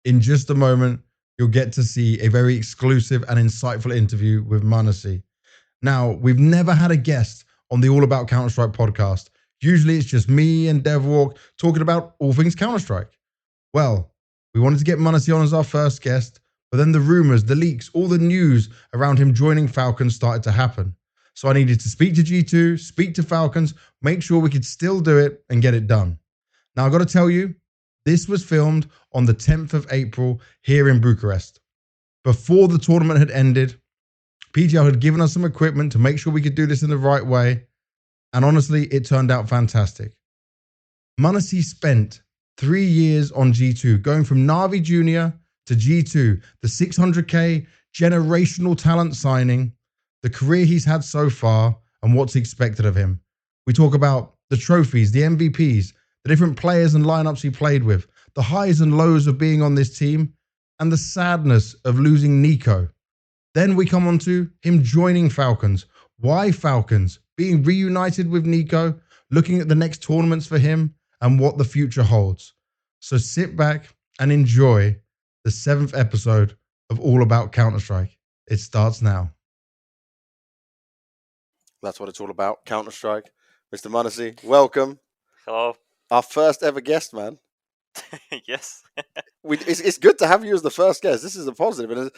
In just a moment, you'll get to see a very exclusive and insightful interview with m0NESY. Now, we've never had a guest on the All About Counter-Strike podcast. Usually it's just me and DevWalk talking about all things Counter-Strike. Well, we wanted to get m0NESY on as our first guest, but then the rumors, the leaks, all the news around him joining Falcons started to happen. So I needed to speak to G2, speak to Falcons, make sure we could still do it and get it done. Now, I've got to tell you, this was filmed on the 10th of April here in Bucharest. Before the tournament had ended, PGL had given us some equipment to make sure we could do this in the right way. And honestly, it turned out fantastic. m0NESY spent 3 years on G2, going from Na'Vi Junior to G2, the 600k generational talent signing, the career he's had so far, and what's expected of him. We talk about the trophies, the MVPs, the different players and lineups he played with, the highs and lows of being on this team, and the sadness of losing Nico. Then we come on to him joining Falcons. Why Falcons? Being reunited with Nico, looking at the next tournaments for him, and what the future holds. So sit back and enjoy the 7th episode of All About Counter-Strike. It starts now. That's what it's all about, Counter-Strike. Mr. m0NESY, welcome. Hello. Our first ever guest, man. Yes. It's good to have you as the first guest. This is a positive. And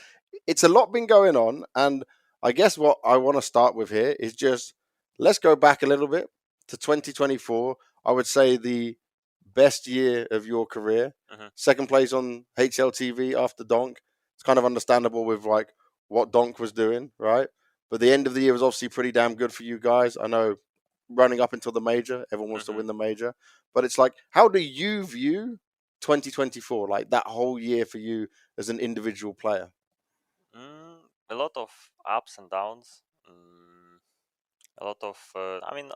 it's a lot been going on. And I guess what I want to start with here is just, let's go back a little bit to 2024. I would say the best year of your career. Mm-hmm. Second place on HLTV after Donk. It's kind of understandable with like what Donk was doing, right? But the end of the year was obviously pretty damn good for you guys. I know running up until the major, everyone wants to win the major. But it's like, how do you view 2024, like that whole year for you as an individual player? A lot of ups and downs. A lot of,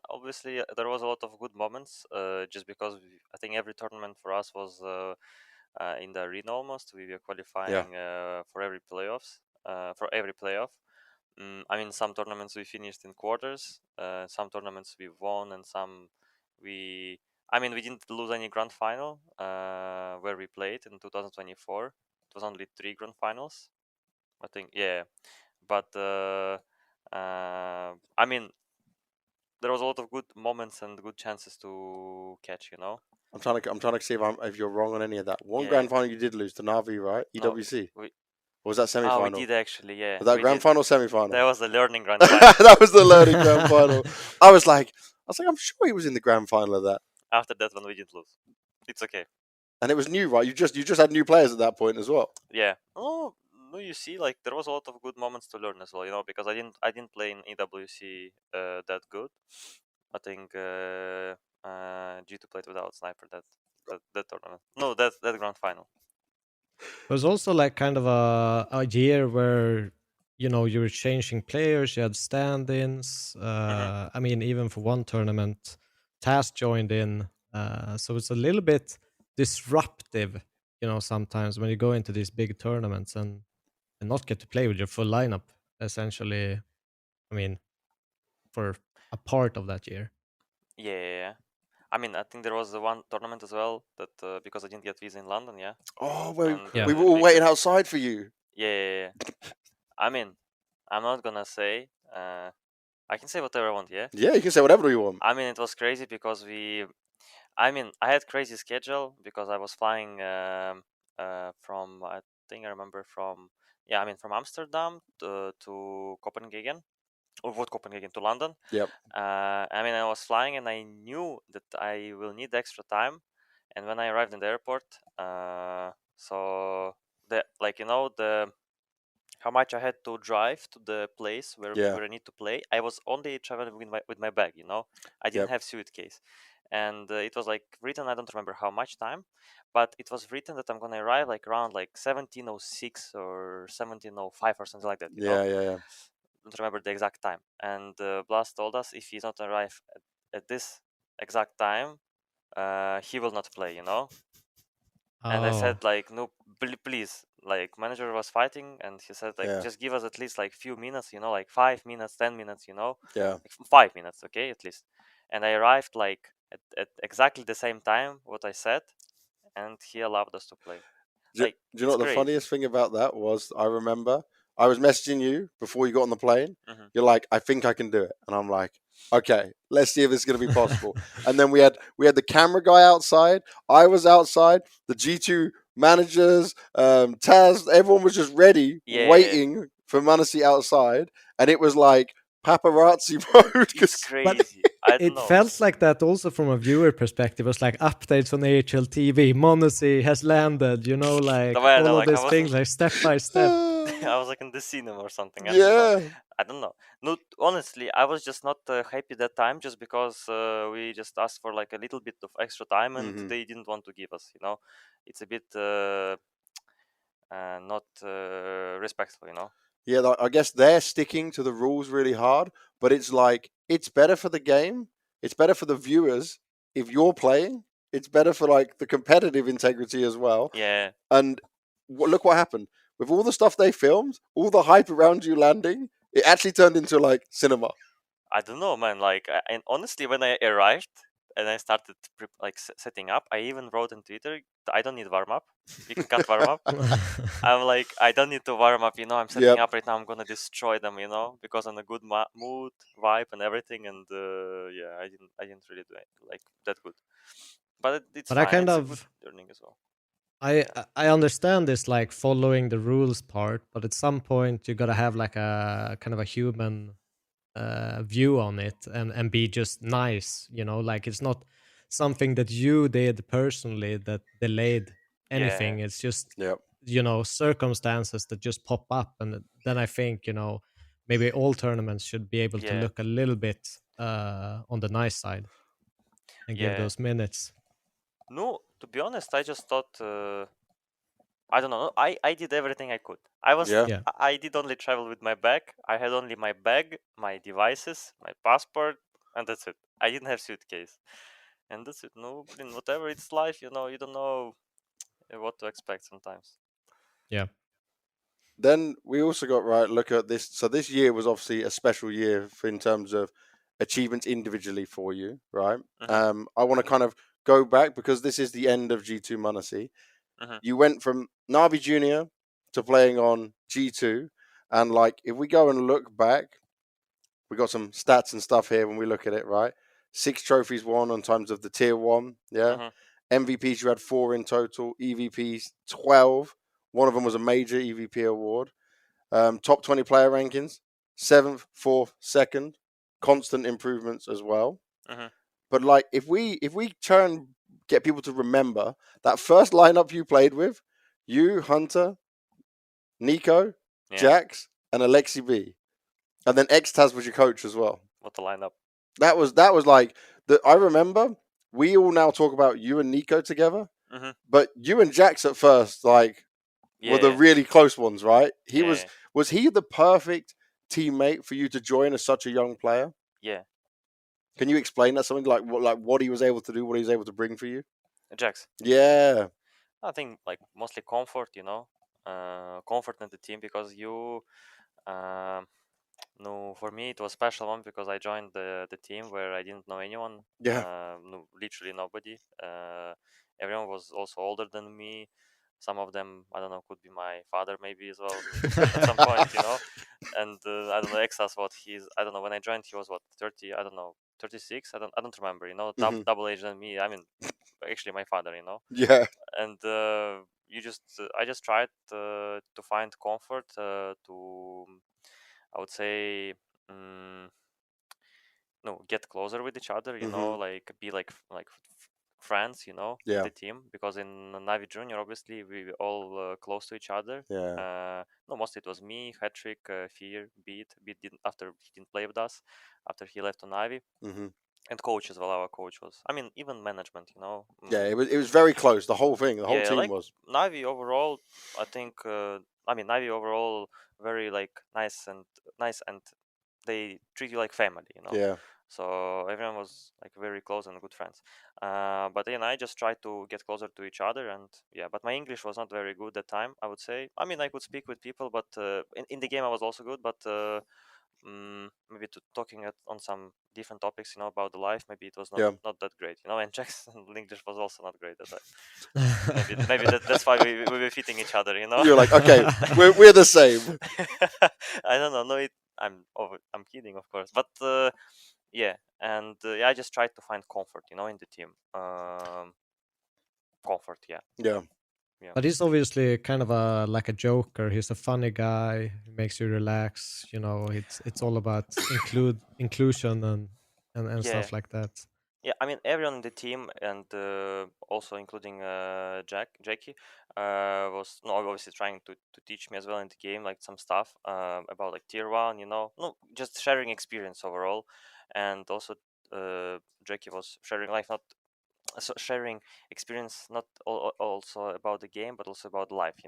obviously there was a lot of good moments, just because I think every tournament for us was in the arena almost. We were qualifying for every playoffs, for every playoff. Some tournaments we finished in quarters, some tournaments we won, and some we didn't lose any grand final where we played in 2024. It was only 3 grand finals, I think. Yeah, but there was a lot of good moments and good chances to catch. I'm trying to see if you're wrong on any of that. One grand final you did lose to Na'Vi, right? EWC. No, or was that semi-final? We did actually, yeah. Was that grand final or semi-final? That was the learning grand final. That was the learning grand final. I was like, I'm sure he was in the grand final of that. After that one, we didn't lose. It's okay. And it was new, right? You just had new players at that point as well. Yeah. Oh, no, you see, like there was a lot of good moments to learn as well, because I didn't play in EWC that good. I think G2 played without sniper that tournament. No, that grand final. It was also like kind of a year where you were changing players, you had stand-ins. Even for one tournament, Taz joined in, so it's a little bit disruptive, sometimes when you go into these big tournaments and not get to play with your full lineup, essentially. For a part of that year. Yeah. I think there was one tournament as well that because I didn't get visa in London, yeah. Oh, we were all waiting outside for you. Yeah. I'm not gonna say. I can say whatever I want, yeah? Yeah, you can say whatever you want. It was crazy because I had crazy schedule because I was flying from, I think I remember from Amsterdam to Copenhagen. Or what Copenhagen to London. Yep. I was flying and I knew that I will need extra time. And when I arrived in the airport, so how much I had to drive to the place where I need to play. I was only traveling with my bag. I didn't have suitcase, and it was like written. I don't remember how much time, but it was written that I'm gonna arrive like around like 17:06 or 17:05 or something like that. Yeah. Don't remember the exact time, and Blast told us if he's not arrive at this exact time, he will not play. And I said like, no, please. Like manager was fighting, and he said like, just give us at least like few minutes, like 5 minutes, 10 minutes, like 5 minutes, okay, at least. And I arrived like at exactly the same time what I said, and he allowed us to play. Like, Do you know it's what the crazy. funniest thing about that was? I remember I was messaging you before you got on the plane. Mhm. You're like, I think I can do it, and I'm like, okay, let's see if this is going to be possible. And then we had the camera guy outside. I was outside. The G2 managers, Taz, everyone was just ready, Yeah. waiting for m0NESY outside, and it was like paparazzi mode. It's crazy. I don't It know. felt like that also from a viewer perspective. It was like updates on AHL TV. m0NESY has landed, you know, like Well, all of like, I these wasn't- things, like step by step. I was like in the cinema or something. I don't know. Yeah, I don't know. No, honestly, I was just not happy that time, just because we just asked for like a little bit of extra time, and Mhm. they didn't want to give us. You know, it's a bit not respectful. You know. yeah. I guess they're sticking to the rules really hard, but it's like it's better for the game. It's better for the viewers if you're playing. It's better for like the competitive integrity as well. Yeah. And look what happened with all the stuff they filmed, all the hype around you landing. It actually turned into like cinema. I don't know, man. Like, and honestly, when I arrived and I started setting up, I even wrote on Twitter, I don't need warm up. You can't warm up. I'm like, I don't need to warm up. You know, I'm setting Yep. up right now. I'm gonna destroy them. You know, because I'm in a good mood, vibe, and everything. And yeah, I didn't really do it like that good. But it's But fine. I kind It's a good of learning as well. I understand this like following the rules part, but at some point you gotta have like a kind of a human view on it and be just nice, you know, like it's not something that you did personally that delayed anything. Yeah. It's just, Yep. you know, circumstances that just pop up, and then I think, you know, maybe all tournaments should be able to Yeah. look a little bit on the nice side and give Yeah. those minutes. No, to be honest, I just thought. I don't know. I did everything I could. I was Yeah. Yeah. I did only travel with my bag. I had only my bag, my devices, my passport, and that's it. I didn't have suitcase, and that's it. No, in whatever, it's life. You know, you don't know what to expect sometimes. Yeah. Then we also got right. Look at this. So this year was obviously a special year in terms of achievements individually for you, right? I want to kind of go back because this is the end of G2 m0NESY. Mhm. You went from Navi Junior to playing on G2, and like if we go and look back, we got some stats and stuff here when we look at it, right? 6 trophies won on times of the tier 1, yeah. Mhm. MVPs, you had 4 in total. EVPs, 12. One of them was a major EVP award. Top 20 player rankings, 7th, 4th, 2nd. Constant improvements as well. Mhm. But like if we get people to remember that first lineup you played with, you, Hunter, Nico, Yeah. Jax, and Alexi B. And then Xtaz was your coach as well. What a lineup. That was like I remember we all now talk about you and Nico together, Mhm. but you and Jax at first like were the Yeah. really close ones, right? He Yeah. was he the perfect teammate for you to join as such a young player? Yeah. Can you explain that something like what he was able to do, what he was able to bring for you? Jax. Yeah. I think like mostly comfort. You know, comfort in the team, because you. Um, No, for me it was special one because I joined the team where I didn't know anyone. Yeah. No, literally nobody. Everyone was also older than me. Some of them, I don't know, could be my father maybe as well at some point, you know. And I don't know, Exas, what he's. I don't know. When I joined, he was what 30. I don't know, 36. I don't remember. You know, Mhm. double age than me. I mean, actually my father. You know, Yeah. and I just tried to find comfort to, I would say, mm, no, get closer with each other. You know, Mhm. like be like friends. You know, in Yeah. the team, because in Navi Junior, obviously, we were all close to each other. Yeah. No, mostly it was me, Hattrick, Fear, Beat didn't, after he didn't play with us, after he left to Navi, Mhm. and coach as well. Our coach was, I mean, even management. You know, Yeah, it was very close. The whole thing, the whole yeah, team like was. Navi overall, I think. I mean, Navi overall very like nice, and they treat you like family, you know. Yeah. So everyone was like very close and good friends. But then I just tried to get closer to each other, and yeah. But my English was not very good that time, I would say. I mean, I could speak with people, but in the game I was also good. But maybe to talking on some different topics, about the life. Maybe it was Yeah. not that great, and Jackson English was also not great at that. Maybe that's why we were fitting each other, You're like, okay, we're the same. I don't know. No, I'm kidding, of course, but yeah, and I just tried to find comfort, in the team. Comfort, yeah. Yeah. But he's obviously kind of like a joker. He's a funny guy. He makes you relax. It's all about inclusion and Yeah. stuff like that. Yeah, I mean everyone in the team, and also including Jackie, was obviously trying to teach me as well in the game, like some stuff about like tier one, no, just sharing experience overall, and also Jackie was sharing life, not so sharing experience, not also about the game, but also about life,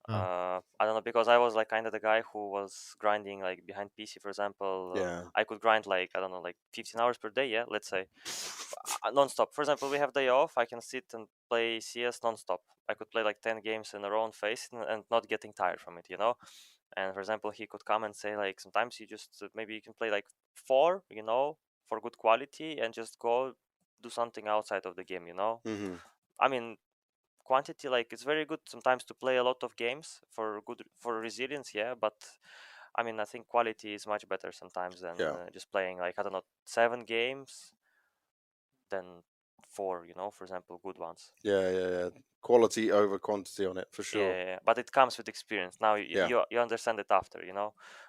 I don't know, because I was like kind of the guy who was grinding like behind PC, for example. Yeah. I could grind like, I don't know, like 15 hours per day, yeah, let's say, non-stop. For example, we have day off, I can sit and play CS non-stop. I could play like 10 games in a row and face it, and not getting tired from it, and for example, he could come and say like, sometimes you just maybe you can play like 4, for good quality, and just go do something outside of the game, Mm-hmm. I mean, quantity, like, it's very good sometimes to play a lot of games for resilience, yeah, but I mean, I think quality is much better sometimes than just playing like, I don't know, 7 games than 4, for example, good ones. Yeah. Quality over quantity on it, for sure. Yeah, but it comes with experience. Now Yeah. you understand it after,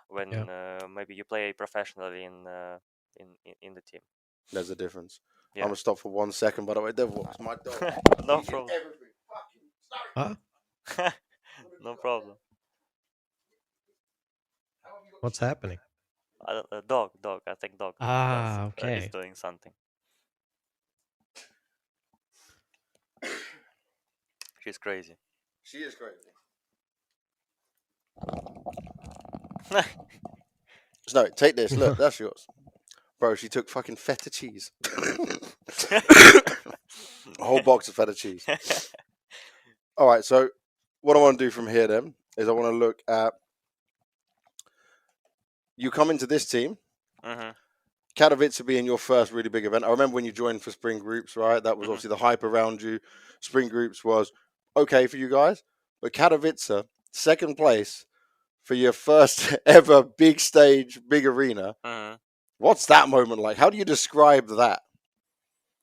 when Yeah. maybe you play professionally in the team. There's a difference. Yeah. I'm gonna stop for 1 second. By the way, Devil, it's my dog. No Eating problem. everything. Fucking Huh? No problem. What's happening? Dog. I think dog. Ah, Is okay. doing something. She's crazy. She is crazy. No, take this. Look, that's yours. Bro, she took fucking feta cheese. A whole box of feta cheese. All right, so what I want to do from here then is I want to look at you come into this team. Mm-hmm. Katowice being your first really big event. I remember when you joined for spring groups, right? That was obviously the hype around you. Spring groups was okay for you guys, but Katowice, second place for your first ever big stage, big arena. Mm-hmm. What's that moment like? How do you describe that?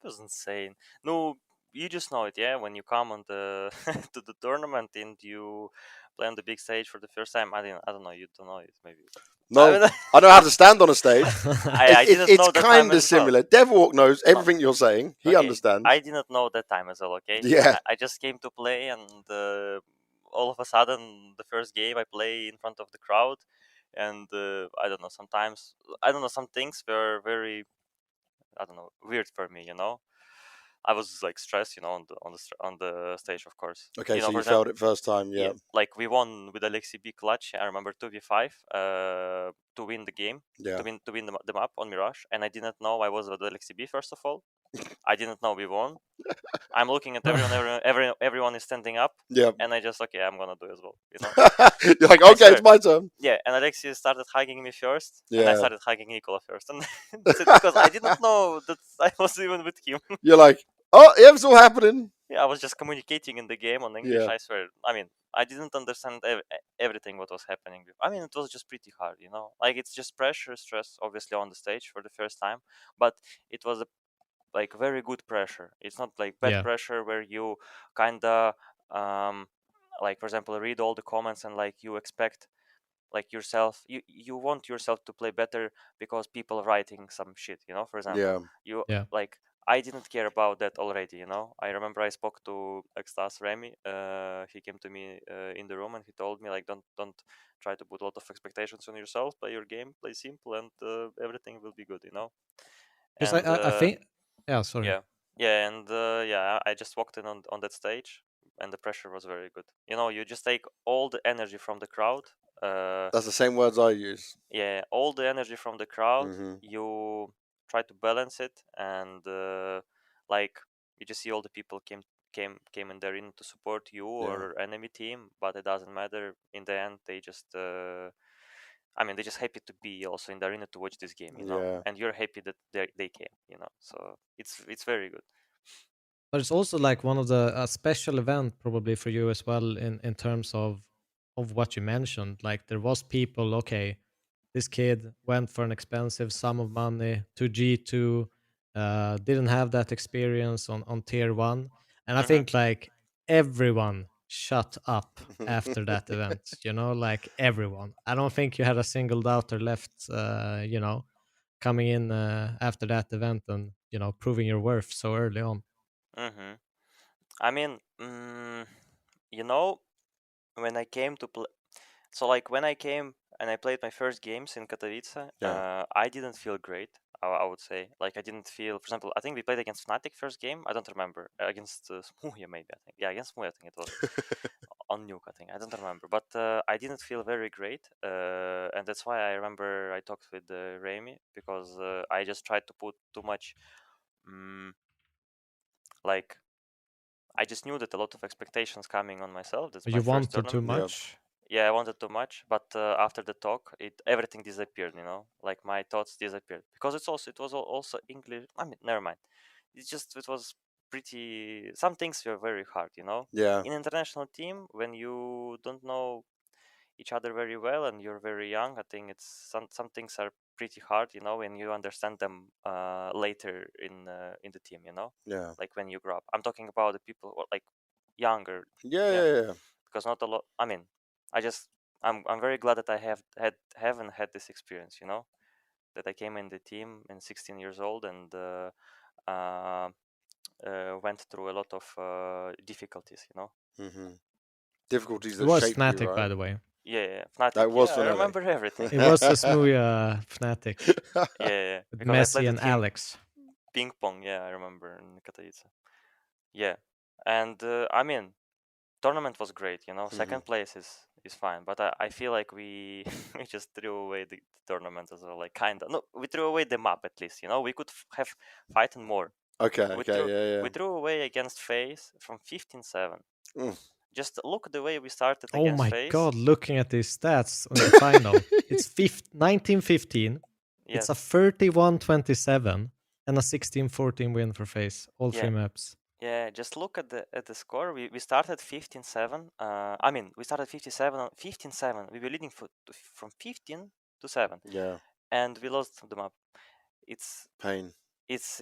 It was insane. No, you just know it, yeah. When you come on the to the tournament and you play on the big stage for the first time, I don't know. You don't know it, maybe. No, I know how to stand on a stage. I didn't know It's that kind time of as well. similar. Devilwalk knows everything you're saying. He Okay, understands. I didn't know that time as well. Okay. Yeah. I just came to play, and all of a sudden, the first game I play in front of the crowd, and I don't know. Sometimes I don't know. Some things were very, I don't know, weird for me. I was like stressed, on the stage, of course. Okay, so For you example, felt it first time, yeah. like we won with Alexi B clutch. I remember 2v5 to win the game, Yeah. to win the map on Mirage, and I didn't know I was with Alexi B. First of all, I didn't know we won. I'm looking at everyone is standing up, Yeah. and I just, okay, I'm gonna do as well. You're like, okay, it's my turn. Yeah, and Alexi started hugging me first, and I Yeah. started hugging Nikola first, and that's it, because I didn't know that I was even with him. You're like, oh, yeah, it's all happening. Yeah, I was just communicating in the game on English. Yeah. I swear. I mean, I didn't understand everything what was happening. I mean, it was just pretty hard, Like, it's just pressure, stress, obviously on the stage for the first time, but it was like very good pressure. It's not like bad Yeah. pressure where you kinda like, for example, read all the comments and like you expect like yourself, you want yourself to play better because people writing some shit, for example. Yeah. Like, I didn't care about that already. I remember I spoke to Extas Remy. He came to me in the room, and he told me like, don't try to put a lot of expectations on yourself. Play your game, play simple, and everything will be good. Because And I think, yeah, sorry. yeah, and I just walked in on that stage, and the pressure was very good. You just take all the energy from the crowd. That's the same words I use. Yeah, all the energy from the crowd. Mhm. You try to balance it, and like, you just see all the people came in there in to support you or enemy team, but it doesn't matter. In the end, they just I mean, they're just happy to be also in the arena to watch this game, Yeah. and you're happy that they came, so it's very good. But it's also like one of the a special event probably for you as well in terms of what you mentioned. Like there was people, okay, this kid went for an expensive sum of money to G2, didn't have that experience on tier one. And I think like everyone shut up after that event, like everyone. I don't think you had a single doubter left, coming in after that event and, proving your worth so early on. Mm-hmm. I mean, when I came to play, so like when I came and I played my first games in Katowice, I didn't feel great. I would say, like, I didn't feel. For example, I think we played against Fnatic first game. I don't remember, against Smuja maybe. I think, yeah, against Smuja I think it was on Nuke. I think, I don't remember, but I didn't feel very great, and that's why I remember I talked with Remy, because I just tried to put too much, like, I just knew that a lot of expectations coming on myself. That's my You first wanted too tournament. much. Yeah, I wanted too much, but after the talk, everything disappeared. Like my thoughts disappeared, because it was also English. I mean, never mind. It was pretty. Some things were very hard. Yeah. In international team, when you don't know each other very well and you're very young, I think it's some things are pretty hard. When you understand them later in the team. Yeah. Like when you grow up. I'm talking about the people who are like younger. Yeah. Because not a lot. I mean, I'm very glad that I haven't had this experience. That I came in the team in 16 years old and uh, went through a lot of difficulties. Mm-hmm. Difficulties It that was shape you, Fnatic, by right? the way. Yeah, Fnatic. That was I Fnatic. remember everything. It was a smooth Fnatic Yeah, with because I Messi played and with him Alex. ping pong. Yeah, I remember in Katowice. Yeah, and I mean, tournament was great. Second place is fine, but I feel like we we just threw away the tournament as well. Like kinda. No, we threw away the map at least. We could have fighten more. Okay. We threw away against FaZe from 15-7. Mm. Just look the way we started Oh against my FaZe. god, looking at these stats on the final, it's 19-15. Yes. It's a 31-27 and a 16-14 win for FaZe, all three maps. Yeah, just look at the score. We started 15-7. I mean, we started 15-7. We were leading from 15 to 7. Yeah. And we lost the map. It's pain. It's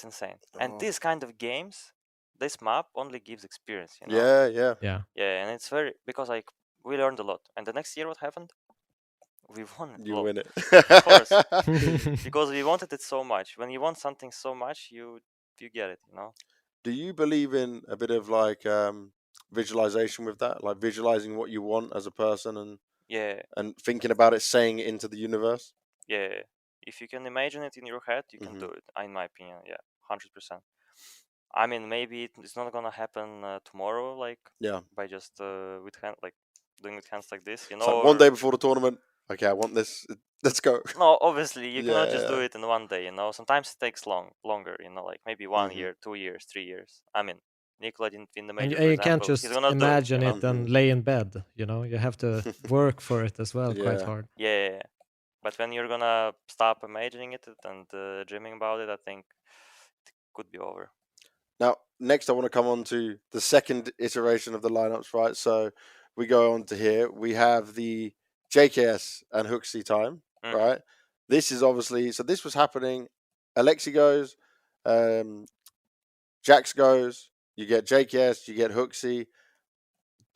insane. And these kind of games, this map only gives experience. Yeah. Yeah. Yeah, and it's very, because like we learned a lot. And the next year, what happened? We won it. You win it. Of course. Because we wanted it so much. When you want something so much, you get it. Do you believe in a bit of like visualization with that, like visualizing what you want as a person and thinking about it, saying it into the universe? Yeah, if you can imagine it in your head, you can do it. In my opinion, yeah, 100%. I mean, maybe it's not gonna happen tomorrow, like by just with hand, like doing with hands like this, It's like one day before the tournament. Okay, I want this. Let's go. No, obviously you cannot just do it in one day. Sometimes it takes longer. Like maybe 1 year, 2 years, 3 years. I mean, Nikola didn't win the major. And you for can't example. just He's gonna imagine do it and lay in bed. You have to work for it as well, quite hard. Yeah, but when you're gonna stop imagining it and dreaming about it, I think it could be over. Now, next I want to come on to the second iteration of the lineups, right? So we go on to here. We have the JKS and Hooksy time, right? This is obviously, so this was happening. Alexi goes, Jax goes, you get JKS, you get Hooksy.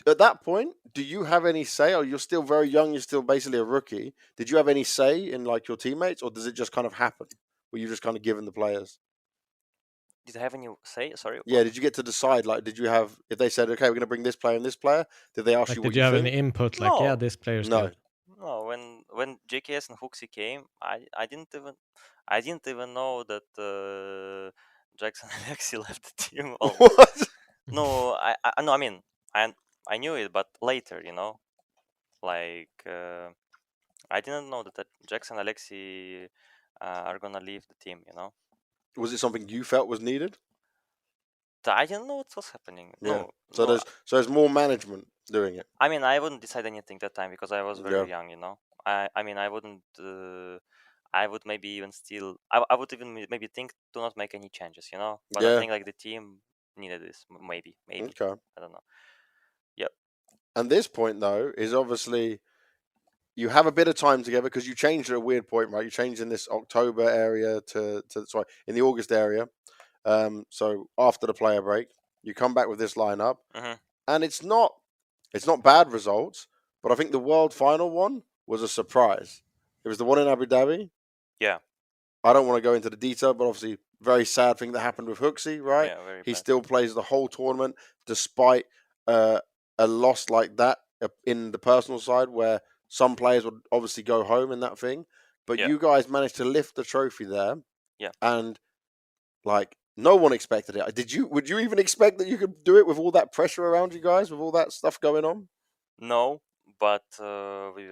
At that point, do you have any say? Or you're still very young, you're still basically a rookie. Did you have any say in like your teammates, or does it just kind of happen? Were you just kind of given the players? Did I have any say? Sorry. Yeah, did you get to decide? Like, did you have, if they said, okay, we're going to bring this player and this player, did they ask Like, you did what you you have think? any input? Like, No. yeah, this player's good. No, when JKS and Hooksy came, I didn't even know that Jackson and Alexi left the team. What? No, no, I mean, I knew it, but later, like I didn't know that Jackson and Alexi are gonna leave the team. Was it something you felt was needed? I didn't know what was happening. Yeah. No, So there's more management doing it. I mean, I wouldn't decide anything that time because I was very young. I mean, I wouldn't. I would maybe even still. I would even maybe think to not make any changes, you know. But I Yeah. think like the team needed this. Maybe. Okay. I don't know. Yep. And this point though is obviously you have a bit of time together because you changed at a weird point, right? You changed in this October area to sorry, in the August area. So after the player break, you come back with this lineup, Mhm. and it's not bad results, but I think the world final one was a surprise. It was the one in Abu Dhabi. Yeah. I don't want to go into the detail, but obviously, very sad thing that happened with Hooksy, right? Yeah. Very He bad. still plays the whole tournament despite a loss like that in the personal side, where some players would obviously go home in that thing. But Yeah. you guys managed to lift the trophy there, Yeah. and like no one expected it. Did you? Would you even expect that you could do it with all that pressure around you guys, with all that stuff going on? No, but we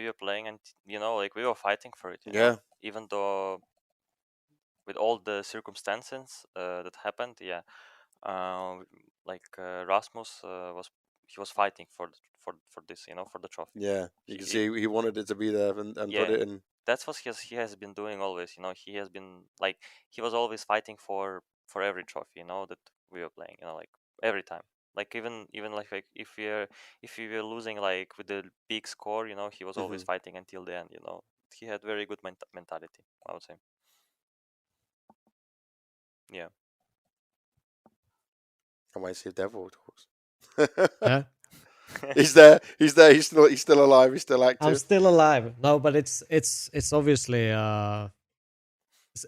were playing, and like we were fighting for it. Yeah. Even though with all the circumstances that happened, yeah. Rasmus was fighting for this, for the trophy. Yeah, you can He, see he wanted it to be there and put yeah, it in. that's what he has been doing always. He has been like he was always fighting for every trophy. That we were playing. Like every time. Like even like if we were losing like with the big score, he was always Mm-hmm. fighting until the end. He had very good mentality, I would say. Yeah. I might see if Devil talks. Yeah. He's there. He's there. He's still alive. He's still I'm active. still alive. No, but it's obviously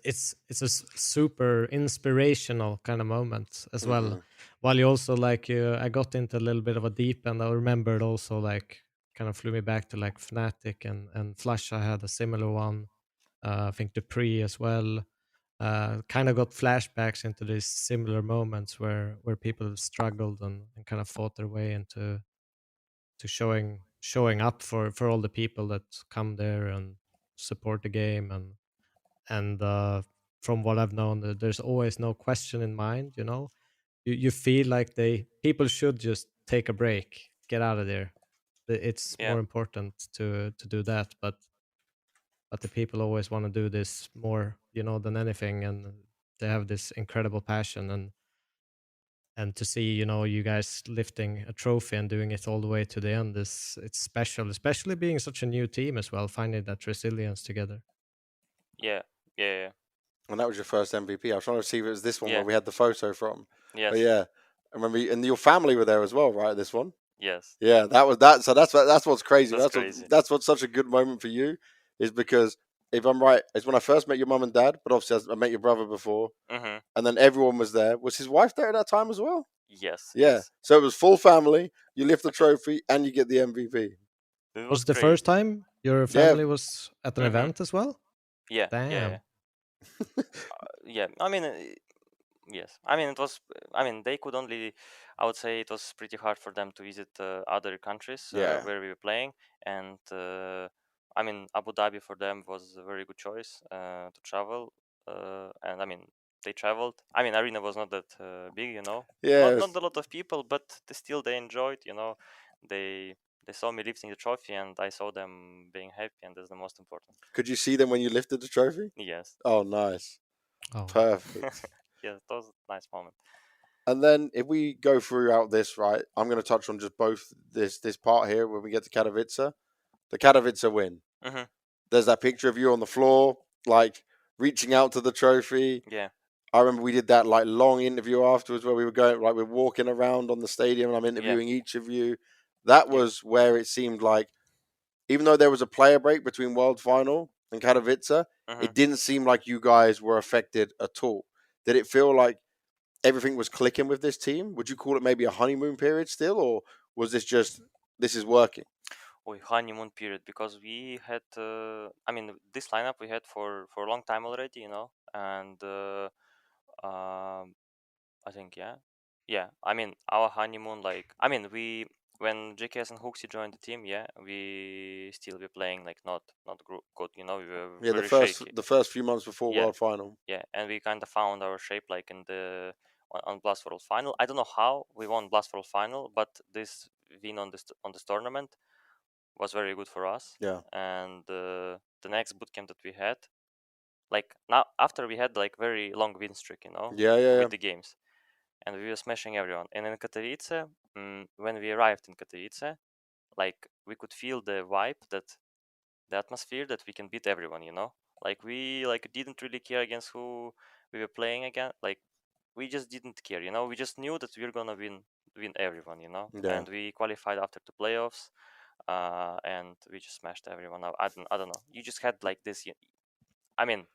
it's a super inspirational kind of moment as well. Mm-hmm. While you also like I got into a little bit of a deep end. I remembered also like kind of flew me back to like Fnatic and Flush. I had a similar one. I think Dupree as well. Kind of got flashbacks into these similar moments where people have struggled and kind of fought their way into showing up for all the people that come there and support the game and from what I've known, there's always no question in mind. You feel like people should just take a break, get out of there. It's Yeah. more important to do that, but the people always want to do this more, than anything, and they have this incredible passion and to see you guys lifting a trophy and doing it all the way to the end it's special, especially being such a new team as well, finding that resilience together. Yeah. Yeah. And that was your first MVP. I was trying to see if it was this one where Yeah. we had the photo from. Yes. But yeah, I remember. And your family were there as well, right? This one. Yes. Yeah, that was that. So that's what's crazy. That's crazy. That's what's such a good moment for you, is because if I'm right, it's when I first met your mum and dad, but obviously I met your brother before, Mm-hmm. and then everyone was there. Was his wife there at that time as well? Yes. Yeah. Yes. So it was full family. You lift the trophy and you get the MVP. It Was was it the first crazy. time your Yeah. family was at an Mhm. event as well? Yeah. Damn. Yeah. Yeah. I mean, yes. I mean, it was. I mean, they could only. I would say it was pretty hard for them to visit other countries Yeah. where we were playing, and I mean, Abu Dhabi for them was a very good choice to travel. And I mean, they traveled. I mean, arena was not that big, Yeah. not a lot of people, but they enjoyed. They saw me lifting the trophy, and I saw them being happy, and that's the most important. Could you see them when you lifted the trophy? Yes. Oh, nice. Oh. Perfect. Yeah, that was a nice moment. And then if we go throughout this, right, I'm going to touch on just both this part here when we get to Katowice. The Katowice win. Mhm. There's that picture of you on the floor, like reaching out to the trophy. Yeah. I remember we did that like long interview afterwards where we were going, like we're walking around on the stadium and I'm interviewing each of you. That Yeah. was where it seemed like, even though there was a player break between World Final and Katowice, Mhm. it didn't seem like you guys were affected at all. Did it feel like everything was clicking with this team? Would you call it maybe a honeymoon period still, or was this just this is working? Honeymoon period, because we had I mean, this lineup we had for a long time already, and I think, yeah, I mean, our honeymoon, like, I mean, we when JKS and Hooksy joined the team, yeah, we still be playing like not good, we were Yeah, very shaky. the first few months before Yeah. World Final. Yeah, and we kind of found our shape like in the on Blast World Final. I don't know how we won Blast World Final, but this win on this tournament was very good for us. Yeah. And the next bootcamp that we had, like now after we had like very long win streak, Yeah. with the games, and we were smashing everyone. And in Katowice, when we arrived in Katowice, like we could feel the vibe, that the atmosphere, that we can beat everyone. Like we didn't really care against who we were playing against. Like we just didn't care. We just knew that we were gonna win everyone. Yeah. And we qualified after the playoffs. And we just smashed everyone. I don't know. You just had like this. I mean,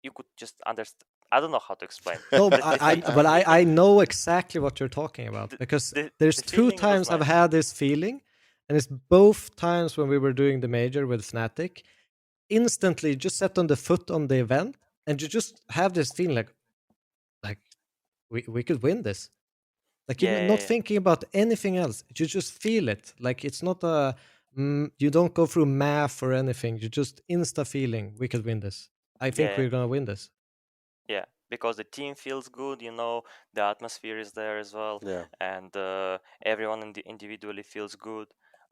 you could just understand. I don't know how to explain. No, The- but the I, fe- but the I feeling- know exactly what you're talking about, the- because the- there's the two feeling was times I've nice. had this feeling, and it's both times when we were doing the major with Fnatic. Instantly, just set on the foot on the event, and you just have this feeling like we could win this. Like you're not Yeah. thinking about anything else. You just feel it. Like it's not you don't go through math or anything. You just insta feeling we could win this. I think Yeah. we're gonna win this. Yeah, because the team feels good, the atmosphere is there as well, Yeah. and everyone individually feels good,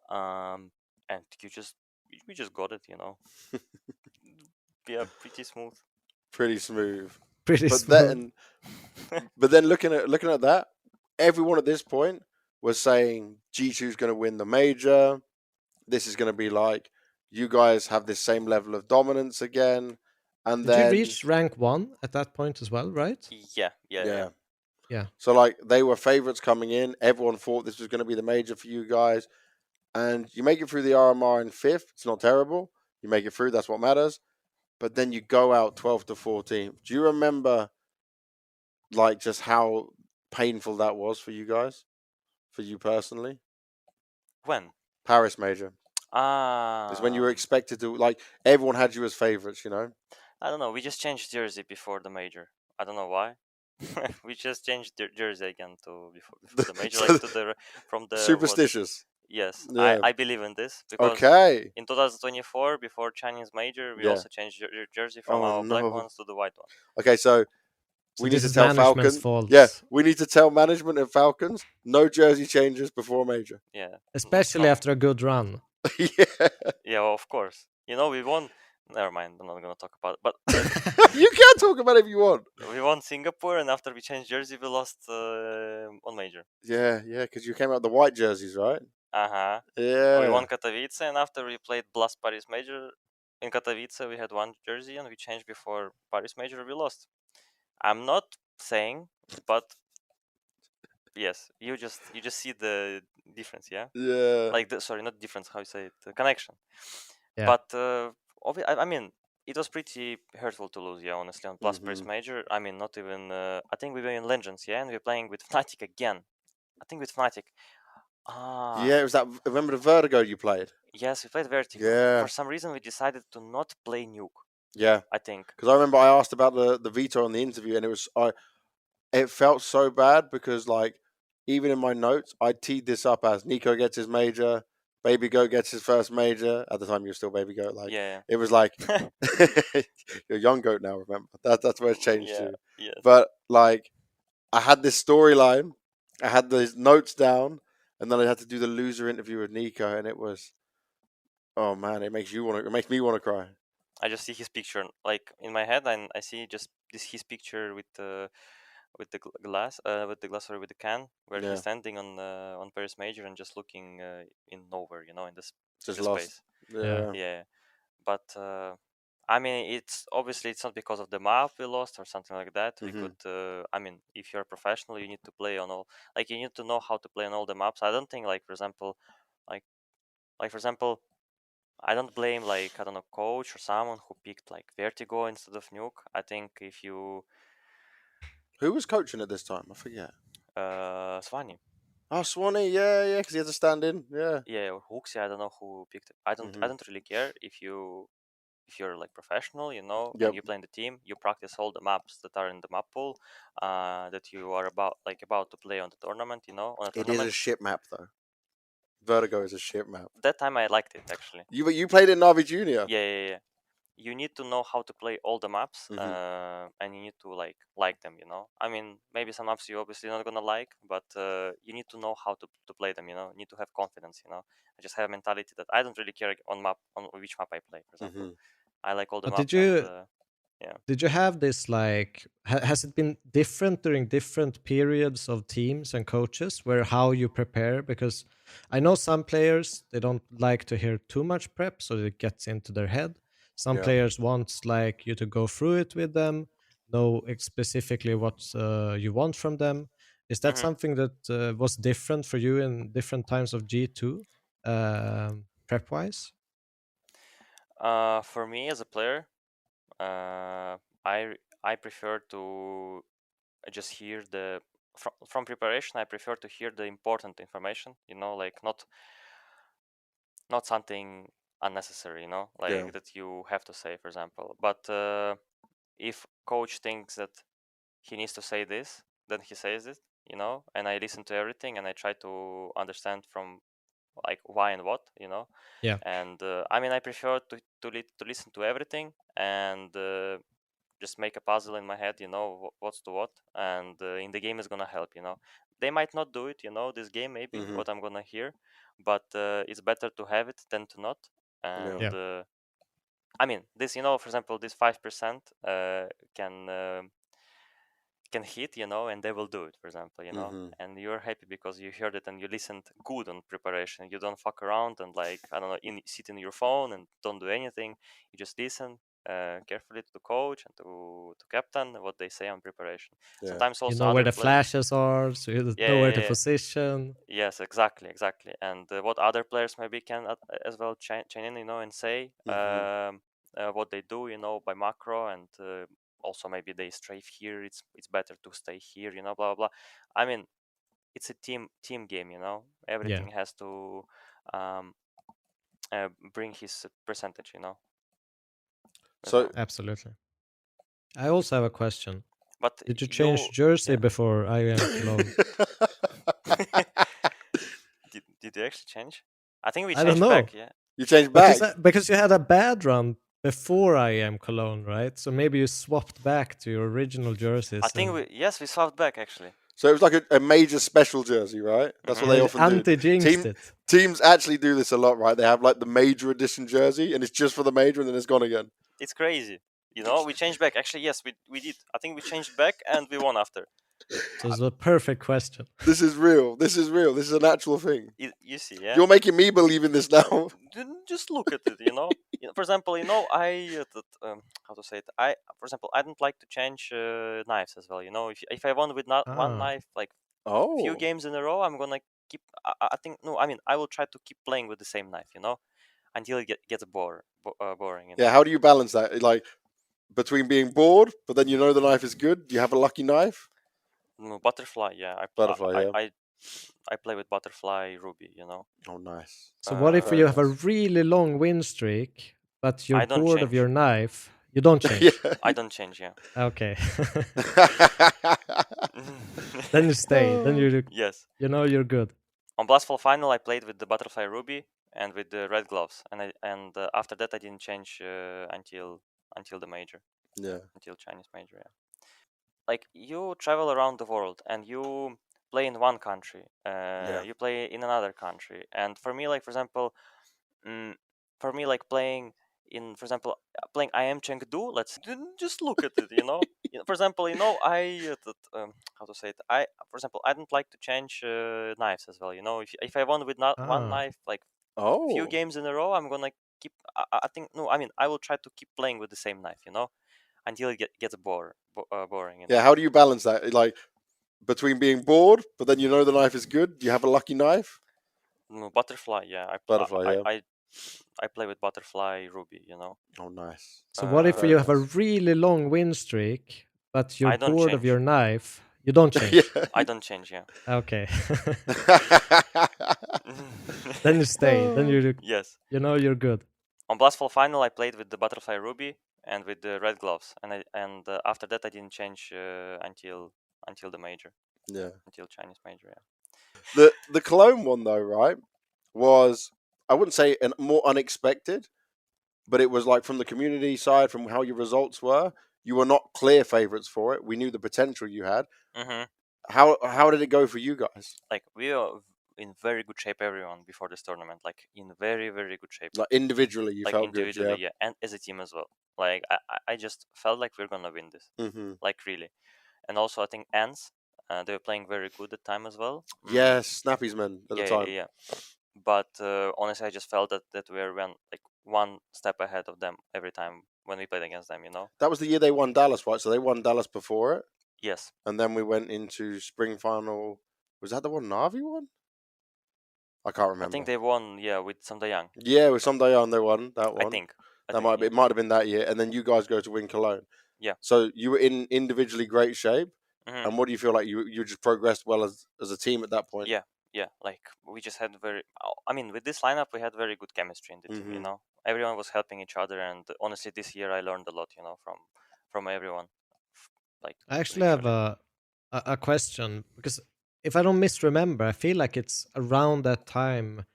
and we just got it, Yeah, pretty smooth. Pretty smooth. Pretty But smooth. then looking at that, everyone at this point was saying G2's going to win the major. This is going to be like, you guys have this same level of dominance again. And Did then you reach rank 1 at that point as well, right? Yeah. Yeah. So like they were favorites coming in. Everyone thought this was going to be the major for you guys. And you make it through the RMR in 5th. It's not terrible. You make it through. That's what matters. But then you go out 12 to 14. Do you remember like just how painful that was for you guys? For you personally? When? Paris major. It's when you were expected to, like, everyone had you as favorites, I don't know. We just changed jersey before the major. I don't know why. We just changed jersey again to before the major, like from the Superstitious. Yes, Yeah. I believe in this because Okay. in 2024, before Chinese major, we Yeah. also changed jersey from Oh, our black no. ones to the white one. Okay, so So we need this to is tell management's Falcons. fault. Yeah, we need to tell management of Falcons no jersey changes before major. Yeah, Especially after a good run. Yeah. Yeah, well, of course. We won. Never mind. I'm not gonna talk about it. But You can talk about it if you want. we won Singapore, and after we changed jersey, we lost on major. Yeah, because you came out the white jerseys, right? Uh-huh. Yeah. We won Katowice, and after we played Blast Paris major in Katowice, we had one jersey, and we changed before Paris major. We lost. I'm not saying, but yes, you just see the difference, yeah. Yeah. Like sorry, not difference. How you say it? The connection. Yeah. But I mean, it was pretty hurtful to lose, yeah. Honestly, on Blast Paris Mhm. major. I mean, not even. I think we were in Legends, yeah, and we are playing with Fnatic again. I think with Fnatic. Yeah, it was that. Remember the Vertigo you played? Yes, we played Vertigo. Yeah. For some reason, we decided to not play Nuke. Yeah. I think. Because I remember I asked about the veto on the interview, and it felt so bad because, like, even in my notes, I teed this up as Nico gets his major, Baby Goat gets his first major. At the time, you were still Baby Goat. Like, Yeah. it was like you're Young Goat now. Remember that's where it's changed Yeah. to. Yes. But like, I had this storyline, I had these notes down, and then I had to do the loser interview with Nico, and it was, oh man, it makes me want to cry. I just see his picture, like in my head, and I see just his picture with the glass, with the can, where Yeah. he's standing on Paris Major and just looking in nowhere, in this Just the lost. space. Yeah. Yeah, but I mean, it's obviously it's not because of the map we lost or something like that. We Mhm. could. I mean, if you're a professional, you need to play on all. Like you need to know how to play on all the maps. I don't think, like for example, like for example, I don't blame like I don't know coach or someone who picked like Vertigo instead of Nuke. I think if you Who was coaching at this time? I forget. Svani, Oh, Swanee, yeah, because he had to stand in. Yeah. yeah, or Huxi, I don't know who picked it. I Mhm. don't really care if you're like professional, Yep. and you play in the team, you practice all the maps that are in the map pool, that you are about to play on the tournament, on a It is tournament. a shit map though. Vertigo is a shit map. That time I liked it actually. You played in Navi Junior. Yeah. you need to know how to play all the maps, and you need to like them. I mean, maybe some maps you obviously not gonna like, but you need to know how to play them. You need to have confidence. I just have a mentality that I don't really care on which map I play. For example, I like all the But maps, yeah. did you have this like has it been different during different periods of teams and coaches where how you prepare? Because I know some players, they don't like to hear too much prep, so it gets into their head. Some Yeah. players want like you to go through it with them, know specifically what you want from them. Is that something that was different for you in different times of G2 prep wise? For me as a player, I prefer to just hear from preparation. I prefer to hear the important information. Like not something unnecessary. Like that you have to say, for example. But if coach thinks that he needs to say this, then he says it. And I listen to everything and I try to understand from like why and what. Yeah. And I mean, I prefer to listen to everything and just make a puzzle in my head, what's to what, and in the game is gonna help. They might not do it, this game maybe what I'm gonna hear, but it's better to have it than to not. And Yeah. I mean, this, for example, this 5% can hit, and they will do it, for example, and you're happy because you heard it and you listened good on preparation. You don't fuck around and like, I don't know, sit in your phone and don't do anything. You just listen carefully to the coach and to captain what they say on preparation. Sometimes also You know where other the players, flashes are, so you know where to position. yes, exactly. And what other players maybe can as well chain in, and say what they do, by macro, and also maybe they strafe here. It's better to stay here, blah blah blah. I mean, it's a team game, Everything has to bring his percentage, So Absolutely. I also have a question. But did you change jersey before IEM Cologne? Did you actually change? I think we I don't changed know. back. Yeah. You changed back because you had a bad run before IEM Cologne, right? So maybe you swapped back to your original jerseys. I think we swapped back actually. So it was like a major special jersey, right? That's what they often do. Anti-jinxed it. Teams actually do this a lot, right? They have like the major edition jersey, and it's just for the major, and then it's gone again. It's crazy. We changed back. Actually, yes, we did. I think we changed back, and we won after. So it's a perfect question. This is real. This is real. This is an actual thing. You see, yeah. You're making me believe in this now. Just look at it, For example, I how to say it? For example, I don't like to change knives as well. If I won with not one knife, like few games in a row, I'm gonna keep. I think no. I mean, I will try to keep playing with the same knife, until it gets boring. Yeah. How do you balance that? Like between being bored, but then the knife is good. Do you have a lucky knife? No, butterfly. Yeah, Butterfly. I play with butterfly ruby. Oh, nice. So what if you have a really long win streak, but you're bored of your knife? You don't change. I don't change. Yeah. Okay. Then you stay. Then you yes. You're good. On Blastfall Final, I played with the butterfly ruby and with the red gloves, and after that I didn't change until the major. Yeah. Until Chinese major. Yeah. Like you travel around the world and you play in one country, you play in another country, and for me, like for example, playing in, for example, playing IM Chengdu, let's just look at it, For example, how to say it? For example, I don't like to change knives as well, If I won with not one knife, like few games in a row, I'm gonna keep. I think no. I mean, I will try to keep playing with the same knife, until it gets boring. Yeah. How do you balance that? Like between being bored, but then the knife is good. Do you have a lucky knife? No, butterfly. Yeah. Butterfly. I play with butterfly ruby. Oh, nice. So what if you have a really long win streak, but you're bored of your knife? You don't change. I don't change. Yeah. Okay. Then you stay. Then you yes. You're good. On Blastfall Final, I played with the butterfly ruby and with the red gloves, and after that I didn't change until the major. Yeah. Until Chinese major. Yeah. The Cologne one though, right, was, I wouldn't say more unexpected, but it was like from the community side, from how your results were, you were not clear favorites for it. We knew the potential you had. Mm-hmm. How did it go for you guys? Like we are in very good shape, everyone, before this tournament. Like in very, very good shape. Like individually, you Like felt individually, good, yeah. and as a team as well. Like I just felt like we're gonna win this. Mm-hmm. Like really. And also I think Ants, they were playing very good at the time as well. Yes, Snappy's men at the time. Yeah. But honestly, I just felt that we were like one step ahead of them every time when we played against them. That was the year they won Dallas, right? So they won Dallas before it, Yes. and then we went into spring final. Was that the one Navi won? I can't remember. I think they won, with some Young. Yeah, with some Dayan they won that one. I think It might have been that year, and then you guys go to win Cologne. Yeah. So you were in individually great shape, Mm-hmm. and what do you feel like you just progressed well as a team at that point? Yeah. Like we just had with this lineup we had very good chemistry in the team. Mhm. Everyone was helping each other, and honestly, this year I learned a lot. From everyone. Like I actually have literally. a question, because if I don't misremember, I feel like it's around that time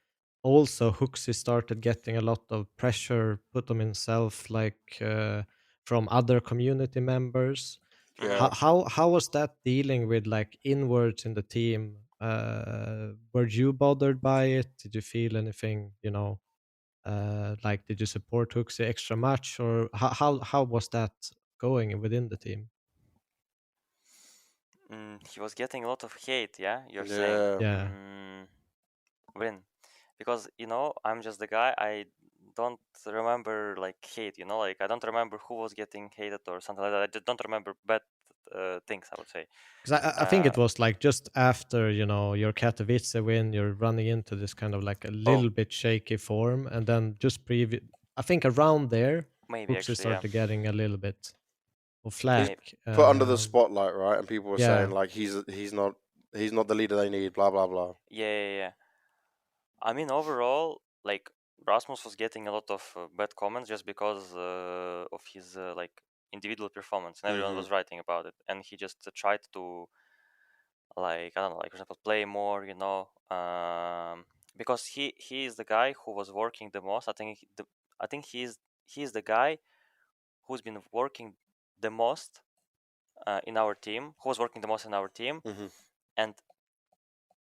also Hooksy started getting a lot of pressure put on himself, like from other community members. Yeah. How was that dealing with like inwards in the team? Were you bothered by it? Did you feel anything? Like did you support Hooksy extra much, or how was that going within the team? He was getting a lot of hate. Yeah, you're Yeah. saying. Yeah. When? Because I'm just the guy. I don't remember like hate. Like I don't remember who was getting hated or something like that. I just don't remember bad things, I would say. Because I think it was like just after your Katowice win, you're running into this kind of like a little bit shaky form, and then just I think around there, Maybe Hooksy actually, started getting a little bit of flack. Put under the spotlight, right? And people were yeah. saying like he's not the leader they need. Blah blah blah. Yeah. I mean, overall, like Rasmus was getting a lot of bad comments just because of his like individual performance, and everyone Mhm. was writing about it, and he just tried to, like, I don't know, like for example, play more, because he is the guy who was working the most. I think he's the guy who's been working the most in our team, who was working the most in our team, Mhm. and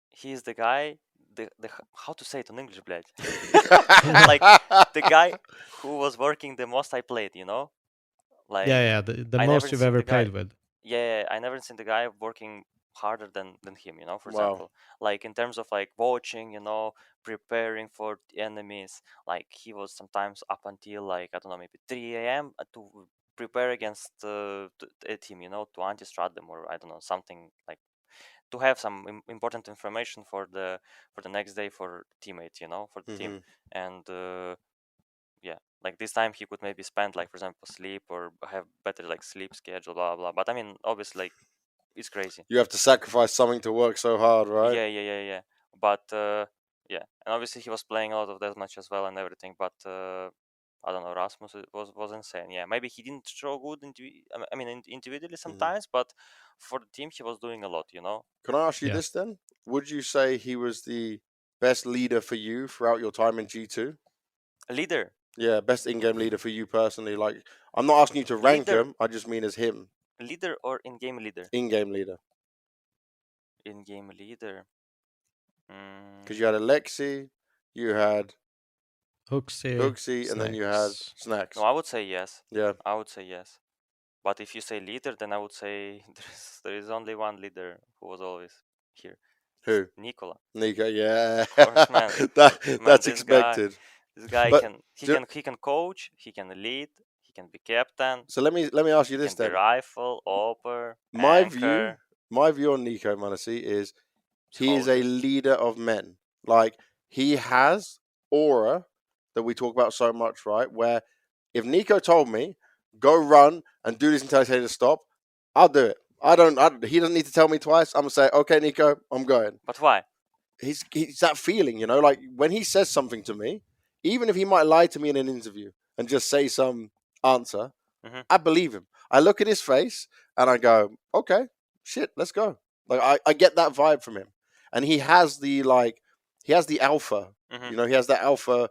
he's the guy, the how to say it in English, blядь? Like the guy who was working the most I played, like Yeah, the I most never you've seen ever the guy. played with. Yeah, I never seen the guy working harder than him, for Wow. example, like in terms of like watching, preparing for the enemies. Like he was sometimes up until like, I don't know, maybe 3 a.m. To prepare against a team, to anti-strat them, or I don't know, something like to have some important information for the next day for teammates, for the team. Mhm. And yeah, like this time he could maybe spend, like for example, sleep or have better like sleep schedule, blah blah. But I mean, obviously, like it's crazy. You have to sacrifice something to work so hard, right? Yeah. But yeah, and obviously he was playing a lot of that match as well and everything. But I don't know, Rasmus was insane. Yeah, maybe he didn't show good individually sometimes, but for the team he was doing a lot. Can I ask you Yeah. this then? Would you say he was the best leader for you throughout your time in G2? A leader. Yeah, best in-game leader for you personally. Like, I'm not asking you to rank Leader. him. I just mean as him. Leader or in-game leader? In-game leader. In-game leader. Because you had Alexi, you had Hooksy, and then you had Snacks. Snacks. No, I would say yes. Yeah. I would say yes. But if you say leader, then I would say there is only one leader who was always here. Who? Nicola. Nico, yeah. Of course, man. That's this expected. This guy But he can coach, he can lead, he can be captain. So let me ask you He this can then. be rifle, upper, My anchor. view on Nico m0NESY is he is a Psychologist. leader of men. Like, he has aura that we talk about so much, right? Where if Nico told me, go run and do this until I tell you to stop, I'll do it. He doesn't need to tell me twice. I'm going to say, okay, Nico, I'm going. But why? He's that feeling, like when he says something to me, even if he might lie to me in an interview and just say some answer, I believe him. I look at his face and I go, okay, shit, let's go. Like I get that vibe from him. And he has the alpha, he has that alpha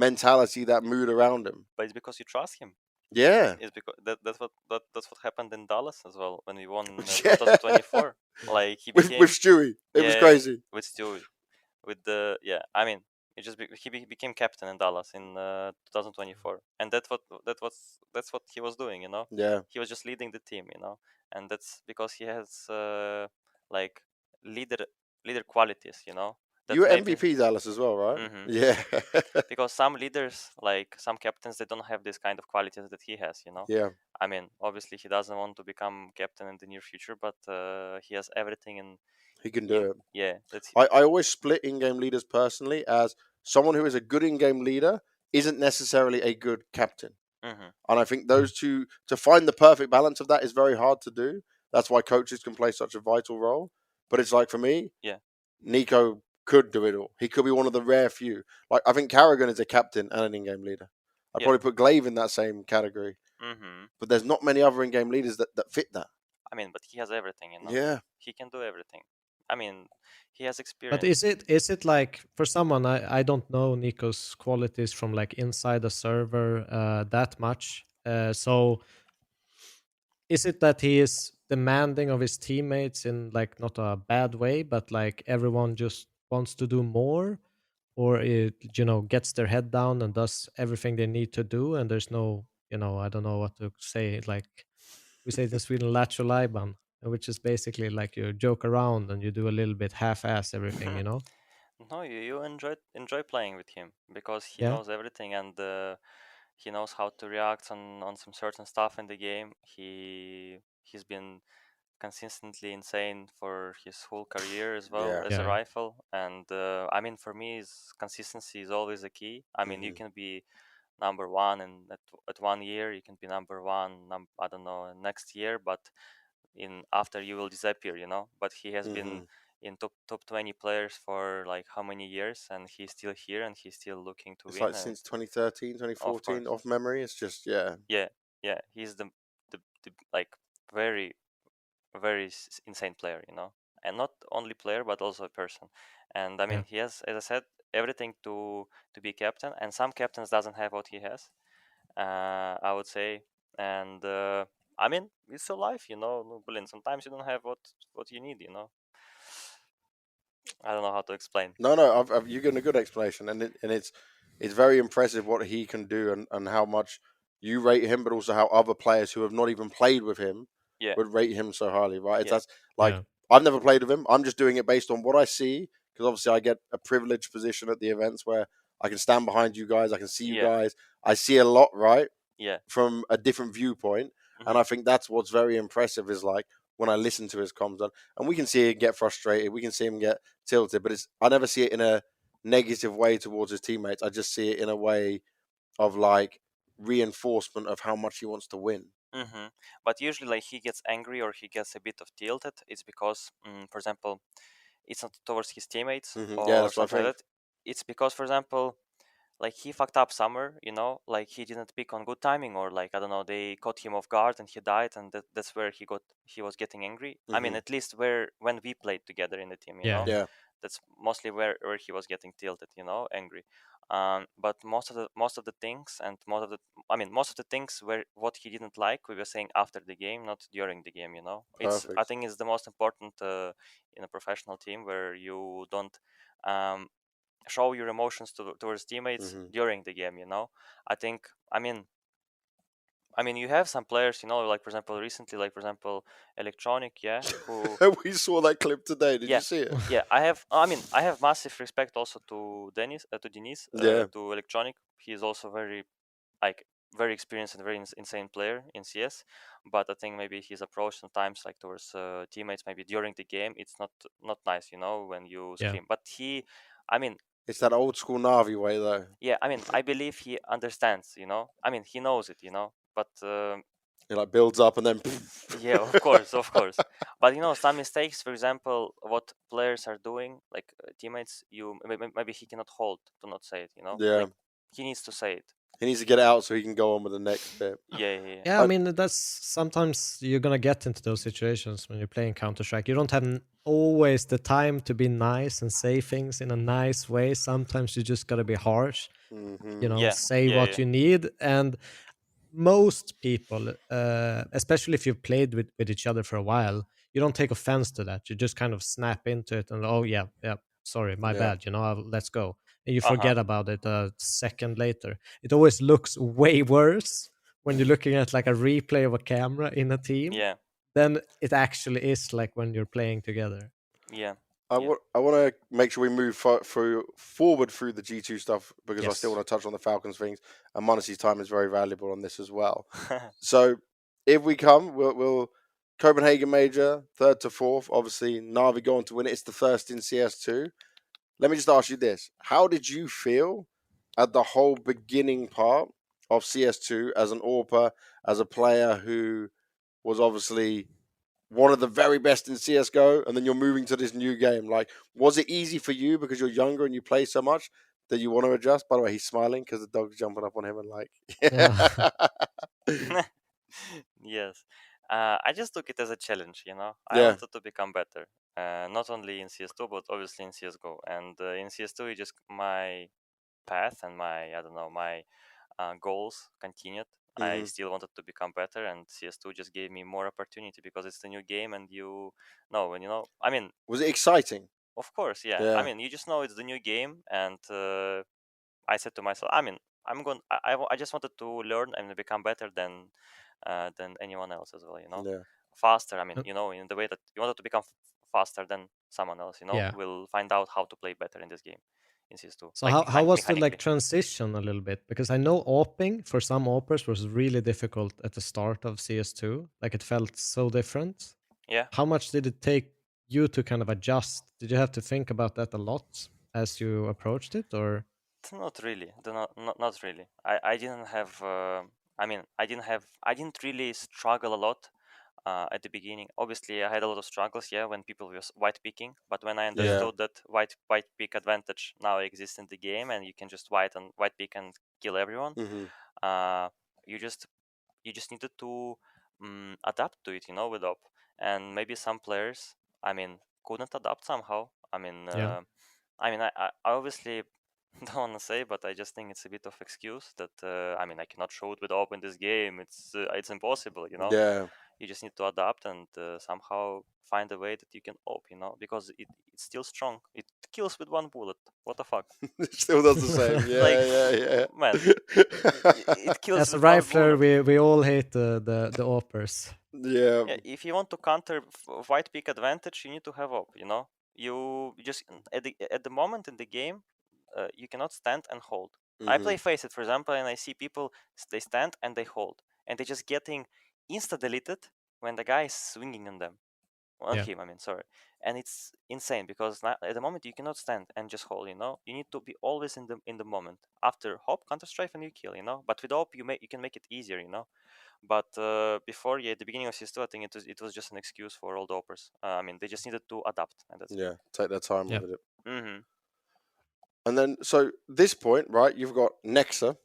mentality, that mood around him. But it's because you trust him. Yeah. It's because that's what happened in Dallas as well when we won Yeah. 2024. Like he with became Stewie. It was yeah, crazy. with Stewie, with the I mean, he became captain in Dallas in 2024, and that's what he was doing, you know. Yeah. He was just leading the team, you know, and that's because he has like leader qualities, you know. That You were maybe MVP Dallas as well, right? Mhm. Yeah. because some leaders, like some captains, they don't have this kind of qualities that he has, you know. Yeah. I mean, obviously he doesn't want to become captain in the near future, but he has everything He can do it. yeah, that's I always split in-game leaders personally as someone who is a good in-game leader isn't necessarily a good captain. Mhm. And I think those two, to find the perfect balance of that is very hard to do. That's why coaches can play such a vital role. But it's like, for me, Yeah. Nico could do it all. He could be one of the rare few. Like, I think Carragher is a captain and an in-game leader. I'd Yeah. probably put Glaive in that same category. Mhm. But there's not many other in-game leaders that fit that. I mean, but he has everything, you know. Yeah. He can do everything. I mean, he has experience. But is it like, for someone, I don't know Nico's qualities from like inside the server that much. So is it that he is demanding of his teammates in like not a bad way, but like everyone just wants to do more, or it gets their head down and does everything they need to do, and there's no I don't know what to say, like we say it in Sweden, lattjo lajban, which is basically like you joke around and you do a little bit half-ass everything, No, you enjoy playing with him because he Yeah. knows everything, and he knows how to react on some certain stuff in the game. He's been consistently insane for his whole career as well Yeah. as a Yeah. rifle, and I mean, for me, consistency is always the key. I mean, you Mhm. can be number one, and at 1 year you can be number one. I don't know, next year, but in after you will disappear, you know. But he has been Mhm. in top 20 players for like how many years, and he's still here, and he's still looking to It's win. like since 2013, Of 2014, course, off memory. It's just, yeah. yeah, he's the like very very insane player, you know, and not only player but also a person. And I mean, Yeah. he has, as I said, everything to be captain, and some captains doesn't have what he has, I would say. And I mean, it's so life, you know, Berlin. Sometimes you don't have what you need, you know. I don't know how to explain. No, you've given a good explanation, and it's very impressive what he can do, and how much you rate him, but also how other players who have not even played with him Yeah, would rate him so highly, right? It's yeah, that's like, Yeah. I've never played with him. I'm just doing it based on what I see, because obviously I get a privileged position at the events where I can stand behind you guys, I can see you yeah, guys, I see a lot, right, yeah. from a different viewpoint, and Mhm. I think that's what's very impressive is like when I listen to his comms, and we can see him get frustrated, we can see him get tilted, but I never see it in a negative way towards his teammates. I just see it in a way of like reinforcement of how much he wants to win. But usually, like, he gets angry or he gets a bit of tilted. It's because, for example, it's not towards his teammates Yeah, or that's what I something like think. that. It's because, for example, like he fucked up somewhere, you know, like he didn't pick on good timing, or like I don't know, they caught him off guard and he died, and that's where he was getting angry. I mean, at least where when we played together in the team, you Yeah. know, Yeah, that's mostly where he was getting tilted, you know, angry. But most of the things, and most of the things where what he didn't like, we were saying after the game, not during the game, you know. I perfect. think it's the most important in a professional team, where you don't um show your emotions towards teammates Hmm. during the game, you know. I think, I mean you have some players, you know, like for example recently, like for example Electronic, yeah, who We saw that clip today. Did you yeah, see it? yeah, I have massive respect also to Denis, Yeah, to Electronic. He is also like very experienced and very insane player in CS, but I think maybe his approach sometimes, like towards teammates, maybe during the game, it's not nice, you know, when you Yeah. scream. But I mean, it's that old school Navi way though. yeah, I mean, I believe he understands, you know. I mean, he knows it, you know. But It like builds up and then. yeah, of course, of course. But you know, some mistakes, for example, what players are doing, like teammates, maybe he cannot hold to not say it, you know. Yeah, Like he needs to say it. He needs to get it out so he can go on with the next bit. Yeah, I mean, that's sometimes you're gonna get into those situations when you're playing Counter-Strike. You don't have always the time to be nice and say things in a nice way. Sometimes you just gotta be harsh, say what you need. And most people, especially if you've played with each other for a while, you don't take offense to that. You just kind of snap into it and, oh yeah, sorry, my bad, let's go. And you forget about it a second later. It always looks way worse when you're looking at like a replay of a camera in a team than it actually is like when you're playing together. I want to make sure we move forward through the G2 stuff because I still want to touch on the Falcons things, and m0NESY's time is very valuable on this as well. So if we come, we'll Copenhagen Major, 3rd to 4th. Obviously, Na'Vi going to win it. It's the first in CS2. Let me just ask you this. How did you feel at the whole beginning part of CS2 as an AWPer, as a player who was obviously one of the very best in CSGO, and then you're moving to this new game? Like, was it easy for you because you're younger and you play so much that you want to adjust? By the way, he's smiling because the dog's jumping up on him and like... Yes. I just took it as a challenge, I wanted to become better. Not only in CS2, but obviously in CSGO. And in CS2, just my path and my goals continued. I still wanted to become better, and CS2 just gave me more opportunity because it's the new game, and I mean, was it exciting? Of course, yeah. I mean, you just know it's the new game, and I said to myself, I mean, I just wanted to learn and become better than anyone else as well, faster. I mean, in the way that you wanted to become faster than someone else, will find out how to play better in this game. In CS2. So how was the like transition a little bit? Because I know AWPing for some AWPers was really difficult at the start of CS2. Like it felt so different. Yeah. How much did it take you to kind of adjust? Did you have to think about that a lot as you approached it, or? Not really. Not really. I didn't have. I didn't really struggle a lot at the beginning. Obviously, I had a lot of struggles, when people were white picking. But when I understood that white pick advantage now exists in the game, and you can just white pick and kill everyone, you just needed to adapt to it, with up. And maybe some players, couldn't adapt somehow. I obviously don't want to say, but I just think it's a bit of excuse that I cannot show it with op in this game. It's impossible, Yeah. You just need to adapt and somehow find a way that you can op, because it's still strong. It kills with one bullet. What the fuck? It still does the same. Yeah, man. It kills. As a with one rifler, we all hate the AWPers. Yeah. If you want to counter white pick advantage, you need to have op. You just at the moment in the game, you cannot stand and hold. I play Faceit, for example, and I see people, they stand and they hold, and they're just getting insta-deleted when the guy is swinging on them. On him, sorry. And it's insane because at the moment you cannot stand and just hold, You need to be always in the moment. After hop, counter-strike, and you kill, But with hop, you can make it easier, But before, at the beginning of CS2, I think it was just an excuse for all the hoppers. They just needed to adapt, and that's it. Take their time with it. Mm-hmm. And then, so this point, right? You've got Nexa.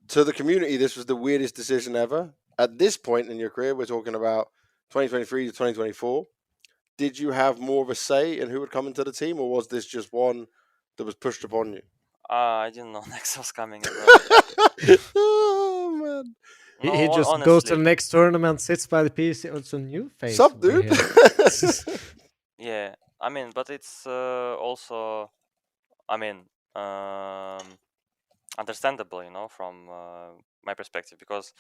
To the community, this was the weirdest decision ever. At this point in your career, we're talking about 2023 to 2024. Did you have more of a say in who would come into the team, or was this just one that was pushed upon you? I didn't know Nexa was coming as well. Oh man! No, he just honestly goes to the next tournament, sits by the PC. It's a new face. Sup, dude? Yeah, but it's also, understandable, from my perspective, because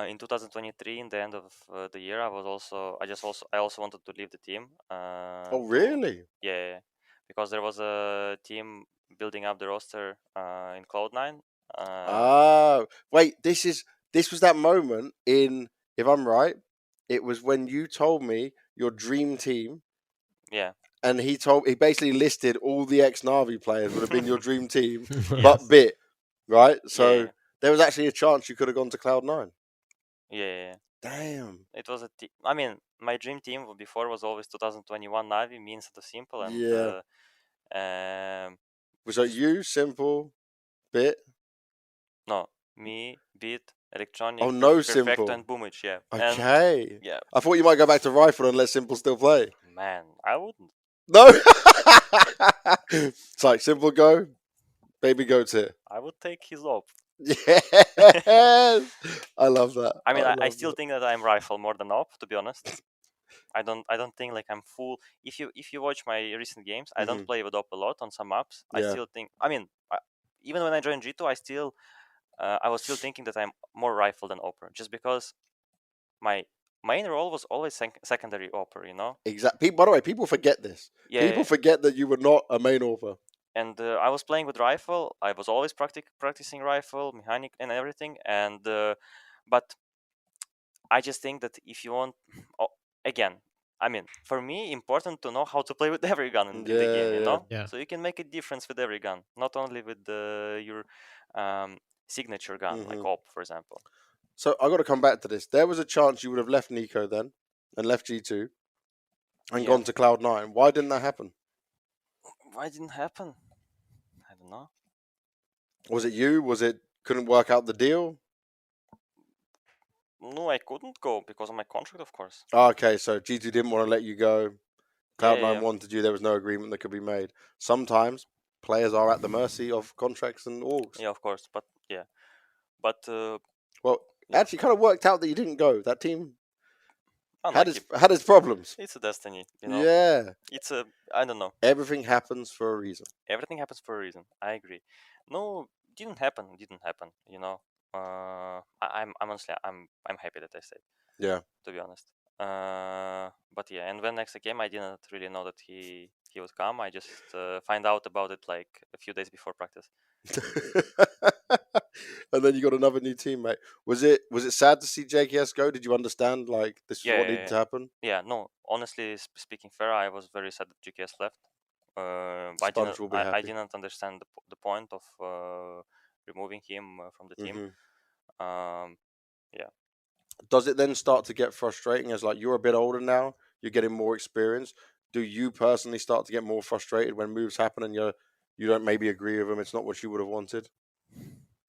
in 2023, in the end of the year, I also wanted to leave the team. Oh, really? Yeah, because there was a team building up the roster in Cloud9. Wait, this was that moment in, if I'm right, it was when you told me your dream team. Yeah. And he basically listed all the ex-Na'Vi players would have been your dream team, Yes. but bit, right? So there was actually a chance you could have gone to Cloud9. Yeah. Damn. It was my dream team before was always 2021 Na'Vi, me instead of Simple, and was that you, Simple, Bit? No, me, Beat, Electronic, Oh, no Perfecto, Simple. and Boomich, yeah. Okay. And yeah, I thought you might go back to Rifle and let Simple still play. man, I wouldn't. No. It's like Simple go, baby goat's here. I would take his op. Yes. I love that. I mean, I love still that. think that I'm rifle more than op, to be honest. I don't think like I'm full. If you watch my recent games, I don't Mhm. play with op a lot on some maps. I Yeah. still think. I mean, even when I joined G2, I was still thinking that I'm more rifle than opera, just because my main role was always secondary opera, you know. Exactly. By the way, people forget this. Yeah. People forget that you were not a main author. And I was playing with rifle. I was always practicing rifle, mechanic, and everything. And but I just think that if you want, again, I mean, for me, important to know how to play with every gun in the game, you know. Yeah. So you can make a difference with every gun, not only with your signature gun, like op, for example. So I got to come back to this. There was a chance you would have left Nico then and left G2 and gone to Cloud9. Why didn't that happen? Why didn't happen? I don't know. Was it you? Was it couldn't work out the deal? No, I couldn't go because of my contract, of course. Okay, so G2 didn't want to let you go. Cloud9 Yeah. wanted you. There was no agreement that could be made. Sometimes players are at the mercy of contracts and orgs. Yeah, of course. But yeah, but Well, yeah. actually, kind of worked out that you didn't go. That team had unlucky. its problems. It's a destiny, you know. Yeah, It's a I don't know. everything happens for a reason. Everything happens for a reason. I agree. No, didn't happen. Didn't happen. You know. I'm honestly I'm happy that I stayed. Yeah. To be honest. But yeah, and when next came, I didn't really know that he would come. I just find out about it like a few days before practice. And then you got another new teammate. Was it sad to see JKS go? Did you understand like this is what needed to happen? Yeah, no. Honestly, speaking fair, I was very sad that JKS left. Sponge will be happy. I didn't understand the point of removing him from the team. Yeah. Does it then start to get frustrating as like you're a bit older now, you're getting more experience? Do you personally start to get more frustrated when moves happen and you don't maybe agree with them? It's not what you would have wanted.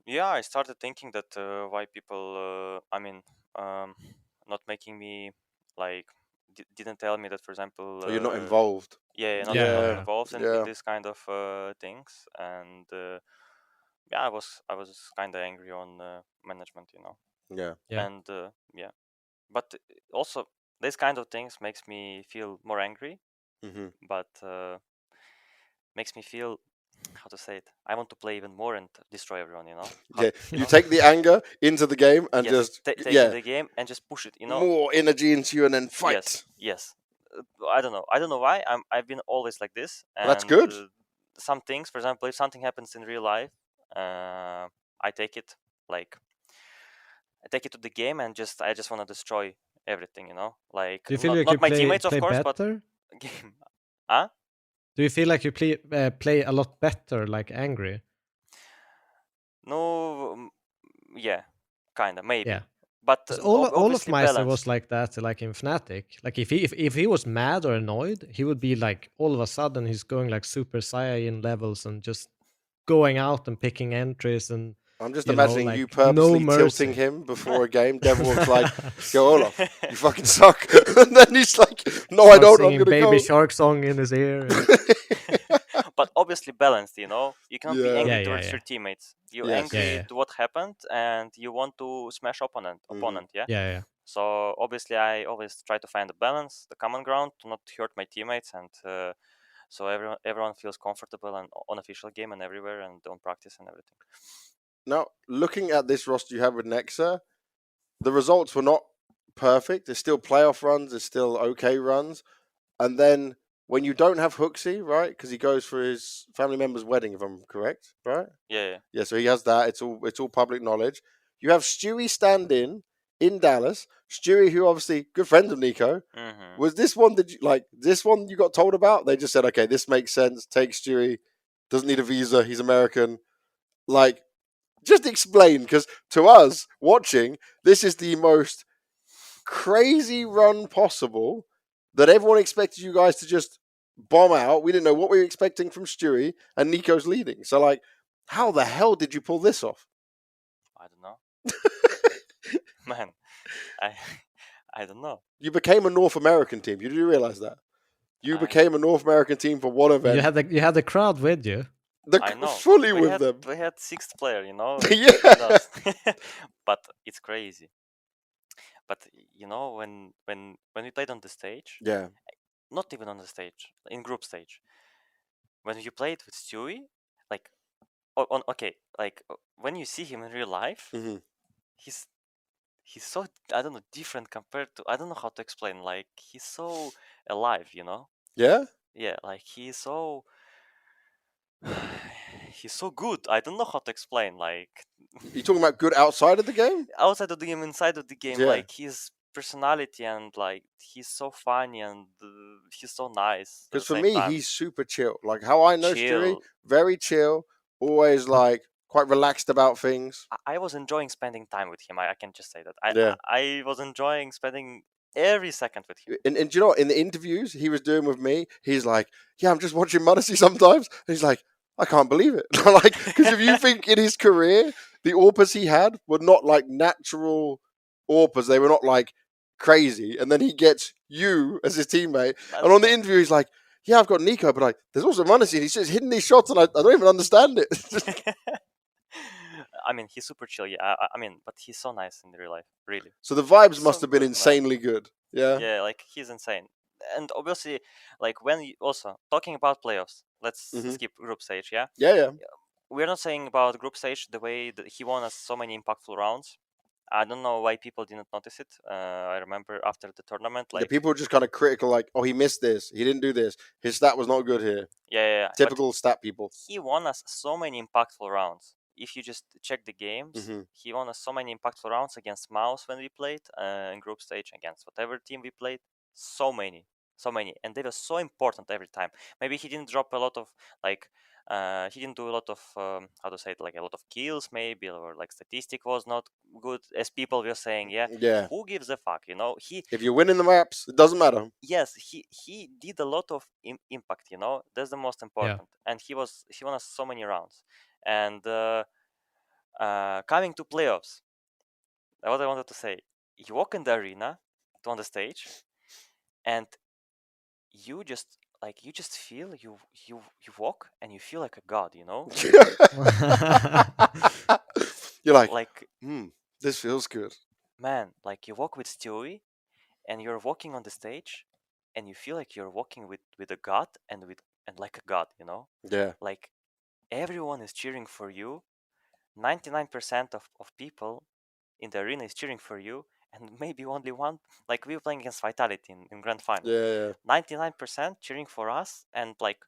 Yeah, I started thinking that why people, not making me like didn't tell me that, for example, you're not involved. Yeah, not involved in this kind of things, and I was kind of angry on management, you know. Yeah. And but also this kind of things makes me feel more angry, but makes me feel, how to say it, I want to play even more and destroy everyone, you know. You take the anger into the game and just take the game and just push it, you know. More energy into you and then fight. Yes. I don't know why I've been always like this. And that's good. Some things, for example, if something happens in real life, I take it to the game and I just want to destroy everything, you know. Like, do you feel not my teammates, of course, better? But game. Huh? Do you feel like you play a lot better, like angry? No, yeah, kind of, maybe. Yeah. But all of m0NESY was like that, like in Fnatic. Like if he was mad or annoyed, he would be like all of a sudden he's going like super Saiyan levels and just going out and picking entries and. I'm just imagining you purposely tilting him before a game. Devil's like, "Go Olaf, you fucking suck," and then he's like, "No, I don't. I'm gonna Baby Shark song in his ear." But obviously balanced, you know. You cannot be angry towards your teammates. You're angry to what happened, and you want to smash opponent. Yeah. So obviously, I always try to find the balance, the common ground, to not hurt my teammates, and so everyone feels comfortable and on official game and everywhere, and on practice and everything. Now, looking at this roster you have with Nexa, the results were not perfect. There's still playoff runs. There's still okay runs. And then when you don't have Hooksy, right, because he goes for his family member's wedding, if I'm correct, right? Yeah. Yeah, so he has that. It's all public knowledge. You have Stewie stand-in Dallas. Stewie, who obviously good friend of Nico. Was this one you got told about? They just said, okay, this makes sense. Take Stewie. Doesn't need a visa. He's American. Like, just explain, because to us watching, this is the most crazy run possible that everyone expected you guys to just bomb out. We didn't know what we were expecting from Stewie, and Nico's leading. So, like, how the hell did you pull this off? I don't know. Man, I I don't know. You became a North American team. You do realize that? You I- became a North American team for one event. You had the crowd with you. I know. Fully with them. We had sixth player, you know. Yeah. with us. But it's crazy. But you know, when we played on the stage, Yeah. not even on the stage, in group stage, when you played with Stewie, like, okay, like when you see him in real life, hmm he's so, I don't know, different compared to, I don't know how to explain. Like, he's so alive, you know. Yeah. Yeah, like he's so he's so good. I don't know how to explain. Like, You talking about good outside of the game? outside of the game, inside of the game, Yeah. like his personality, and like he's so funny, and he's so nice at Because the for same me, time. he's super chill. Like how I know Stewie, Chill. very chill, always like quite relaxed about things. I was enjoying spending time with him. I can just say that. Yeah. I was enjoying spending every second with him. And do you know what? In the interviews he was doing with me, he's like, "Yeah, I'm just watching m0NESY sometimes." And he's like, "I can't believe it." Like, because if you think in his career, the AWPers he had were not like natural AWPers; they were not like crazy. And then he gets you as his teammate, and on the interview, he's like, "Yeah, I've got Nico, but like, there's also m0NESY, and he's just hitting these shots, and I don't even understand it." I mean, he's super chill. Yeah, I mean, but he's so nice in real life, really. So the vibes He's must so have been good, man. insanely good. Yeah. Yeah, like he's insane. And obviously, like when you, also talking about playoffs, let's Mhm. skip group stage. Yeah, Yeah. we're not saying about group stage the way that he won us so many impactful rounds. I don't know why people didn't notice it. I remember after the tournament, The like, people were just kind of critical, like, "Oh, he missed this. He didn't do this. His stat was not good here." yeah. But Typical stat people. he won us so many impactful rounds. If you just check the games, Mhm. he won us so many impactful rounds against Mouse when we played in group stage, against whatever team we played. So many, and they were so important every time. Maybe he didn't drop a lot of, like, he didn't do a lot of how to say it, like a lot of kills, maybe, or like statistic was not good, as people were saying. Yeah, Yeah. who gives a fuck? You know, If you're winning the maps, it doesn't matter. yes, he did a lot of impact, you know. That's the most important. And he won us so many rounds. And coming to playoffs, what I wanted to say, you walk in the arena, on the stage, and you just feel, you walk and you feel like a god, you know. You're like, Like, this feels good. man, like you walk with Stewie and you're walking on the stage and you feel like you're walking with a god, and like a god, you know. Yeah. Like, everyone is cheering for you. 99% of people in the arena is cheering for you, and maybe only one, like we were playing against Vitality in grand final. Yeah. 99% cheering for us, and like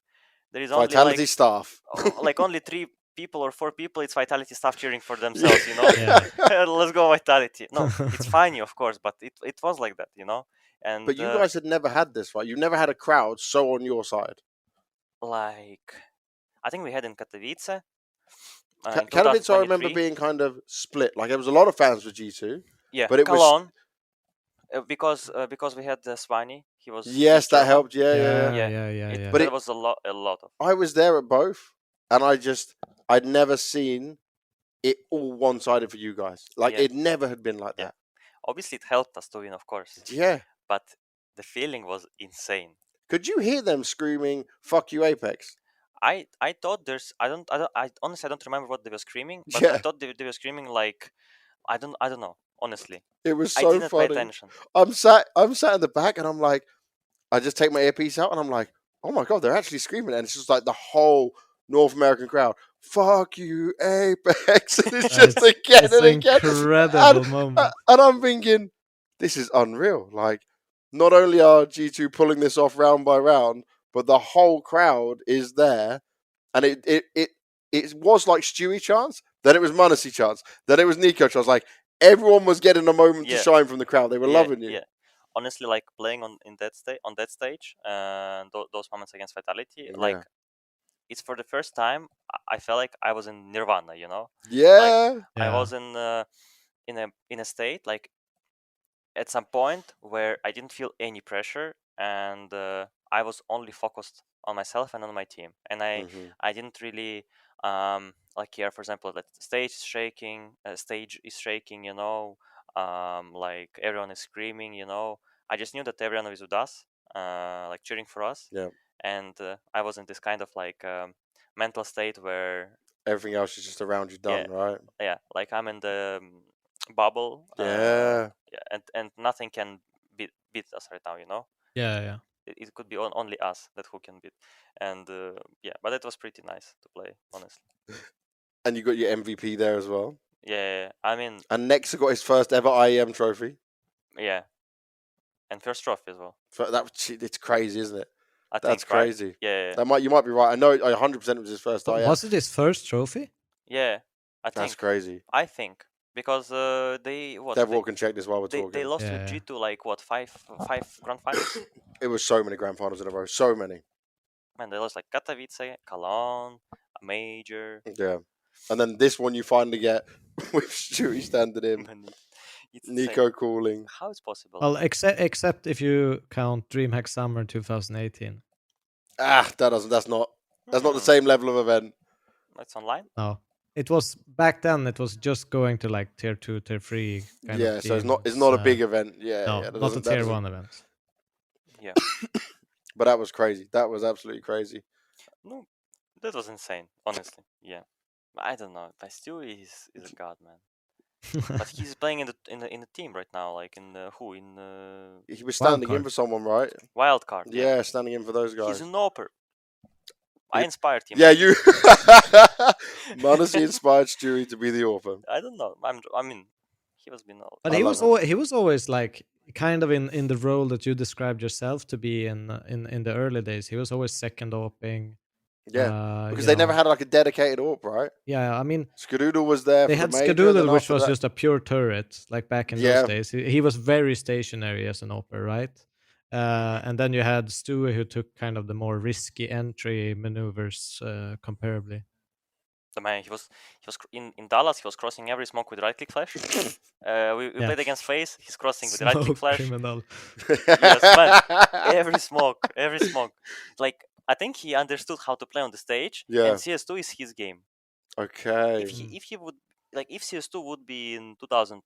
there is only Vitality staff. like only 3 people or 4 people, it's Vitality staff cheering for themselves, you know. Yeah. Let's go Vitality. No, it's funny, of course, but it was like that, you know. And But you guys had never had this, right? You never had a crowd so on your side. like, I think we had in Katowice. In Katowice, I remember 2023. being kind of split. Like there was a lot of fans for G2. Yeah, but it was Cologne, because we had Swani. He's that German. helped. Yeah. Yeah. But That it was a lot of. I was there at both, and I'd never seen it all one-sided for you guys. Like Yeah. it never had been like Yeah. that. Obviously, it helped us to win, of course. Yeah. But the feeling was insane. Could you hear them screaming "Fuck you, Apex"? I thought I honestly don't remember what they were screaming, but Yeah. I thought they were screaming like, I don't know, honestly. It was I so didn't funny. pay attention. I'm sat in the back, and I'm like, I just take my earpiece out, and I'm like, oh my god, they're actually screaming, and it's just like the whole North American crowd, "Fuck you, Apex," and it's just again and again. Incredible moment. And I'm thinking, this is unreal. Like, not only are G2 pulling this off round by round, but the whole crowd is there, and it was like Stewie chance, then it was m0NESY chance, then it was Nico chance. Like everyone was getting a moment to shine from the crowd. They were loving you. Yeah. Honestly, like playing on that stage, those moments against Vitality, like it's for the first time I felt like I was in Nirvana, you know. Yeah. I was in a state, like, at some point where I didn't feel any pressure, and I was only focused on myself and on my team, and I didn't really Like here, for example, that stage is shaking, like everyone is screaming, I just knew that everyone is with us, like cheering for us. Yeah. And I was in this kind of like mental state where Everything else is just around you done, right? yeah, like I'm in the bubble. Yeah. Yeah, and nothing can beat us right now, Yeah. it could be only us that who can beat. And yeah, but it was pretty nice to play, honestly. And you got your MVP there as well. Yeah, I mean, And Nexa got his first ever IEM trophy. yeah, and first trophy as well. It's crazy, isn't it? I That's think, right? crazy. Yeah, You might be right. I know 100% it was his first IEM. Was it his first trophy? yeah. I That's think. crazy. I think because they Devil can check this while we're they talking. lost Yeah. with G2 like what five grand finals. It was so many grand finals in a row. So many. Man, they lost like Katowice, Cologne, a major. Yeah. And then this one you finally get with Stewie standing in, Man, it's Nico insane. calling. How it's possible? Well, except if you count DreamHack Summer 2018. That's not the same level of event. It's online. No, it was back then. It was just going to like tier 2, tier 3 kind of. So teams. it's not a big event. Yeah, No, yeah. not a tier 1 event. Yeah. But that was crazy. That was absolutely crazy. No, that was insane. Honestly, yeah. I don't know. But still, is a god, man. But he's playing in the team right now, like in the who in He was standing in for someone, right? wild card. Yeah, standing in for those guys. He's an oper. I inspired him. Yeah, you. m0NESY inspired Stewie to be the author. I don't know. I mean, he was being. But he was always like kind of in the role that you described yourself to be in the early days. He was always second oping. Yeah, because they never had like a dedicated AWP, right? Yeah, I mean, Skadoodle was there. They for had the major, Skadoodle, which was just a pure turret, like back in Yeah. those days. He was very stationary as an opera, right? And then you had Stewie, who took kind of the more risky entry maneuvers, comparably. The man, he was in Dallas. He was crossing every smoke with right click flash. We played against FaZe. He's crossing with right click flash. Criminal. Yes, man. Every smoke. Like I think he understood how to play on the stage. Yeah. And CS2 is his game. Okay. If he would like if CS2 would be in 2000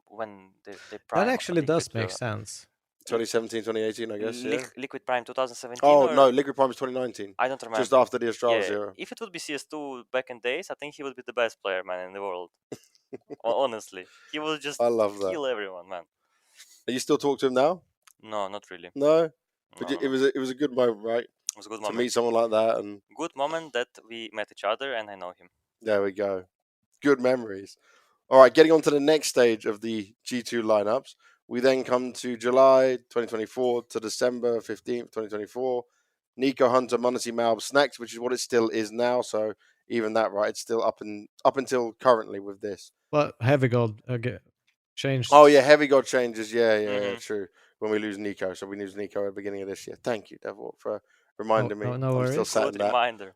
when they prime. That actually Liquid, does make sense. 2017, 2018, I guess. Liquid Prime 2017. Oh no, Liquid Prime is 2019. I don't remember. Just after the Astralis Yeah, era. if it would be CS2 back in days, I think he would be the best player, man, in the world. Honestly, he will just I love that. kill everyone, man. Are you still talk to him now? No, not really. No, but No, it was a good moment, right? it was a good To moment. meet someone like that, and Good moment that we met each other and I know him. there we go. Good memories. All right, getting on to the next stage of the G2 lineups. We then come to July 2024 to December 15th, 2024. Nico, Hunter, m0NESY, Malb, Snacks, which is what it still is now. So even that, right? It's still up until currently with this. Well, Heavy Gold changed. Oh yeah, Heavy God changes. Yeah, true. When we lose Nico, so we lose Nico at the beginning of this year. Thank you, Devil, for reminding me. No I'm still worries. sat Good in that. reminder.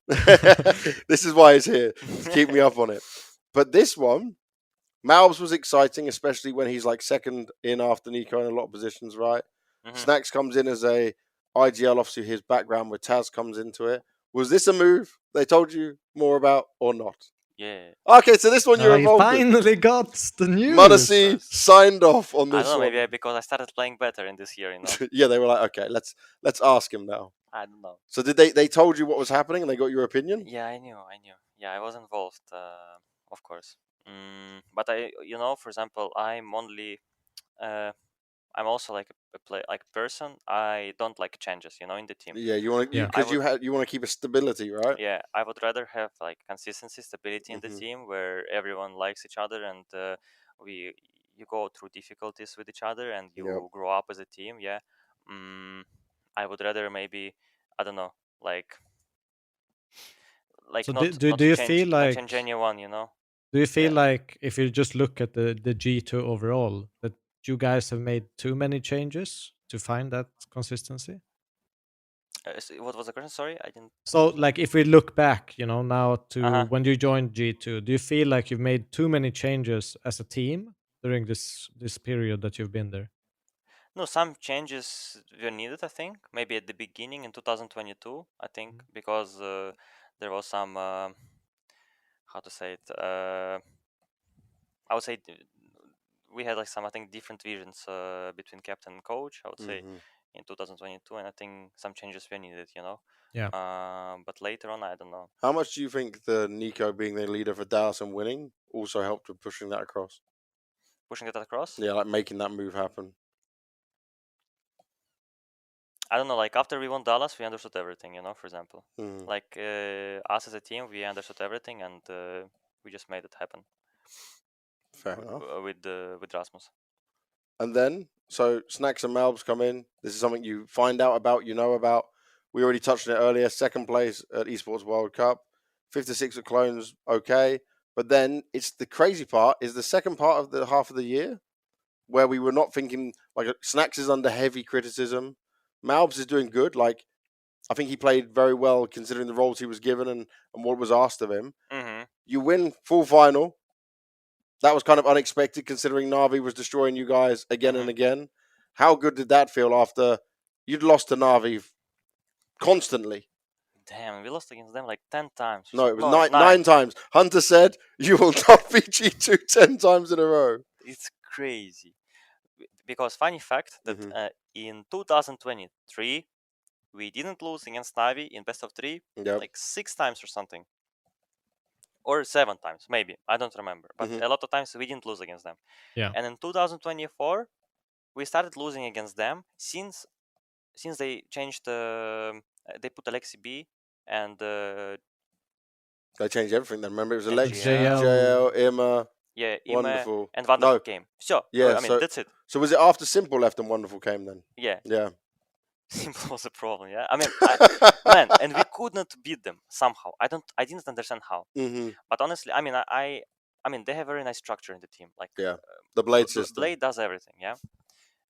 This is why he's here. Keep me up on it. But this one, Malbs was exciting, especially when he's like second in after Nico in a lot of positions, right? Mhm. Snacks comes in as a IGL, obviously his background with Taz comes into it. Was this a move they told you more about or not? Yeah. Okay, so this one you're I involved finally got the news. m0NESY signed off on I this don't know, one. maybe because I started playing better in this year, Yeah, they were like, okay, let's ask him now. I don't know. So did they told you what was happening and they got your opinion? Yeah, I knew. Yeah, I was involved, of course. But for example, I'm also like a person. I don't like changes, in the team. Yeah, you want to because you want to keep a stability, right? Yeah, I would rather have like consistency, stability in the Mhm. team where everyone likes each other and you go through difficulties with each other and you grow up as a team. Yeah, I would rather maybe I don't know So not do you feel like change anyone, Do you feel like if you just look at the G2 overall, that you guys have made too many changes to find that consistency? What was the question? Sorry, I didn't. So, like, if we look back, now to Uh-huh. when you joined G2, do you feel like you've made too many changes as a team during this period that you've been there? No, some changes were needed, I think. Maybe at the beginning in 2022, I think, because there was some how to say it. I would say we had like some, I think, different visions between captain and coach. I would say in 2022, and I think some changes were needed. Yeah. But later on, I don't know. How much do you think the Nico being the leader for Dallas and winning also helped with pushing that across? Pushing it across? Yeah, like making that move happen. I don't know. Like after we won Dallas, we understood everything. For example, Mm. like us as a team, we understood everything, and we just made it happen. Fair enough. With Rasmus. And then, so Snacks and Malbs come in. This is something you find out about, you know about. We already touched on it earlier. Second place at Esports World Cup. 56 at Clones, okay. But then it's the crazy part is the second part of the half of the year where we were not thinking, like, Snacks is under heavy criticism. Malbs is doing good. Like, I think he played very well considering the roles he was given and what was asked of him. Mm-hmm. You win full final. That was kind of unexpected considering Na'Vi was destroying you guys again and again. How good did that feel after you'd lost to Na'Vi constantly? Damn, we lost against them like 10 times. No, it was nine times. Hunter said you will not beat G2 10 times in a row. It's crazy. Because funny fact that in 2023, we didn't lose against Na'Vi in best of 3 like 6 times or something. Or 7 times, maybe. I don't remember. But a lot of times we didn't lose against them. Yeah. And in 2024, we started losing against them since they changed they put Alexi B and they changed everything then. Remember, it was and Alexi, JL. JL, Ima. Yeah, Ima Wonderful. and Wonderful came. So, yeah, I mean, that's it. So was it after Simple left and Wonderful came then? Yeah. Yeah. Simple was a problem, yeah. I mean, man, and we could not beat them somehow. I didn't understand how. But honestly, I mean, I mean, they have very nice structure in the team. Like, the Blade system. Blade does everything, yeah.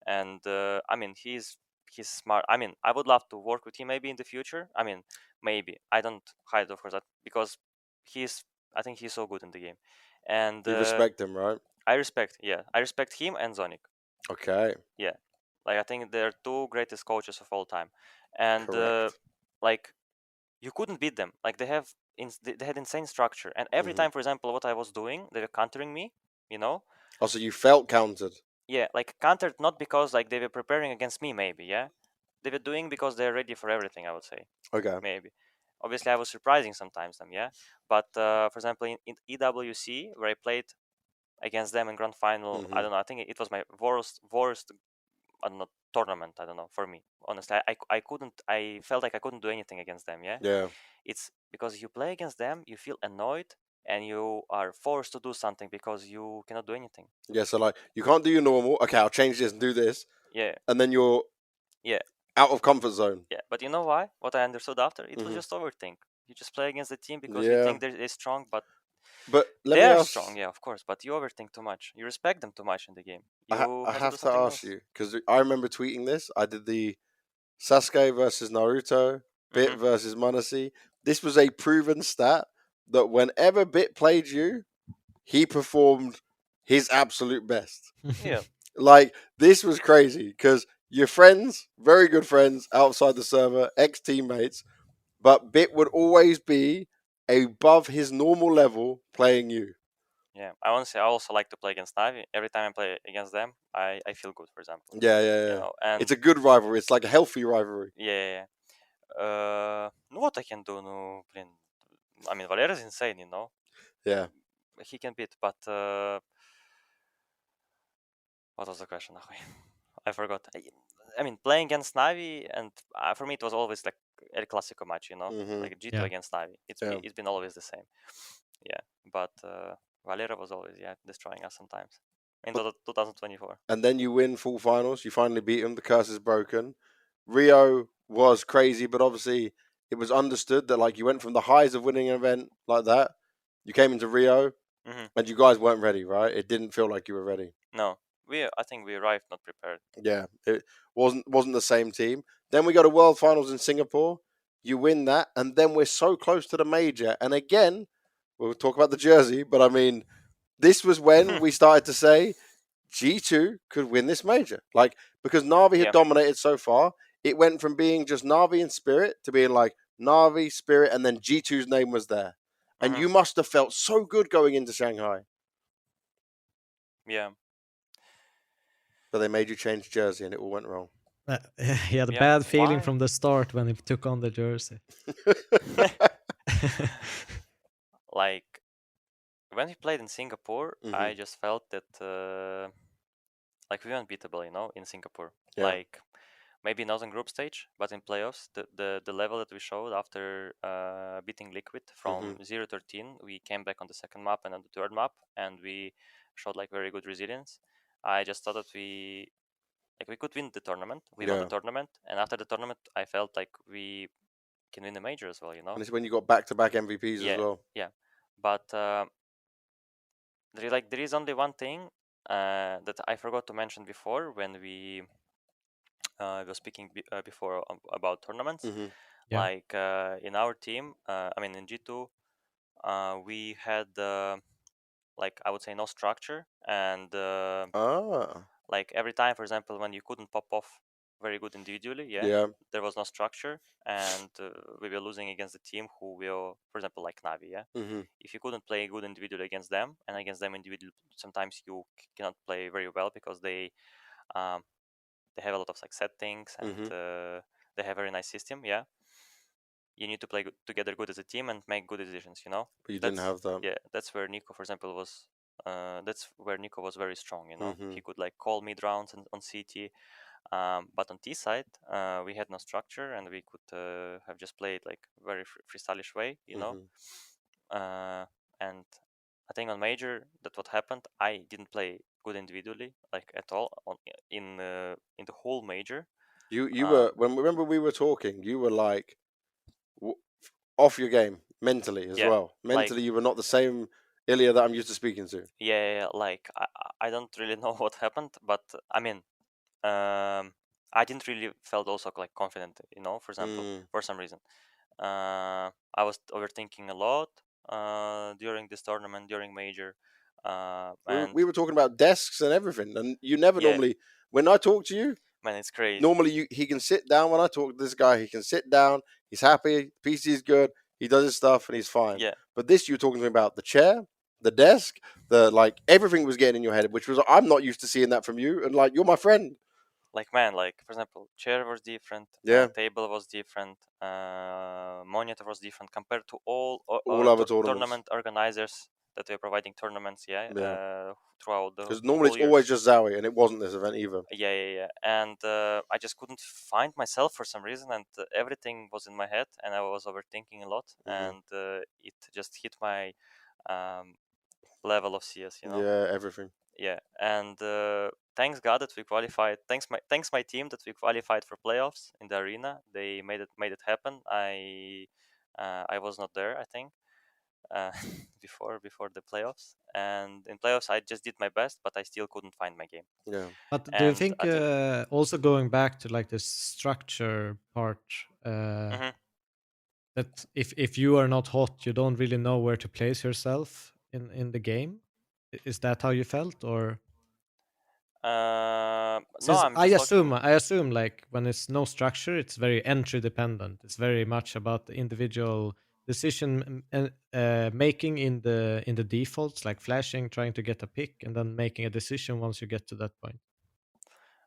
And I mean, he's smart. I mean, I would love to work with him maybe in the future. I mean, maybe I don't hide, of course, that because I think he's so good in the game. And you respect him, right? I respect him and Zonic. Okay. Yeah. Like, I think they're two greatest coaches of all time, and like, you couldn't beat them. Like, they had insane structure, and every time, for example, what I was doing, they were countering me. Oh, so you felt countered? Yeah, like countered not because like they were preparing against me, maybe. Yeah, they were doing because they're ready for everything. I would say. Okay. Maybe. Obviously, I was surprising sometimes them. Yeah, but for example, in EWC where I played against them in grand final, I don't know. I think it was my worst I don't know, tournament. I don't know, for me, honestly, I couldn't. I felt like I couldn't do anything against them. Yeah. It's because you play against them, you feel annoyed, and you are forced to do something because you cannot do anything. Yeah. So like, you can't do your normal. Okay, I'll change this and do this. Yeah. And then you're out of comfort zone. Yeah, but you know why? What I understood after, it was just overthink. You just play against the team because you think they're strong, but they're strong, yeah, of course. But you overthink too much. You respect them too much in the game. I have to ask you, because I remember tweeting this. I did the Sasuke versus Naruto, Bit versus m0NESY. This was a proven stat that whenever Bit played you, he performed his absolute best. Yeah. Like, this was crazy, because your friends, very good friends outside the server, ex-teammates, but Bit would always be above his normal level playing you. Yeah, I also like to play against Na'Vi. Every time I play against them, I feel good, for example. Yeah. And it's a good rivalry. It's like a healthy rivalry. Yeah. What I can do? No, I mean, Valera is insane, Yeah. He can beat, but what was the question? I forgot. I mean, playing against Na'Vi, and for me, it was always like El Clasico match, like G2 against Na'Vi. It's been always the same. Yeah, but Valera was always destroying us sometimes in 2024. And then you win full finals. You finally beat him. The curse is broken. Rio was crazy, but obviously it was understood that like you went from the highs of winning an event like that. You came into Rio, and you guys weren't ready, right? It didn't feel like you were ready. No, I think we arrived not prepared. Yeah, it wasn't the same team. Then we go to World Finals in Singapore. You win that, and then we're so close to the major. And again, we'll talk about the jersey, but I mean, this was when we started to say G2 could win this major. Like, because Na'Vi had dominated so far, it went from being just Na'Vi and Spirit to being like Na'Vi, Spirit, and then G2's name was there. And you must have felt so good going into Shanghai. Yeah. But they made you change jersey and it all went wrong. He had a Yeah, bad feeling why? from the start when he took on the jersey. Like when we played in Singapore, I Mhm. just felt that like we were unbeatable, you know, in Singapore. Yeah. Like maybe not in group stage, but in playoffs, the level that we showed after beating Liquid from 0-13, we came back on the second map and on the third map, and we showed like very good resilience. I just thought that we could win the tournament. We won the Yeah. tournament, and after the tournament, I felt like we can win the major as well, you know. And it's when you got back-to-back MVPs as Yeah, well. yeah. But there is only one thing that I forgot to mention before when we were speaking before about tournaments. Mhm. Yeah. Like in our team, I mean in G2, we had like I would say no structure, and Ah. like every time, for example, when you couldn't pop off very good individually, Yeah. there was no structure, and we were losing against the team who will, for example, like Navi, yeah. Mhm. If you couldn't play good individually against them, and against them individually, sometimes you cannot play very well because um, they have a lot of like settings and Mhm. they have a very nice system, yeah. You need to play together good as a team and make good decisions, you know. But you didn't have that. Yeah, that's where Nico, for example, was that's where Nico was very strong, you know. Mhm. He could like call mid rounds on CT, but on T side we had no structure and we could have just played like very freestylish way, you know. Mhm. And I think on major that what happened, I didn't play good individually like at all in the whole major. You were remember we were talking. You were like off your game mentally as Yeah, well. like Mentally, you were not the same Ilya that I'm used to speaking to. yeah, like I don't really know what happened, but I mean, I didn't really felt also like confident, you know. For example, for some reason, I was overthinking a lot during this tournament, during major, and We were talking about desks and everything, and you never yeah, normally. When I talk to you, man, it's crazy. normally he can sit down. When I talk to this guy, he can sit down. He's happy. PC is good. He does his stuff and he's fine. Yeah, But this, you're talking to me about the chair, the desk, the like everything was getting in your head, which was I'm not used to seeing that from you. And like you're my friend. like man, like for example, chair was different, Yeah. table was different, monitor was different compared to all Other tournaments. tournament organizers that were providing tournaments, throughout the Because normally whole it's years. always just Zowie, and it wasn't this event either. Yeah. And I just couldn't find myself for some reason, and everything was in my head, and I was overthinking a lot, and it just hit my level of CS, you know. Yeah, everything. Yeah, and thanks God that we qualified. Thanks my team that we qualified for playoffs in the arena. They made it happen. I was not there, I think, uh, before the playoffs, and in playoffs I just did my best, but I still couldn't find my game. Yeah. But do you And think I think also going back to like the structure part, Mhm. that if you are not hot, you don't really know where to place yourself in the game? Is that how you felt, or? No, Since I'm just talking. I assume like when it's no structure, it's very entry dependent. It's very much about the individual decision making in the defaults, like flashing, trying to get a pick, and then making a decision once you get to that point.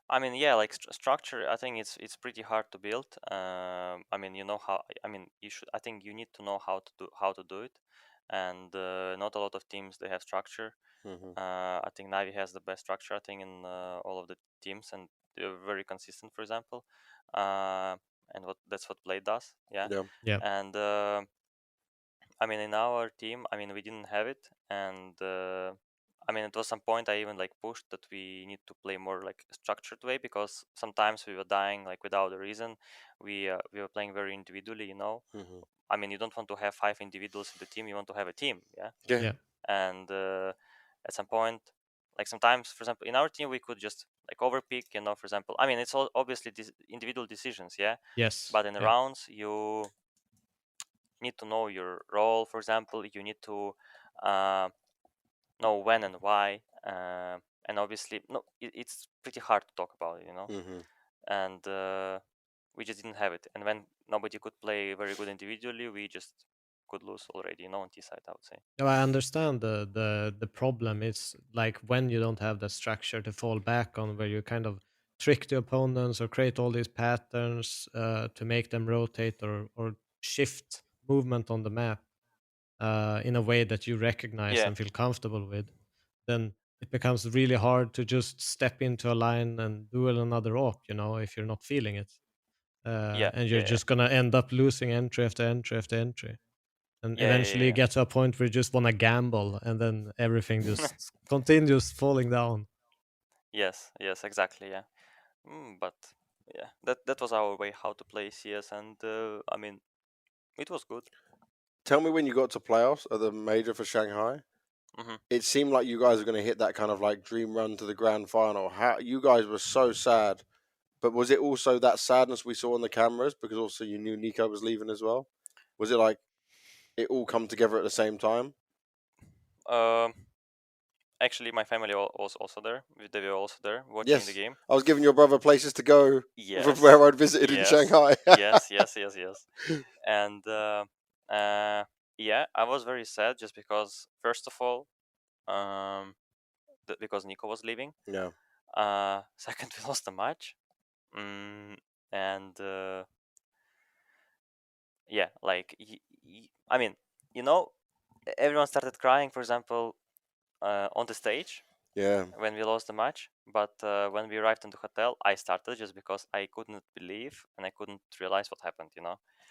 I mean, yeah, like structure. I think it's pretty hard to build. I mean, you know how. I mean, you should. I think you need to know how to do it, and not a lot of teams they have structure. I think Navi has the best structure. I think in all of the teams, and they're very consistent. For example, and that's what Play does. Yeah, Yeah. Yeah. and I mean, in our team, I mean, we didn't have it, and I mean, it was some point I even like pushed that we need to play more like structured way because sometimes we were dying like without a reason. We were playing very individually, you know. I mean, you don't want to have 5 individuals in the team; you want to have a team, yeah. Yeah. Yeah. And at some point, like sometimes, for example, in our team, we could just like overpick, you know. For example, I mean, it's all obviously individual decisions, yeah. Yes. But in the Yeah. rounds, you need to know your role. For example, you need to uh, know when and why, and obviously no it's pretty hard to talk about it, you know. And we just didn't have it, and when nobody could play very good individually, we just could lose already, on T side, I would say. No, I understand the problem is like when you don't have the structure to fall back on, where you kind of trick the opponents or create all these patterns to make them rotate or shift movement on the map in a way that you recognize Yeah, and feel comfortable with, then it becomes really hard to just step into a line and duel another op, if you're not feeling it. yeah, And you're yeah, just gonna end up losing entry after entry after entry. And yeah, yeah, eventually you yeah. get to a point where you just want to gamble, and then everything just continues falling down. Yes, exactly, yeah. But yeah, that was our way how to play CS, and I mean, it was good. Tell me when you got to playoffs at the major for Shanghai. Hmm. It seemed like you guys were going to hit that kind of like dream run to the grand final. How you guys were so sad, but was it also that sadness we saw on the cameras because also you knew Nico was leaving as well? Was it like it all come together at the same time? Um, Actually, my family was also there. They were also there watching the Yes, game. I was giving your brother places to go from Yes, where I'd visited in yes, Shanghai. yes. And yeah, I was very sad just because, first of all, um, because Nico was leaving. Yeah, Second, we lost the match. Mm, and yeah, like I mean, you know, everyone started crying. For example, on the stage yeah, when we lost the match. But when we arrived in the hotel, I started just because I couldn't believe and I couldn't realize what happened,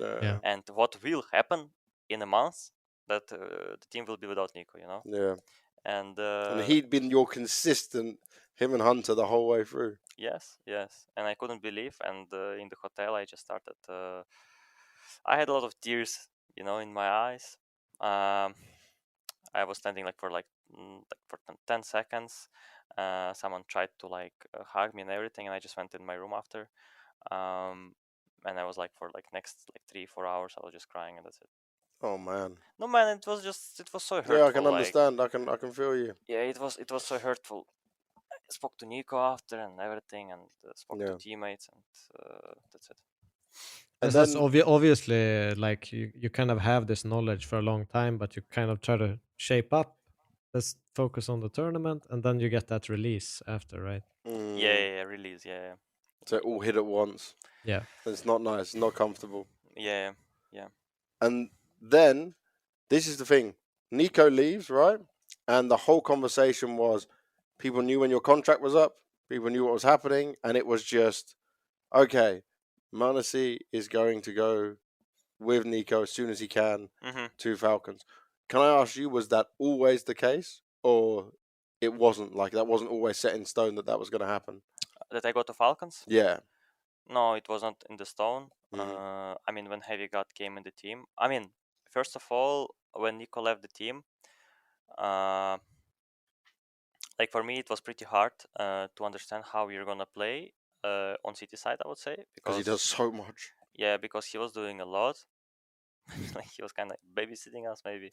Yeah. and what will happen in a month, that the team will be without Nico, yeah. and And he'd been your consistent, him and Hunter, the whole way through. yes, and I couldn't believe, and in the hotel I just started. I had a lot of tears, in my eyes. Um, I was standing like for 10 seconds. Someone tried to hug me and everything, and I just went in my room after. Um, and I was like for next 3-4 hours, I was just crying, and that's it. Oh man. No man, it was so Yeah, I hurtful. can understand. I can feel you. Yeah, it was so hurtful. I spoke to Nico after and everything, and spoke to Yeah. teammates, and that's it. And Yes, that's then obviously like you kind of have this knowledge for a long time, but you kind of try to shape up. Let's focus on the tournament, and then you get that release after, right? Yeah, release. Yeah, so it all hit at once. Yeah. It's not nice. It's not comfortable. yeah. And then this is the thing. Nico leaves, right? And the whole conversation was people knew when your contract was up, people knew what was happening, and it was just okay, m0NESY is going to go with Nico as soon as he can Mm-hmm. to Falcons. Can I ask you, was that always the case? Or it wasn't like that wasn't always set in stone that was going to happen? That I go to Falcons? Yeah. No, it wasn't in the stone. Mhm. I mean, when Heavy God came in the team, I mean, first of all, when Nico left the team, uh, like for me, it was pretty hard to understand how you're gonna play on City side, I would say, Because he does because so much. yeah, because he was doing a lot. Like he was kind of babysitting us, maybe.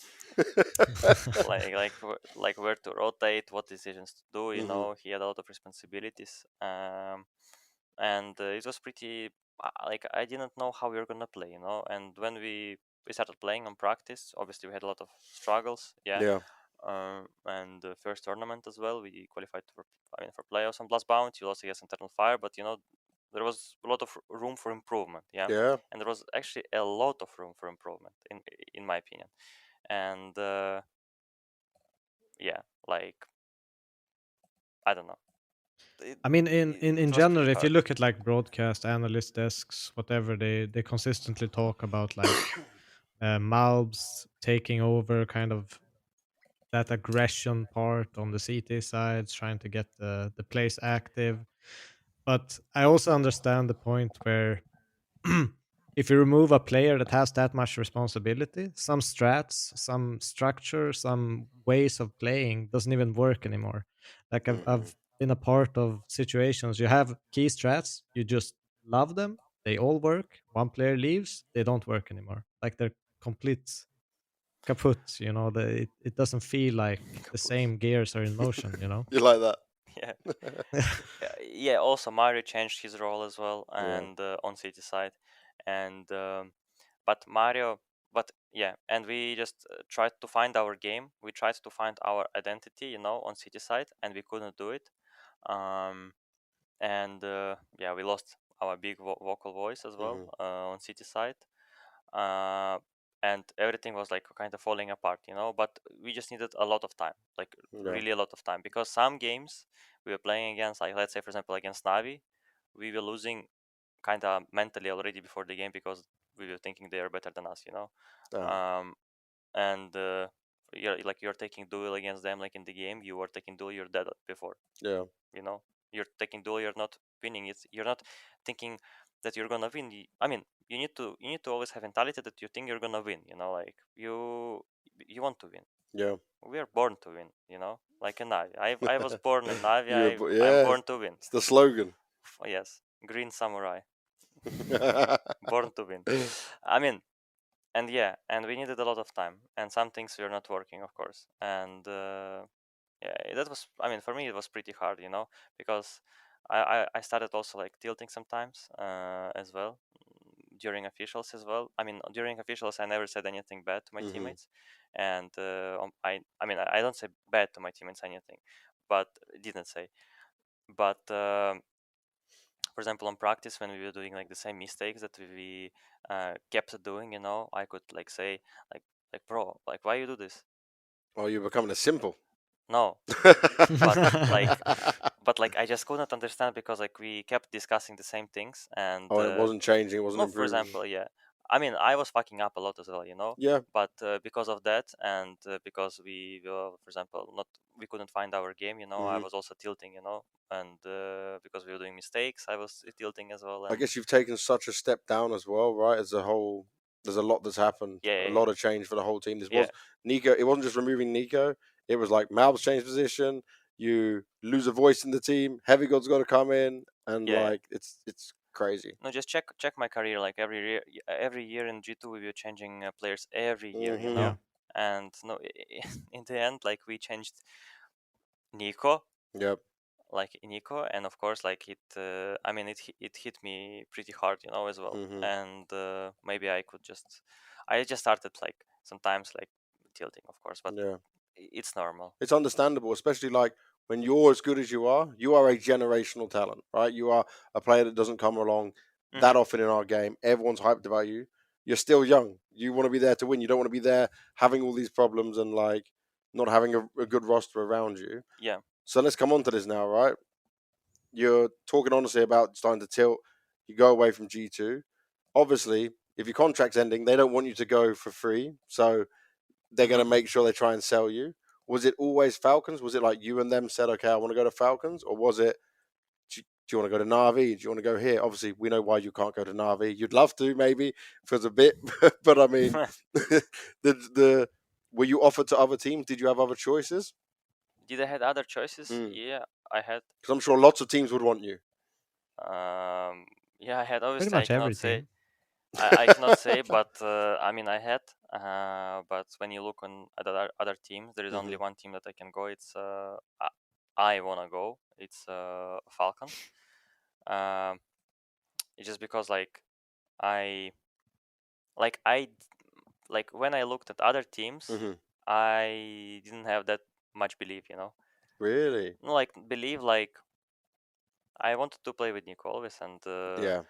like where to rotate, what decisions to do. Mhm. He had a lot of responsibilities, and it was pretty. Like I didn't know how we were gonna play, And when we started playing on practice, obviously we had a lot of struggles, yeah. Yeah. And the first tournament as well, we qualified for playoffs on Blast Bounty. We lost against Internal Fire, but there was a lot of room for improvement, yeah. Yeah. And there was actually a lot of room for improvement, in my opinion. And yeah, like I don't know. I mean, in It, in it in was pretty general, if you hard. look at like broadcast analyst desks, whatever, they consistently talk about like Malbs taking over, kind of that aggression part on the CT side, trying to get the place active. But I also understand the point where if you remove a player that has that much responsibility, some strats, some structure, some ways of playing doesn't even work anymore. Like I've been a part of situations, you have key strats, you just love them, they all work. One player leaves, they don't work anymore. Like they're complete kaput. It doesn't feel like the same gears are in motion. You like that? Yeah. Yeah. Also, Mario changed his role as well, Yeah. and on City side, and but Mario, but yeah, and we just tried to find our game. We tried to find our identity, on city side, and we couldn't do it. And yeah, we lost our big vocal voice as well on city side. And everything was like kind of falling apart, but we just needed a lot of time, like really a lot of time, because some games we were playing against, like let's say for example against Navi, we were losing kind of mentally already before the game, because we were thinking they are better than us, and you're taking duel against them, like in the game you were taking duel, you're dead before. Yeah. You're taking duel, you're not winning. You're not thinking that you're gonna win. I mean, you need to always have mentality that you think you're gonna win. Like you want to win. Yeah. We are born to win. Like a Navi. I was born in Navi. I'm Yeah. born to win. It's the slogan. Yes, Green Samurai, born to win. I mean, and yeah, and we needed a lot of time, and some things were not working, of course, and yeah, that was, I mean, for me it was pretty hard, because I started also like tilting sometimes as well, during officials as well. I mean, during officials I never said anything bad to my teammates, and I mean I don't say bad to my teammates anything, but didn't say, but for example on practice when we were doing like the same mistakes that we kept doing, I could like say like bro, like why you do this? Oh, you're becoming a simple. No, but like I just couldn't understand, because like we kept discussing the same things, and it wasn't changing, it wasn't no, improving. for example, yeah, I mean I was fucking up a lot as well, Yeah. but because of that, and because we were, for example, we couldn't find our game, I was also tilting, and because we were doing mistakes I was tilting as well. I guess you've taken such a step down as well, right? As a whole, there's a lot that's happened. Yeah, a lot of change for the whole team. This yeah. was Nico. It wasn't just removing Nico. It was like Malb's changed position. You lose a voice in the team. Heavy God's got to come in, and Yeah. like it's crazy. No, just check my career. Like every year in G2 we were changing players every year, Yeah. And no, in the end, like we changed Nico, Yep. like Nico, and of course, like it. I mean, it hit me pretty hard, as well. And maybe I just started like sometimes like tilting, of course, but Yeah. it's normal. It's understandable, especially like when you're as good as you are a generational talent, right? You are a player that doesn't come along that often in our game. Everyone's hyped about you. You're still young. You want to be there to win. You don't want to be there having all these problems and like not having a good roster around you. Yeah. So let's come on to this now, right? You're talking honestly about starting to tilt. You go away from G2. Obviously, if your contract's ending, they don't want you to go for free. So they're going to make sure they try and sell you. Was it always Falcons? Was it like you and them said, okay, I want to go to Falcons? Or was it, do you want to go to Navi? Do you want to go here? Obviously, we know why you can't go to Navi. You'd love to, maybe, for a bit. But I mean, were you offered to other teams? Did you have other choices? Did I had other choices? Yeah, I had. Because I'm sure lots of teams would want you. Yeah, I had. Obviously, Pretty much I cannot every say. team. I cannot say, but I mean, I had. But when you look on other teams, there is only one team that I can go. It's I wanna go. It's Falcon. It's just because I like I like when I looked at other teams, I didn't have that much belief, Really? No, like believe like I wanted to play with Nico always, and Yeah.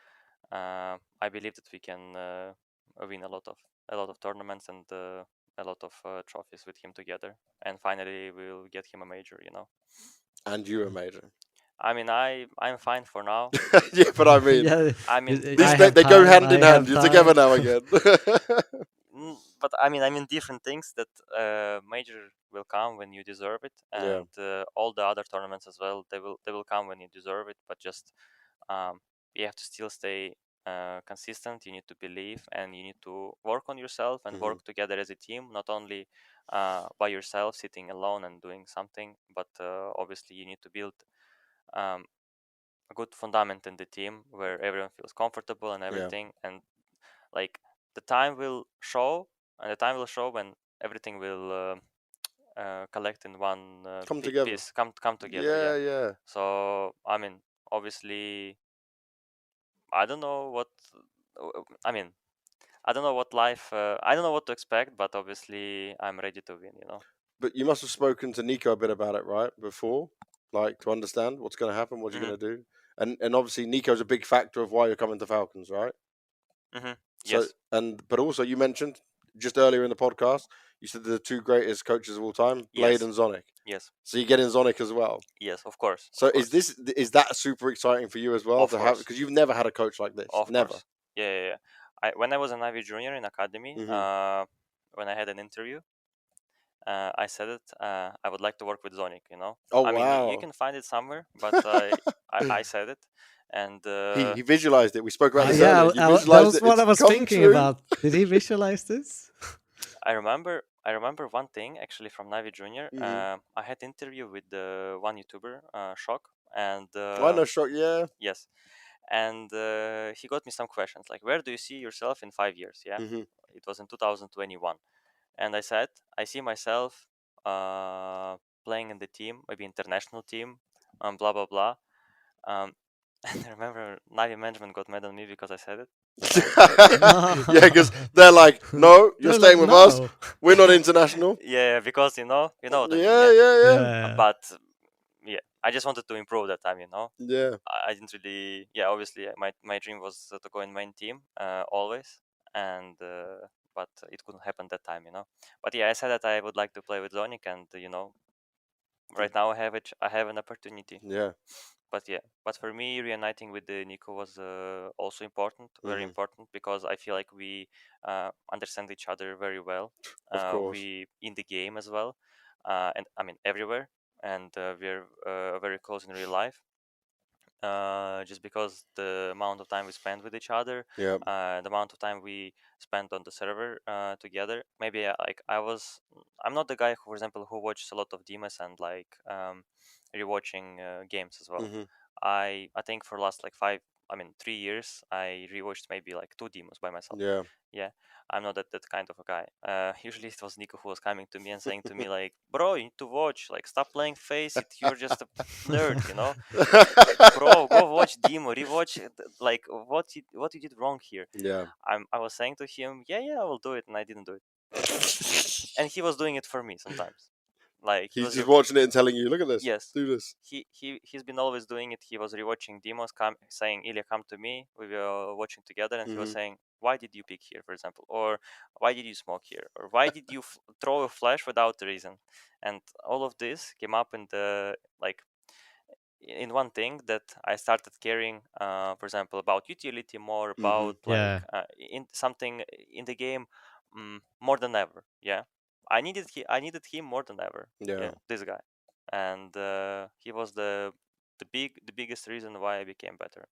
I believe that we can win a lot of tournaments and a lot of trophies with him together, and finally we'll get him a major, And you a major. I mean, I'm fine for now. Yeah, but I mean, Yeah, I mean, they go hand in hand. You're together now again. but I mean different things that major will come when you deserve it, and all the other tournaments as well. They will come when you deserve it. But just you have to still stay consistent. You need to believe, and you need to work on yourself and work together as a team, not only by yourself sitting alone and doing something, but obviously you need to build a good fundament in the team where everyone feels comfortable and everything. And like the time will show, when everything will collect in one Come together. piece, come together. Yeah. So I mean, obviously, I don't know what. I mean, I don't know what life. I don't know what to expect, but obviously I'm ready to win. But you must have spoken to Nico a bit about it, right? Before, like to understand what's going to happen, what you're Mm-hmm. going to do, and obviously Nico's a big factor of why you're coming to Falcons, right? Mm-hmm. So Yes. but also you mentioned just earlier in the podcast, you said the two greatest coaches of all time, Blade Yes. and Zonic. Yes. So you get in Zonic as well. Yes. Of course. So Of course. is that super exciting for you as well Of to have, course. because you've never had a coach like this, Of never. course. Yeah. When I was an Ivy junior in academy, Mhm. when I had an interview, I said it. I would like to work with Zonic. Oh I mean, you wow, can find it somewhere, but I said it, and he visualized it. We spoke about this Yeah, earlier. You that visualized was it. what It's I was come thinking true. about. Did he visualize this? I remember one thing actually from Navy Junior. Mhm. I had interview with one YouTuber, Shock, and I know, shock. Yeah. yes, and he got me some questions like, "Where do you see yourself in 5 years?" Yeah, Mhm. it was in 2021, and I said, "I see myself playing in the team, maybe international team, blah blah blah." Um, and I remember Navy management got mad on me because I said it. Yeah, because they're like, no, you're They're like, staying with us. no. We're not international. Yeah, because you know what I mean. Yeah, Yeah, yeah, yeah, Yeah. but yeah, I just wanted to improve that time. yeah. I didn't really. Yeah, obviously, my dream was to go in main team always, and but it couldn't happen that time. But yeah, I said that I would like to play with Zonic, and right now I have an opportunity. Yeah. But for me, reuniting with the Nico was also important, very Mhm. important, because I feel like we understand each other very well. Of course. We in the game as well, and I mean everywhere, and we're very close in real life. Just because the amount of time we spend with each other, Yeah. the amount of time we spend on the server together. Maybe I'm not the guy who, for example, who watches a lot of Demas and like rewatching games as well. Mhm. I think for last like 3 years, I rewatched maybe like two demos by myself. Yeah. Yeah, I'm not that kind of a guy. Usually it was Nico who was coming to me and saying to me like, "Bro, you need to watch. Like, stop playing Face It. You're just a nerd. Bro, go watch demo, rewatch it, like what you did wrong here." Yeah. I was saying to him, yeah, I will do it, and I didn't do it. And he was doing it for me sometimes. Like he He's was just watching it and telling you, look at this. yes, Do this. he's been always doing it. He was rewatching demos, saying, "Ilya, come to me." We were watching together, and he was Mhm. saying, "Why did you pick here, for example, or why did you smoke here, or why did you throw a flash without a reason?" And all of this came up in the like in one thing that I started caring, for example, about utility more, about Yeah. in something in the game, more than ever. Yeah, I needed him more than ever. Yeah. Yeah, this guy, and he was the biggest reason why I became better.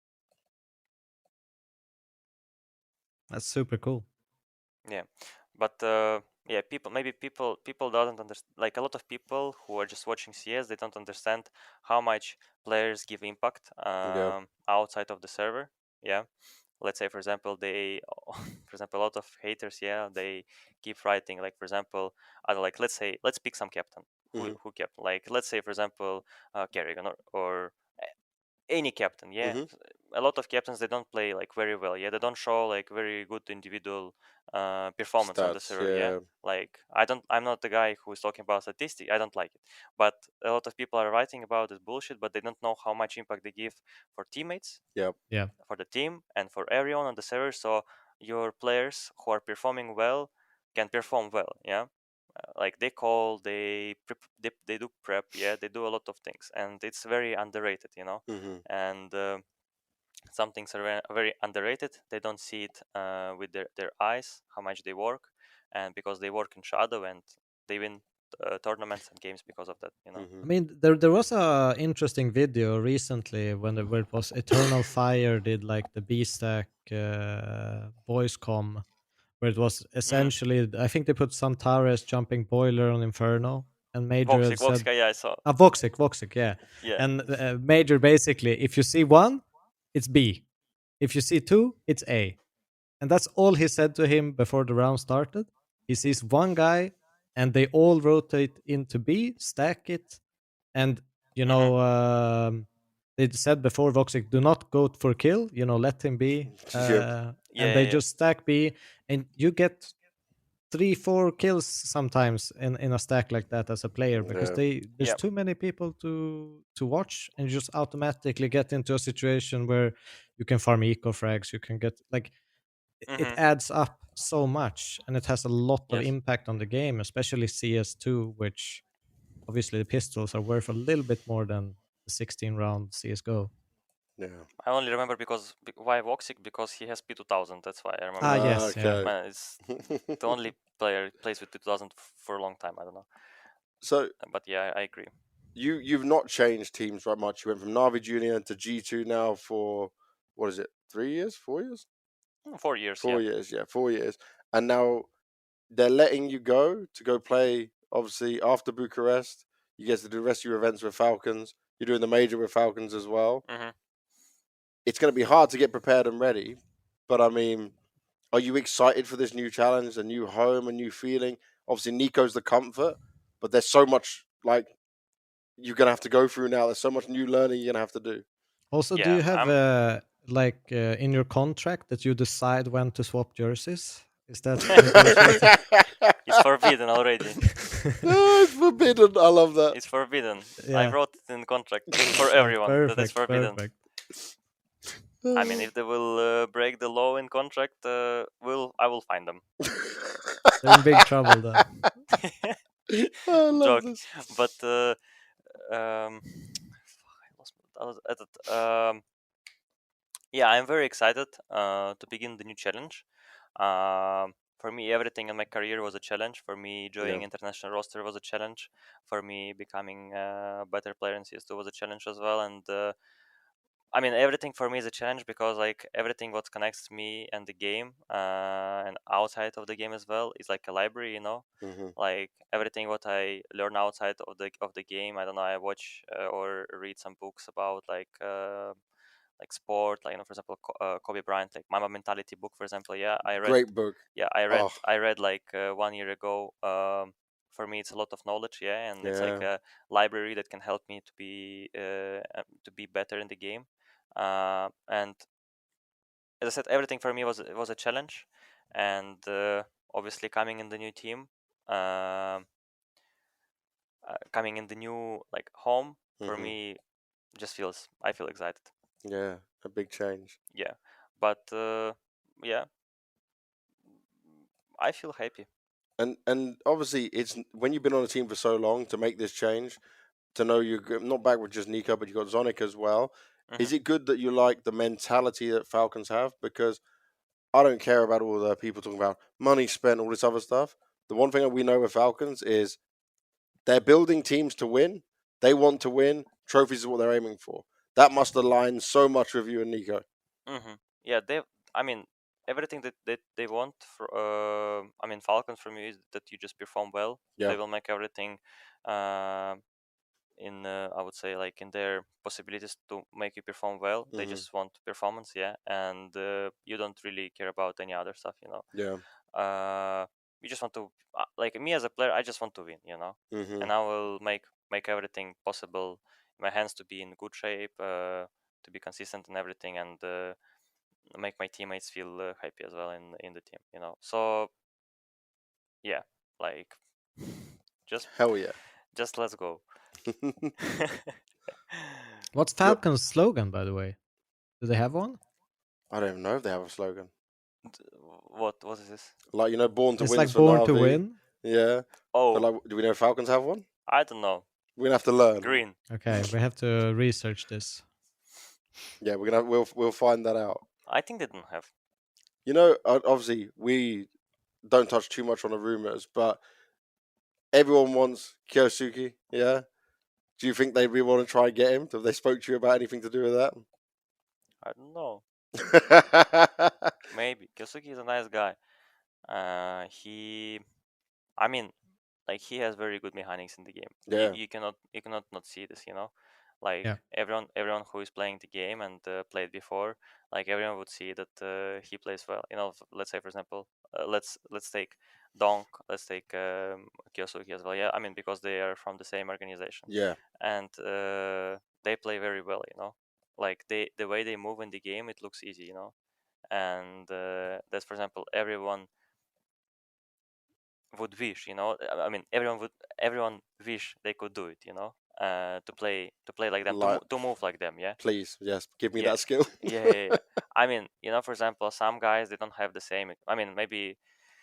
That's super cool. Yeah, but yeah, people doesn't understand. Like a lot of people who are just watching CS, they don't understand how much players give impact Yeah. outside of the server. Yeah, let's say for example for example, a lot of haters, yeah, they keep writing like, for example, like let's pick some captain Mhm. who kept, like, let's say for example, Kerrigan or any captain. Yeah, Mhm. a lot of captains, they don't play like very well. Yeah, they don't show like very good individual performance on the Stats. server. Yeah, Yeah. like I'm not the guy who is talking about statistics. I don't like it, but a lot of people are writing about this bullshit, but they don't know how much impact they give for teammates, Yep. Yeah. for the team, and for everyone on the server. So your players who are performing well can perform well. Yeah, like they call, they do prep. Yeah, they do a lot of things, and it's very underrated. Mhm. And some things are very underrated. They don't see it with their eyes how much they work, and because they work in shadow, and they win tournaments and games because of that. I Mhm. mean, there was a interesting video recently where it was Eternal Fire did like the B Stack voice com, where it was Mm. essentially, I think they put Santares jumping boiler on Inferno, and Major had said, Voxic, yeah, I saw. Voxic, yeah. Yeah. And Major basically, if you see one, it's B. If you see two, it's A. And that's all he said to him before the round started. He sees one guy, and they all rotate into B, stack it, and you Mm-hmm. know, they said before Voxic, do not go for kill, let him be. Yep. And they Yeah. just stack B, and you get 3-4 kills sometimes in a stack like that as a player, because Yeah. there's Yep. too many people to watch, and you just automatically get into a situation where you can farm eco frags, you can get like it Mm-hmm. adds up so much, and it has a lot of Yes. impact on the game, especially CS2, which obviously the pistols are worth a little bit more than the 16 round CSGO. Yeah. I only remember why Voxic, because he has P2000. That's why I remember. Ah, yes, yeah. Okay. Man, it's the only player plays with P2000 for a long time. I don't know, So but yeah, I agree. you've not changed teams very much. You went from Navi Junior to G2 now for what is it? 3 years? 4 years? 4 years. 4 Yeah. years. Yeah, 4 years. And now they're letting you go to go play. Obviously, after Bucharest, you get to do the rest of your events with Falcons. You're doing the major with Falcons as well. Mm-hmm. It's going to be hard to get prepared and ready, but I mean, are you excited for this new challenge, a new home, a new feeling? Obviously, Nico's the comfort, but there's so much like you're going to have to go through now. There's so much new learning you're going to have to do. Also, do Yeah, you have I'm. in your contract that you decide when to swap jerseys? Is that negotiated? It's forbidden already. No, it's forbidden. I love that. It's forbidden. I Yeah. wrote it in the contract for everyone that it's Perfect, forbidden. perfect. I mean, if they will break the law in contract, I will find them. They're in big trouble then. I love Joke, this. but I lost. I was at it. Yeah, I'm very excited to begin the new challenge. For me, everything in my career was a challenge. For me, joining Yeah. international roster was a challenge. For me, becoming a better player in CS2 was a challenge as well. And I mean, everything for me is a challenge, because like everything what connects me and the game and outside of the game as well is like a library, Mm-hmm. like everything what I learn outside of the game. I don't know. I watch or read some books about like sport, like for example, Kobe Bryant, like Mama Mentality book, for example. Yeah, I read. Great book. Yeah, Oh, I read like 1 year ago. For me, it's a lot of knowledge. Yeah, and it's like yeah. a library that can help me to be better in the game. And as I said, everything for me was a challenge, and obviously coming in the new team, coming in the new like home for Mm-hmm. me just feels I feel excited. Yeah, a big change. Yeah, but yeah, I feel happy. And obviously, it's when you've been on a team for so long to make this change, to know you're not back with just Nico, but you got Zonic as well. Is Mhm. it good that you like the mentality that Falcons have? Because I don't care about all the people talking about money spent, all this other stuff. The one thing that we know with Falcons is they're building teams to win. They want to win. Trophies is what they're aiming for. That must align so much with you and Nico. Yeah, I mean, everything that they want for. I mean, Falcons for me is that you just perform well. Yeah. They will make everything. Uh, in I would say like in their possibilities to make you perform well. They Mhm. just want performance, yeah, and you don't really care about any other stuff, Yeah. You just want to like me as a player. I just want to win, Mhm. and I will make everything possible in my hands to be in good shape, to be consistent in everything, and make my teammates feel happy as well in the team, So yeah, like just Hell yeah. just let's go. What's Falcon's slogan, by the way? Do they have one? I don't even know if they have a slogan. What is this? Like born to It's win like for Born to Navi. Win. Yeah. Oh, But like, do we know if Falcons have one? I don't know. We're gonna have to learn. Green. Okay, we have to research this. Yeah, we'll find that out. I think they don't have. Obviously we don't touch too much on the rumors, but everyone wants Kyosuke. Yeah. Do you think they really want to try and get him? Have they spoke to you about anything to do with that? I don't know. Maybe Kyosuke is a nice guy. I mean, like he has very good mechanics in the game. Yeah. You cannot not see this. Like Yeah. everyone who is playing the game and played before, like everyone would see that he plays well. Let's say for example, let's take Donk, let's take Kyosuke as well. Yeah, I mean because they are from the same organization. Yeah. And they play very well. like the way they move in the game, it looks easy, you know. And that's, for example, everyone would wish, you know. I mean, everyone wish they could do it, you know. To play like them, Like, to move like them, yeah. please, yes, give me Yeah. that skill. Yeah. I mean, you know, for example, some guys, they don't have the same. I mean, maybe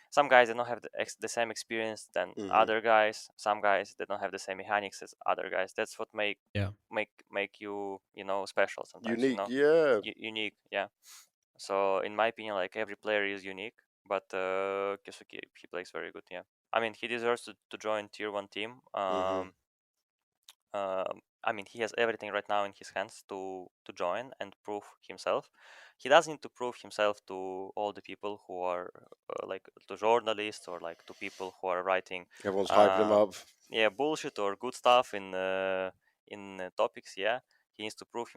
some guys, they don't have the same experience than other guys. Some guys, they don't have the same mechanics as other guys. That's what make you, you know, special sometimes. Unique, You know, yeah. unique, yeah. So in my opinion, like every player is unique, but Kesuke, he plays very good. Yeah, I mean, he deserves to join tier 1 team. I mean, he has everything right now in his hands to join and prove himself. He doesn't need to prove himself to all the people who are like to journalists or like to people who are writing. Everyone's hyping him up. Yeah, bullshit or good stuff in topics. Yeah, he needs to prove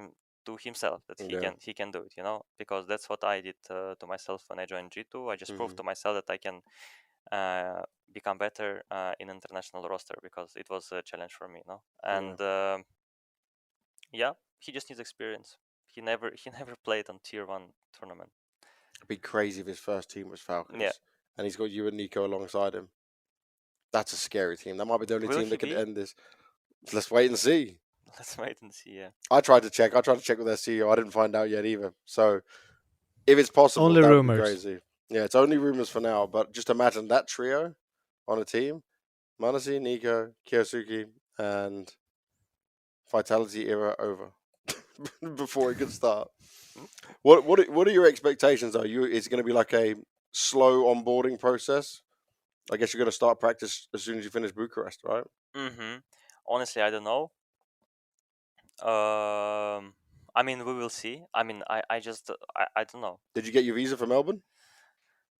to himself that he can do it. You know, because that's what I did to myself when I joined G2. I just proved to myself that I can become better in international roster, because it was a challenge for me, no? And yeah, he just needs experience. He never played on tier 1 tournament. It'd be crazy if his first team was Falcons. Yeah. And he's got you and Nico alongside him. That's a scary team. That might be the only team that could end this. Let's wait and see. Let's wait and see, yeah. I tried to check with their CEO. I didn't find out yet either. So if it's possible, only that would rumors. be crazy. Yeah, it's only rumors for now. But just imagine that trio on a team: m0NESY, Nico, Kyosuke, and Vitality era over before it could start. What are your expectations? Is it going to be like a slow onboarding process? I guess you're going to start practice as soon as you finish Bucharest, right? Honestly, I don't know. I mean, we will see. I mean, I just I don't know. Did you get your visa for Melbourne?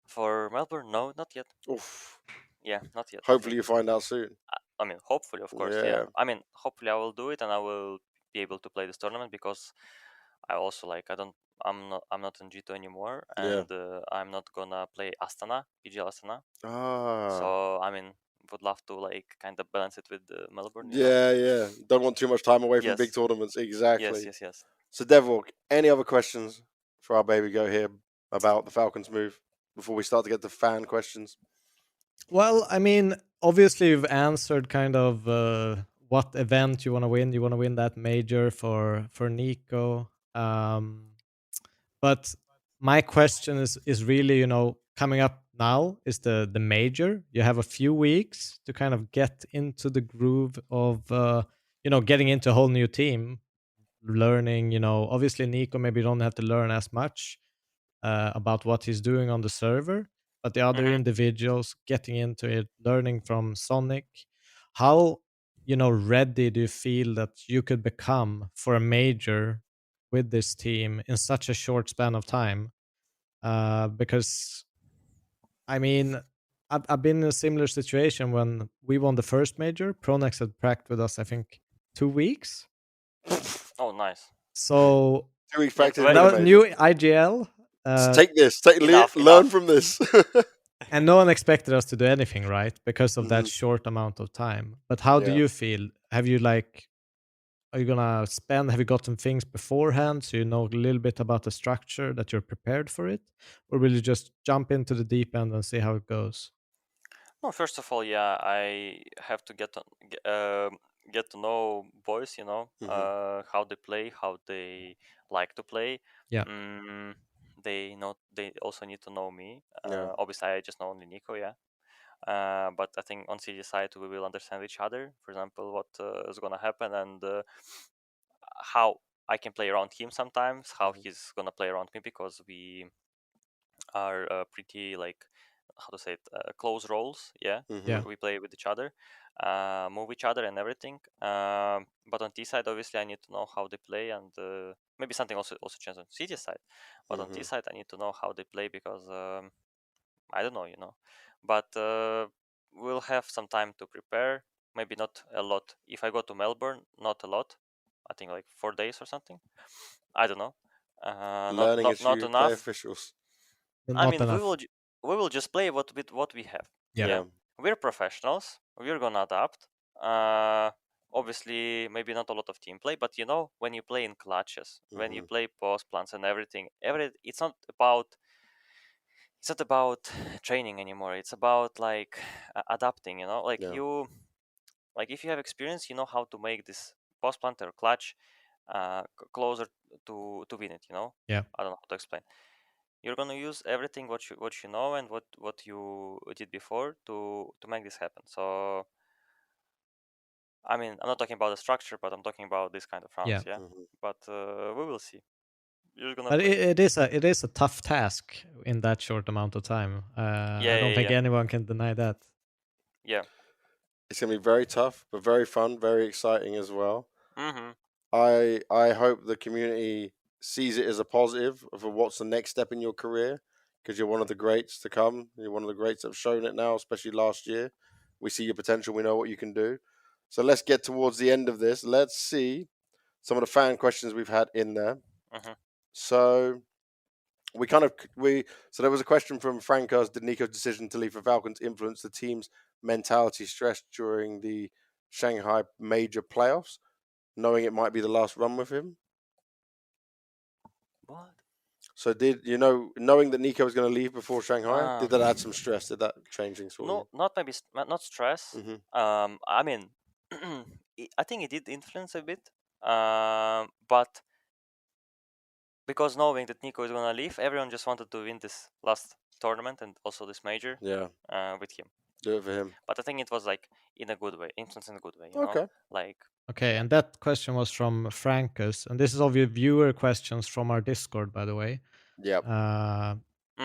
For Melbourne, no, not yet. Oof. Yeah, not yet. Hopefully you find out soon. I mean, hopefully, of course, yeah. I mean, hopefully I will do it and I will be able to play this tournament, because I also like I'm not in G2 anymore, and I'm not gonna play Astana, PGL Astana. So I mean, would love to like kind of balance it with Melbourne. You know? Yeah. Don't want too much time away from big tournaments. Exactly. Yes. So Devork, any other questions for our baby go here about the Falcons move before we start to get to fan questions? Well, I mean, obviously you've answered kind of what event you want to win. You want to win that major for Nico. But my question is really, you know, coming up now is the major. You have a few weeks to kind of get into the groove of you know, getting into a whole new team, learning, you know, obviously Nico maybe don't have to learn as much about what he's doing on the server, but the other individuals getting into it, learning from Sonic. How, you know, ready do you feel that you could become for a major with this team in such a short span of time? Because I mean, I've been in a similar situation when we won the first major. Pronex had practiced with us, I think, 2 weeks. Oh, nice. So 2 weeks practice. that was new IGL. Take this. Learn from this. And no one expected us to do anything, right? Because of that short amount of time. But how do you feel? Have you are you gonna have you gotten things beforehand so you know a little bit about the structure, that you're prepared for it? Or will you just jump into the deep end and see how it goes? No, first of all, yeah, I have to get to know boys, you know, how they play, how they like to play. Yeah. They also need to know me. Obviously, I just know only Nico, yeah. But I think on CD side we will understand each other. For example, what is gonna happen, and how I can play around him sometimes, how he's gonna play around me, because we are pretty like, how to say it, close roles. Yeah, we play with each other, move each other and everything. But on T side, obviously, I need to know how they play, and maybe something also changes on CT side. But on T side, I need to know how they play, because I don't know, you know. But we'll have some time to prepare. Maybe not a lot. If I go to Melbourne, not a lot. I think like 4 days or something. I don't know. Learning as not you enough. play officials. I mean, we will just play what we have. Yeah. We're professionals. We're gonna adapt. obviously maybe not a lot of team play, but when you play in clutches, when you play post plants and everything, it's not about training anymore. It's about like adapting. Like Yeah. like if you have experience, you know how to make this post plant or clutch closer to win it. Yeah. I don't know how to explain. You're gonna use everything what you know and what you did before to make this happen. So I mean, I'm not talking about the structure, but I'm talking about this kind of rounds. Yeah. Yeah. But we will see. You're gonna But play. it is a tough task in that short amount of time. I don't think anyone can deny that. Yeah. It's gonna be very tough, but very fun, very exciting as well. Mm-hmm. I hope the community sees it as a positive for what's the next step in your career, because you're one of the greats to come. You're one of the greats that have shown it now, especially last year. We see your potential. We know what you can do. So let's get towards the end of this. Let's see some of the fan questions we've had in there. Mm-hmm. So so there was a question from Franco's: did Nico's decision to leave for Falcons influence the team's mentality stress during the Shanghai major playoffs, knowing it might be the last run with him? What? So knowing that Nico was going to leave before Shanghai, did that add some stress? Did that change things for you? Not maybe not stress. Mhm. I mean, I think it did influence a bit. But because knowing that Nico is gonna leave, everyone just wanted to win this last tournament and also this major. Yeah. With him. Do it for him. But I think it was like in a good way, influence in a good way. Okay. Like. Okay, and that question was from Frankus, and this is all your viewer questions from our Discord, by the way. Yep.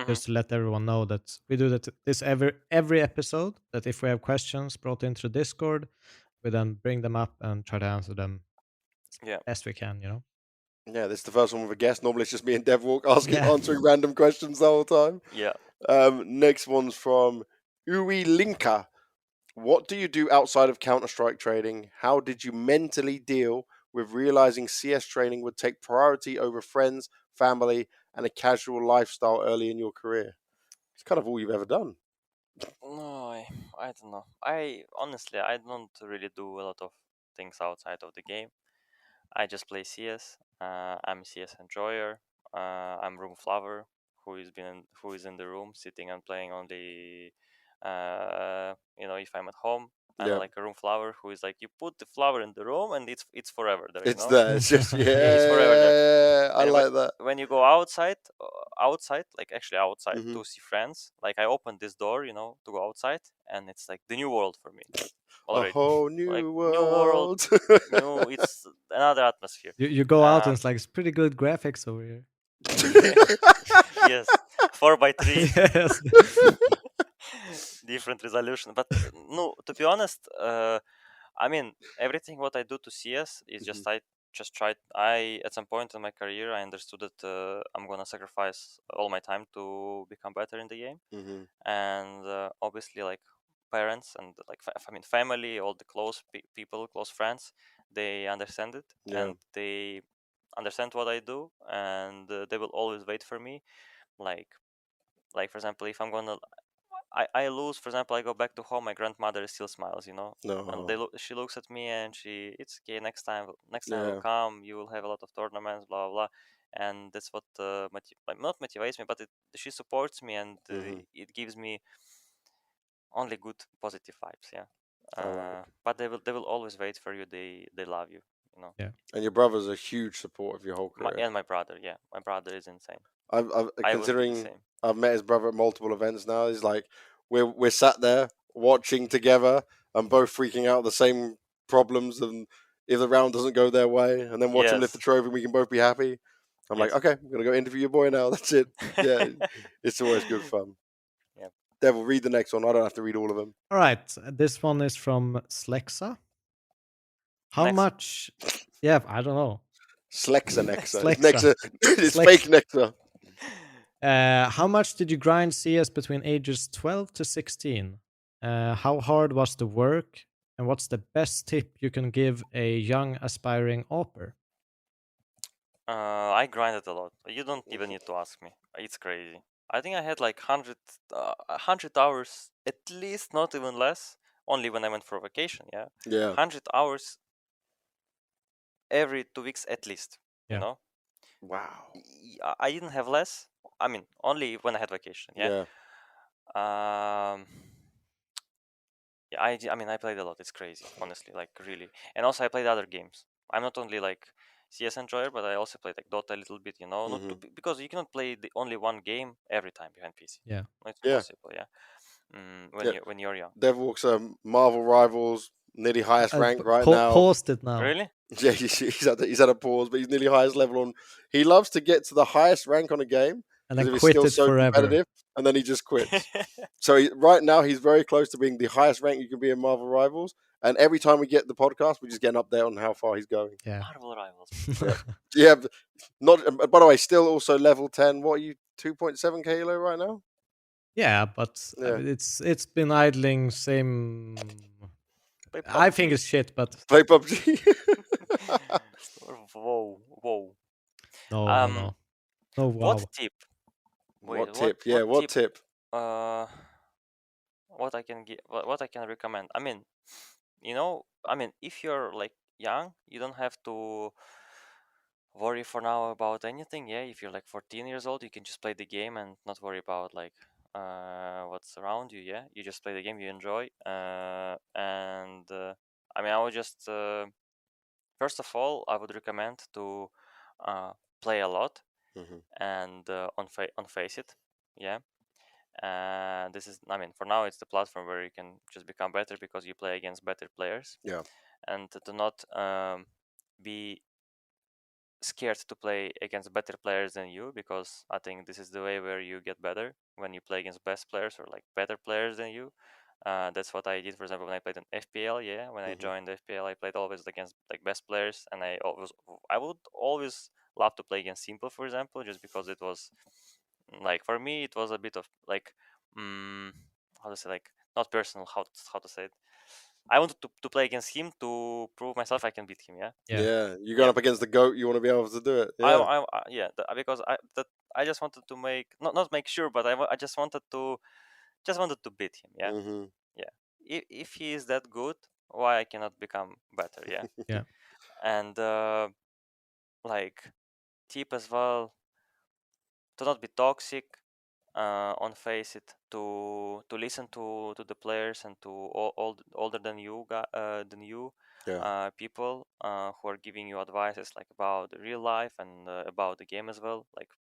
Just to let everyone know that we do this every episode. That if we have questions brought into the Discord, we then bring them up and try to answer them best we can. Yeah, this is the first one with a guest. Normally it's just me and Devwalk answering random questions the whole time. Yeah. Next one's from Uri Linka. What do you do outside of Counter-Strike trading? How did you mentally deal with realizing CS training would take priority over friends, family, and a casual lifestyle early in your career? It's kind of all you've ever done. No, I don't know. I don't really do a lot of things outside of the game. I just play CS. I'm a CS enjoyer. I'm room flower who is in the room sitting and playing only. If I'm at home, I'm like a room flower who is like, you put the flower in the room and it's forever there. It's there. It's just it's forever there. I like that. When you go outside, like actually outside Mhm. to see friends, like I opened this door, to go outside, and it's like the new world for me. Already. A whole new like, world. New world. It's another atmosphere. You go out and it's like, it's pretty good graphics over here. Yes, 4x3. Yes. Different resolution, but no. To be honest, I mean, everything what I do to CS is just I just tried. At some point in my career, I understood that I'm gonna sacrifice all my time to become better in the game, and obviously, like parents and like family, all the close people, close friends, they understand it and they understand what I do, and they will always wait for me. Like for example, if I'm gonna I lose, for example, I go back to home, my grandmother still smiles, No. and she looks at me and it's okay, next time will come, you will have a lot of tournaments, blah blah blah. And that's what not motivates me, but she supports me, and it gives me only good positive vibes. But they will always wait for you. They love you. Yeah. And your brother's a huge support of your whole career. And my brother, my brother is insane. I've I considering wouldn't be the same. I've met his brother at multiple events now. He's like, we're sat there watching together and both freaking out at the same problems, and if the round doesn't go their way, and then watch him lift the trophy, we can both be happy. I'm like, okay, I'm gonna go interview your boy now. That's it. Yeah, it's always good fun. Yeah. Devil, read the next one. I don't have to read all of them. All right, this one is from Slexa. How much? Yeah, I don't know. Slexa Nexa. Slexa. It's fake Nexa. How much did you grind CS between ages 12 to 16? How hard was the work? And what's the best tip you can give a young aspiring AWPer? I grinded a lot. You don't even need to ask me. It's crazy. I think I had like 100 hours at least, not even less. Only when I went for vacation, yeah. Yeah. 100 hours every 2 weeks at least. Yeah. You know, Wow. I didn't have less. I mean, only when I had vacation. Yeah. Um. Yeah, I mean, I played a lot. It's crazy, honestly, like really. And also, I played other games. I'm not only like CS enjoyer, but I also played like Dota a little bit. You know, not Mhm. because you cannot play the only one game every time behind PC. Yeah. It's Yeah. impossible. Yeah. Yeah. When you're young. Devil's Marvel Rivals, nearly highest rank right Pa- now. paused it now. Really? Yeah, he's had a pause, but he's nearly highest level on. He loves to get to the highest rank on a game And because then he's quit still it so forever. competitive, and then he just quits. So right now he's very close to being the highest rank you can be in Marvel Rivals. And every time we get the podcast, we just get an update on how far he's going. Yeah. Marvel Rivals. Yeah, not. By the way, still also level 10. What are you, 2.7 kilo right now? Yeah, but I Yeah. mean, it's been idling same. Play I think PUBG. it's shit, but Play PUBG. Whoa. no. Oh wow. What tip? What Wait, tip? Yeah, what tip? Uh, what I can give, what I can recommend. I mean, if you're like young, you don't have to worry for now about anything. Yeah, if you're like 14 years old, you can just play the game and not worry about like what's around you. Yeah, you just play the game, you enjoy. I would just first of all, I would recommend to play a lot Mhm. and on Face It. Yeah. This is, I mean, for now, it's the platform where you can just become better because you play against better players. Yeah. And to not be scared to play against better players than you, because I think this is the way where you get better when you play against best players or like better players than you. That's what I did, for example, when I played in FPL. Yeah, when I Mhm. joined FPL, I played always against like best players, and I would always love to play against Simple, for example, just because it was like, for me it was a bit of like how to say, like, not personal, how to say it. I wanted to play against him to prove myself I can beat him. Yeah. Yeah. You're going up against the GOAT. You want to be able to do it. Yeah. Because I just wanted to make, not make sure, but I just wanted to beat him. Yeah. Mm-hmm. Yeah. If he is that good, why I cannot become better? Yeah. Yeah. And like, tip as well, to not be toxic on Face It, to listen to the players and to older than you Yeah. people who are giving you advices like about the real life and about the game as well, like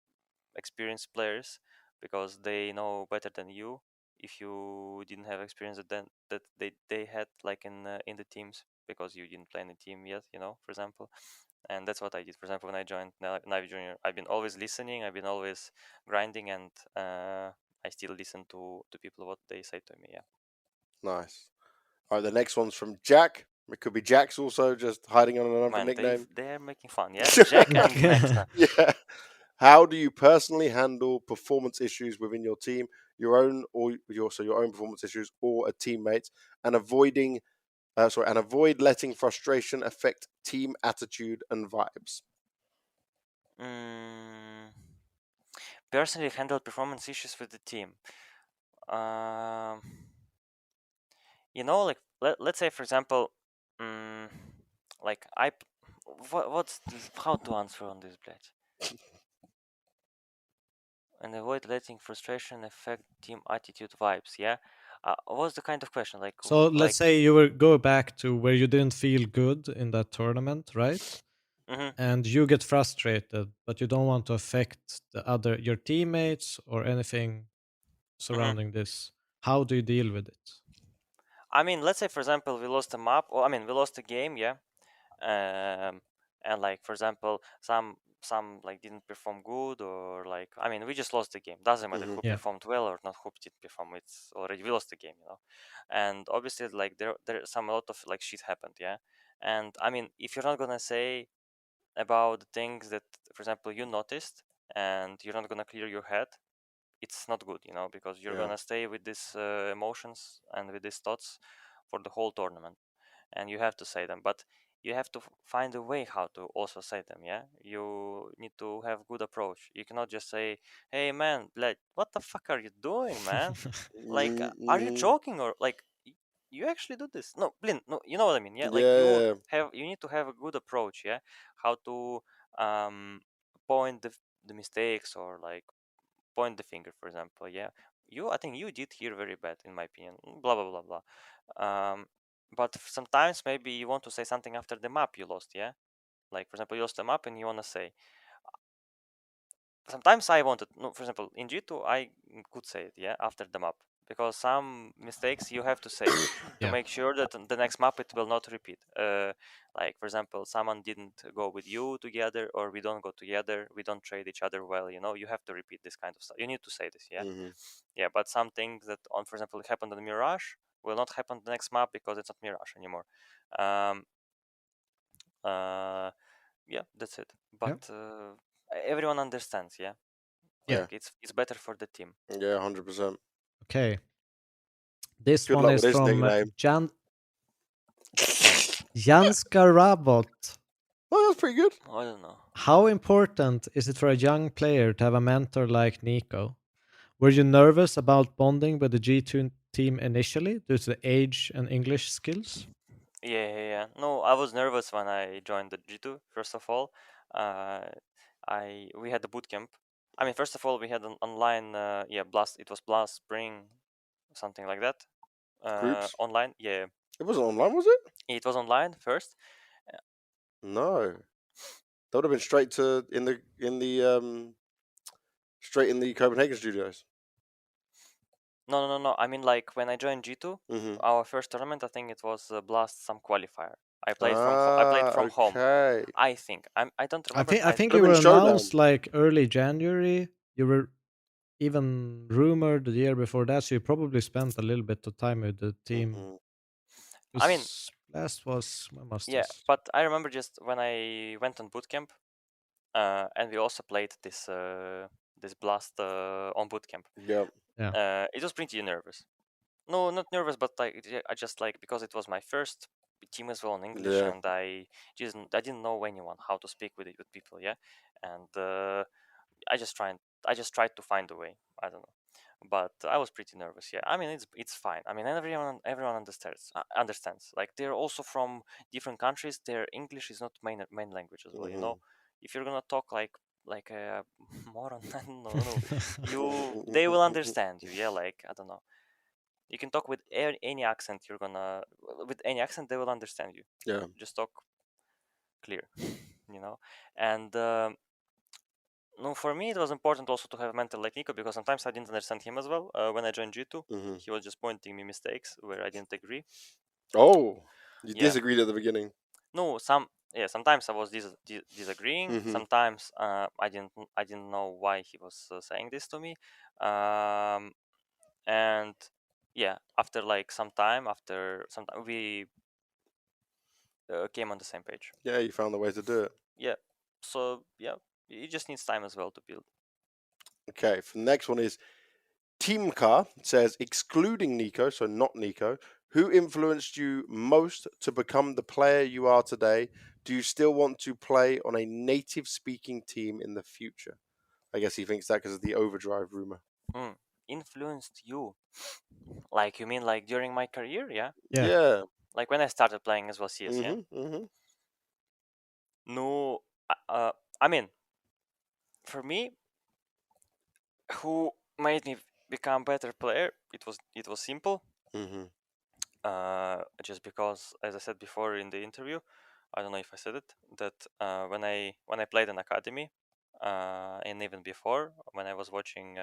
experienced players, because they know better than you if you didn't have experience that they had, like in the teams, because you didn't play in the team yet, for example. And that's what I did. For example, when I joined Na'Vi Junior, I've been always listening, I've been always grinding, and I still listen to people what they say to me. Yeah. Nice. All right, the next one's from Jack. It could be Jack's also, just hiding on another Man, nickname. they're making fun. Yeah, Jack and Nexa. Yeah. How do you personally handle performance issues within your team, your own performance issues or a teammate's, and avoid letting frustration affect team attitude and vibes? Personally, handle performance issues with the team. Um, like, let's say, for example, like what's this, how to answer on this, Blade? And avoid letting frustration affect team attitude vibes. Yeah. What's the kind of question? Like, So let's say you were go back to where you didn't feel good in that tournament, right? And you get frustrated, but you don't want to affect your teammates or anything surrounding this. How do you deal with it? I mean, let's say, for example, we lost a map, or I mean, we lost a game, yeah. And like, for example, some like didn't perform good, or like, I mean, we just lost the game. Doesn't matter who performed well or not, who didn't perform. It's already, we lost the game, And obviously, like, there a lot of like shit happened, yeah. And I mean, if you're not gonna say about the things that, for example, you noticed, and you're not gonna clear your head, it's not good, because you're gonna stay with these emotions and with these thoughts for the whole tournament, and you have to say them, but you have to find a way how to also say them. Yeah, you need to have good approach. You cannot just say, hey man, like, what the fuck are you doing, man? Like, are you joking, or like, you actually do this. No, Blin, no, you know what I mean. Yeah, like Yeah. you need to have a good approach. Yeah, how to point the mistakes, or like point the finger, for example. Yeah, I think you did here very bad, in my opinion. Blah blah blah blah. But sometimes maybe you want to say something after the map you lost. Yeah, like for example, you lost the map and you want to say. Sometimes I wanted, no, for example, in G2 I could say it, yeah, after the map, because some mistakes you have to say to Yeah. make sure that the next map it will not repeat. Like for example, someone didn't go with you together, or we don't go together, we don't trade each other well. You have to repeat this kind of stuff. You need to say this, yeah, yeah. But some things that, on for example, happened on Mirage will not happen the next map because it's not Mirage anymore. Um, uh, yeah, that's it. But everyone understands, yeah. Yeah. Like it's better for the team. Yeah, 100%. Okay. This Good one luck is with his from nickname. Janska Rabot. Oh, that's pretty good. I don't know. How important is it for a young player to have a mentor like Nico? Were you nervous about bonding with the G2 team initially due to the age and English skills? Yeah. No, I was nervous when I joined the G2. First of all, we had the boot camp. I mean, first of all, we had an online. Blast. It was Blast Spring, something like that. Groups? Online. Yeah, It wasn't online, was it? it was online first. No. That would have been straight to straight in the Copenhagen studios. No. I mean, like when I joined G2, our first tournament, I think it was Blast some qualifier. I played from home. Okay. I think I don't remember. I think Could you have were been Showdown. announced like early January. You were even rumored the year before that, so you probably spent a little bit of time with the team. I mean, last was when was yeah, this? but I remember just when I went on bootcamp, and we also played this this Blast on bootcamp. Yeah. It was pretty nervous. No, not nervous, but like I just like, because it was my first team as well in English, Yeah. and I didn't know anyone how to speak with people, yeah, and I just tried to find a way. I don't know, but I was pretty nervous. Yeah, I mean it's fine. I mean everyone understands. Like they're also from different countries. Their English is not main language as well. If you're gonna talk like a moron, I don't know, they will understand you. Yeah, like I don't know. You can talk with any accent. With any accent they will understand you. Yeah. Just talk clear, and. No, for me it was important also to have a mentor like Nico, because sometimes I didn't understand him as well. When I joined G2, he was just pointing me mistakes where I didn't agree. Oh, you Yeah. disagreed at the beginning. No, sometimes I was disagreeing. Sometimes I didn't know why he was saying this to me. And yeah, after like some time, we came on the same page. Yeah, you found the way to do it. Yeah. So yeah, it just needs time as well to build. Okay, the next one is Team Car says, excluding Nico, so not Nico, who influenced you most to become the player you are today? Do you still want to play on a native-speaking team in the future? I guess he thinks that because of the Overdrive rumor. Influenced you? Like you mean like during my career? Yeah. Yeah. Like when I started playing as well CS. Yeah. No, I mean, for me, who made me become better player? It was simple. Just because, as I said before in the interview, I don't know if I said it, that when I played in academy, and even before when I was watching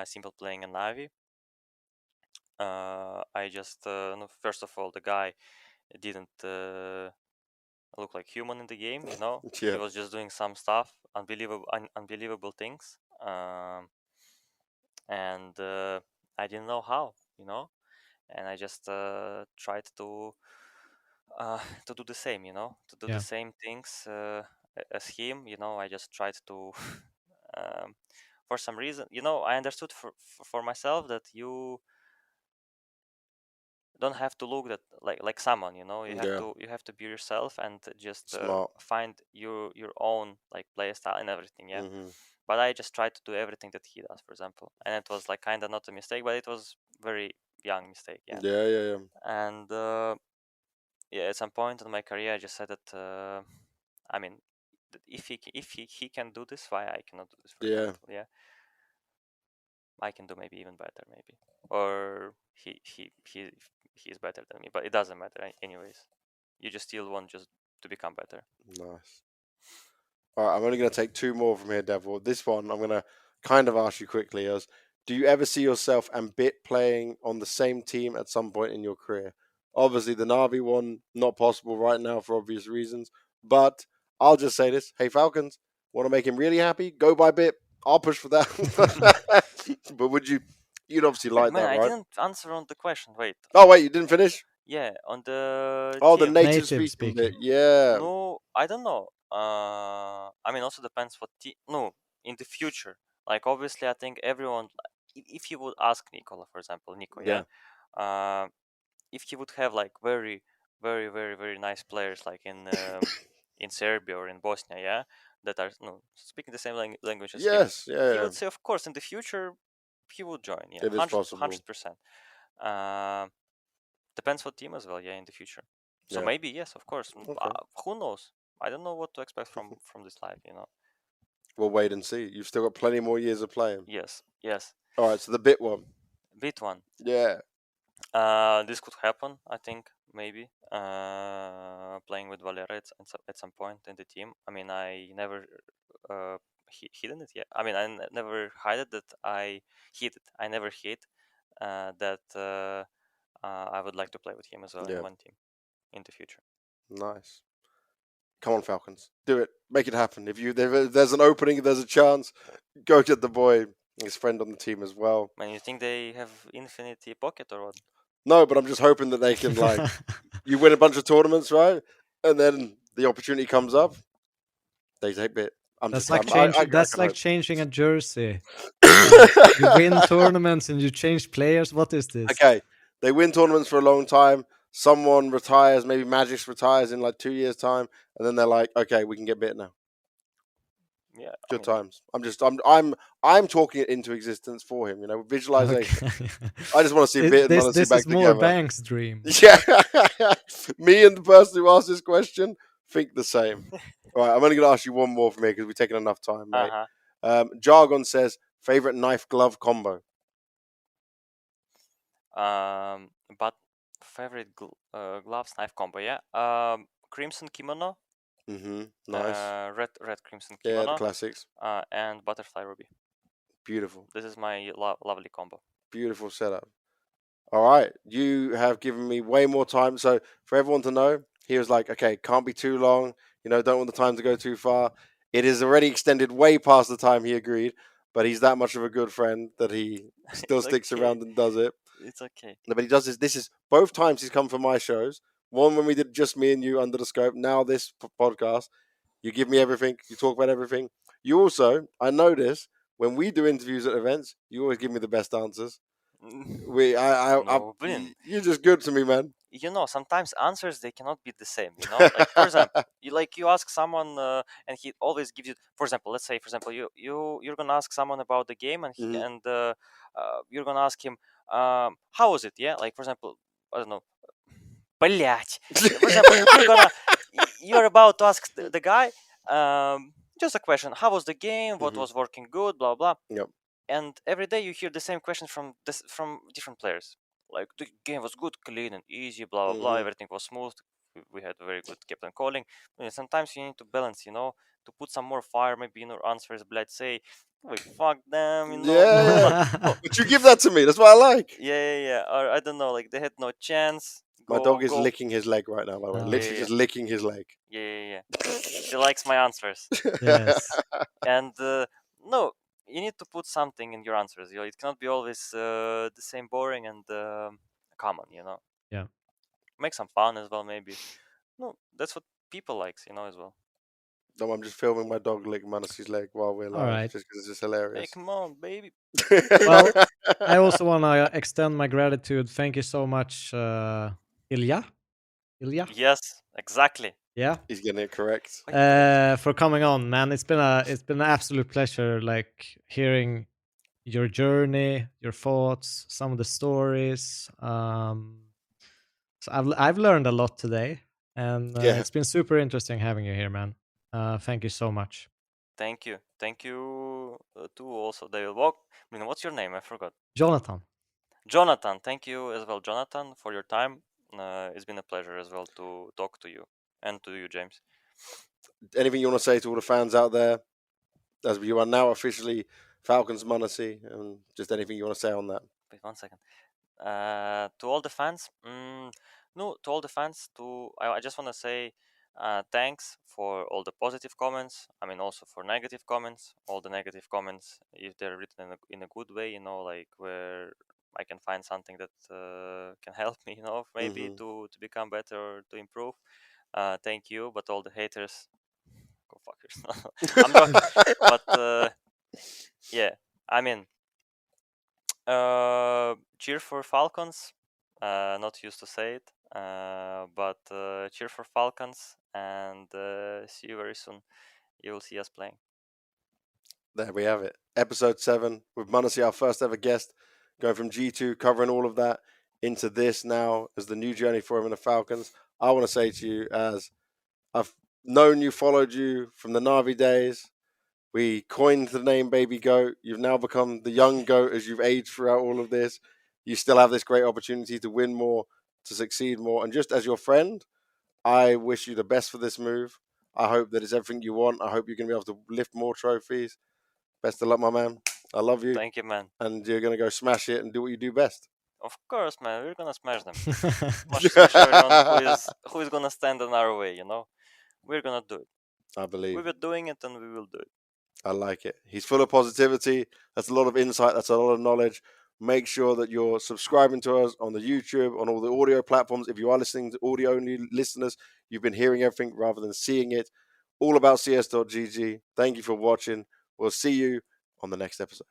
Simple playing in Navi, I just first of all, the guy didn't look like human in the game. Yeah. He was just doing some stuff, unbelievable things, and I didn't know how, and I just tried to do the same, to do the same things as him. I just tried to for some reason, I understood for myself that you don't have to look that like someone, you have to be yourself and just find your own like play style and everything. Yeah. But I just tried to do everything that he does, for example, and it was like kind of not a mistake, but it was very, young mistake. Yeah. Yeah. And yeah, at some point in my career, I just said that. I mean, that if he can do this, why I cannot do this? For example, yeah, I can do maybe even better, maybe, or he is better than me, but it doesn't matter anyways. You just still want just to become better. Nice. All right, I'm only going to take 2 more from here, Devil. This one I'm going to kind of ask you quickly as, do you ever see yourself and Bit playing on the same team at some point in your career? Obviously, the Na'Vi one, not possible right now for obvious reasons, but I'll just say this. Hey, Falcons, want to make him really happy? Go buy Bit. I'll push for that. But you'd obviously Wait, like man, that, I right? didn't answer on the question. Wait. Oh, wait, you didn't finish? Yeah, on the Oh, the team. native Native speaking bit. speaking. Yeah. No, I don't know. I mean, also depends what team. No, in the future, like obviously, I think everyone. If you would ask Nicola, for example, Nico, yeah, if he would have like very, very, very, very nice players like in Serbia or in Bosnia, yeah, that are speaking the same language as him, Yes. he Yeah. would say, of course, in the future, he will join. Yeah, It is possible. 100%. Depends what team as well. Yeah, in the future. So Yeah. maybe yes, of course. Okay. Who knows? I don't know what to expect from this life. We'll wait and see. You've still got plenty more years of playing. Yes. All right, so the bit one. Bit one. Yeah. This could happen. I think maybe playing with Valera at some point in the team. I mean, I never hidden it yet. I mean, I never hid that I hid it. I never hid that I would like to play with him as well in one team in the future. Nice. Come on, Falcons. Do it. Make it happen. If there's an opening, if there's a chance, go get the boy, his friend on the team as well. Man, you think they have infinity pocket or what? No, but I'm just hoping that they can, like, you win a bunch of tournaments, right? And then the opportunity comes up. They take Bit. That's like changing a jersey. You win tournaments and you change players. What is this? Okay, they win tournaments for a long time. Someone retires, maybe Magix retires in like 2 years' time, and then they're like, "Okay, we can get Bit now." Yeah, good times. I'm talking it into existence for him. Visualization. Okay. I just want to see Bit and m0NESY this back is more together. Bank's dream. Yeah, me and the person who asked this question think the same. All right, I'm only going to ask you one more from here because we've taken enough time, mate. Jargon says favorite knife glove combo. But favorite gloves knife combo, yeah. Crimson kimono. Nice. Red crimson kimono. Yeah, the classics. And butterfly ruby. Beautiful. This is my lovely combo. Beautiful setup. All right, you have given me way more time. So for everyone to know, he was like, okay, can't be too long. Don't want the time to go too far. It is already extended way past the time he agreed, but he's that much of a good friend that he still sticks around and does it. It's okay. No, but he does this. This is both times he's come for my shows. One when we did just me and you under the scope. Now this podcast, you give me everything. You talk about everything. You also, I notice when we do interviews at events, you always give me the best answers. You're just good to me, man. Sometimes answers they cannot be the same. Like for example, you ask someone and he always gives you. For example, let's say you're gonna ask someone about the game and you're gonna ask him how was it? Yeah, like for example, I don't know. Блять. For example, you're about to ask the guy just a question. How was the game? What was working good? Blah blah. Yep. And every day you hear the same question from different players. Like the game was good, clean and easy, blah blah blah. Everything was smooth. We had very good captain calling. And sometimes you need to balance, to put some more fire. Maybe in your answers, let's say, fuck them, Yeah. But you give that to me. That's what I like. Yeah. Or I don't know, like they had no chance. My dog is licking his leg right now, by the way. Literally just licking his leg. Yeah. She likes my answers. Yes. And no, you need to put something in your answers. It cannot be always the same boring and common. Yeah. Make some fun as well, maybe. No, that's what people likes, as well. No, I'm just filming my dog lick m0NESY's leg while we're live, right. just because it's just hilarious. Hey, come on, baby. Well, I also want to extend my gratitude. Thank you so much, Ilya. Yes, exactly. Yeah, he's getting it correct. For coming on, man. It's been an absolute pleasure, like hearing your journey, your thoughts, some of the stories. So I've learned a lot today, and Yeah. it's been super interesting having you here, man. Thank you so much. Thank you too. Also, David. What's your name? I forgot. Jonathan. Jonathan. Thank you as well, Jonathan, for your time. It's been a pleasure as well to talk to you and to you, James. Anything you want to say to all the fans out there, as you are now officially Falcons m0NESY, and just anything you want to say on that? Wait 1 second. To all the fans, no, to all the fans, I just want to say thanks for all the positive comments. I mean, also for negative comments. All the negative comments, if they're written in a good way, like where I can find something that can help me, maybe to become better or to improve. Thank you, but all the haters, go fuck yourself. I'm joking, but yeah, I mean, cheer for Falcons. Not used to say it, but cheer for Falcons, and see you very soon. You will see us playing. There we have it. Episode 7 with m0NESY, our first ever guest, going from G2, covering all of that, into this now as the new journey for him in the Falcons. I want to say to you, as I've known you, followed you from the Na'Vi days, we coined the name Baby Goat. You've now become the young goat as you've aged throughout all of this. You still have this great opportunity to win more, to succeed more. And just as your friend, I wish you the best for this move. I hope that it's everything you want. I hope you're going to be able to lift more trophies. Best of luck, my man. I love you. Thank you, man. And you're going to go smash it and do what you do best. Of course, man. We're gonna smash them. Much to smash everyone who is gonna stand in our way. We're gonna do it. I believe. We were doing it, and we will do it. I like it. He's full of positivity. That's a lot of insight. That's a lot of knowledge. Make sure that you're subscribing to us on the YouTube, on all the audio platforms. If you are listening to audio-only listeners, you've been hearing everything rather than seeing it. All about CS.GG. Thank you for watching. We'll see you on the next episode.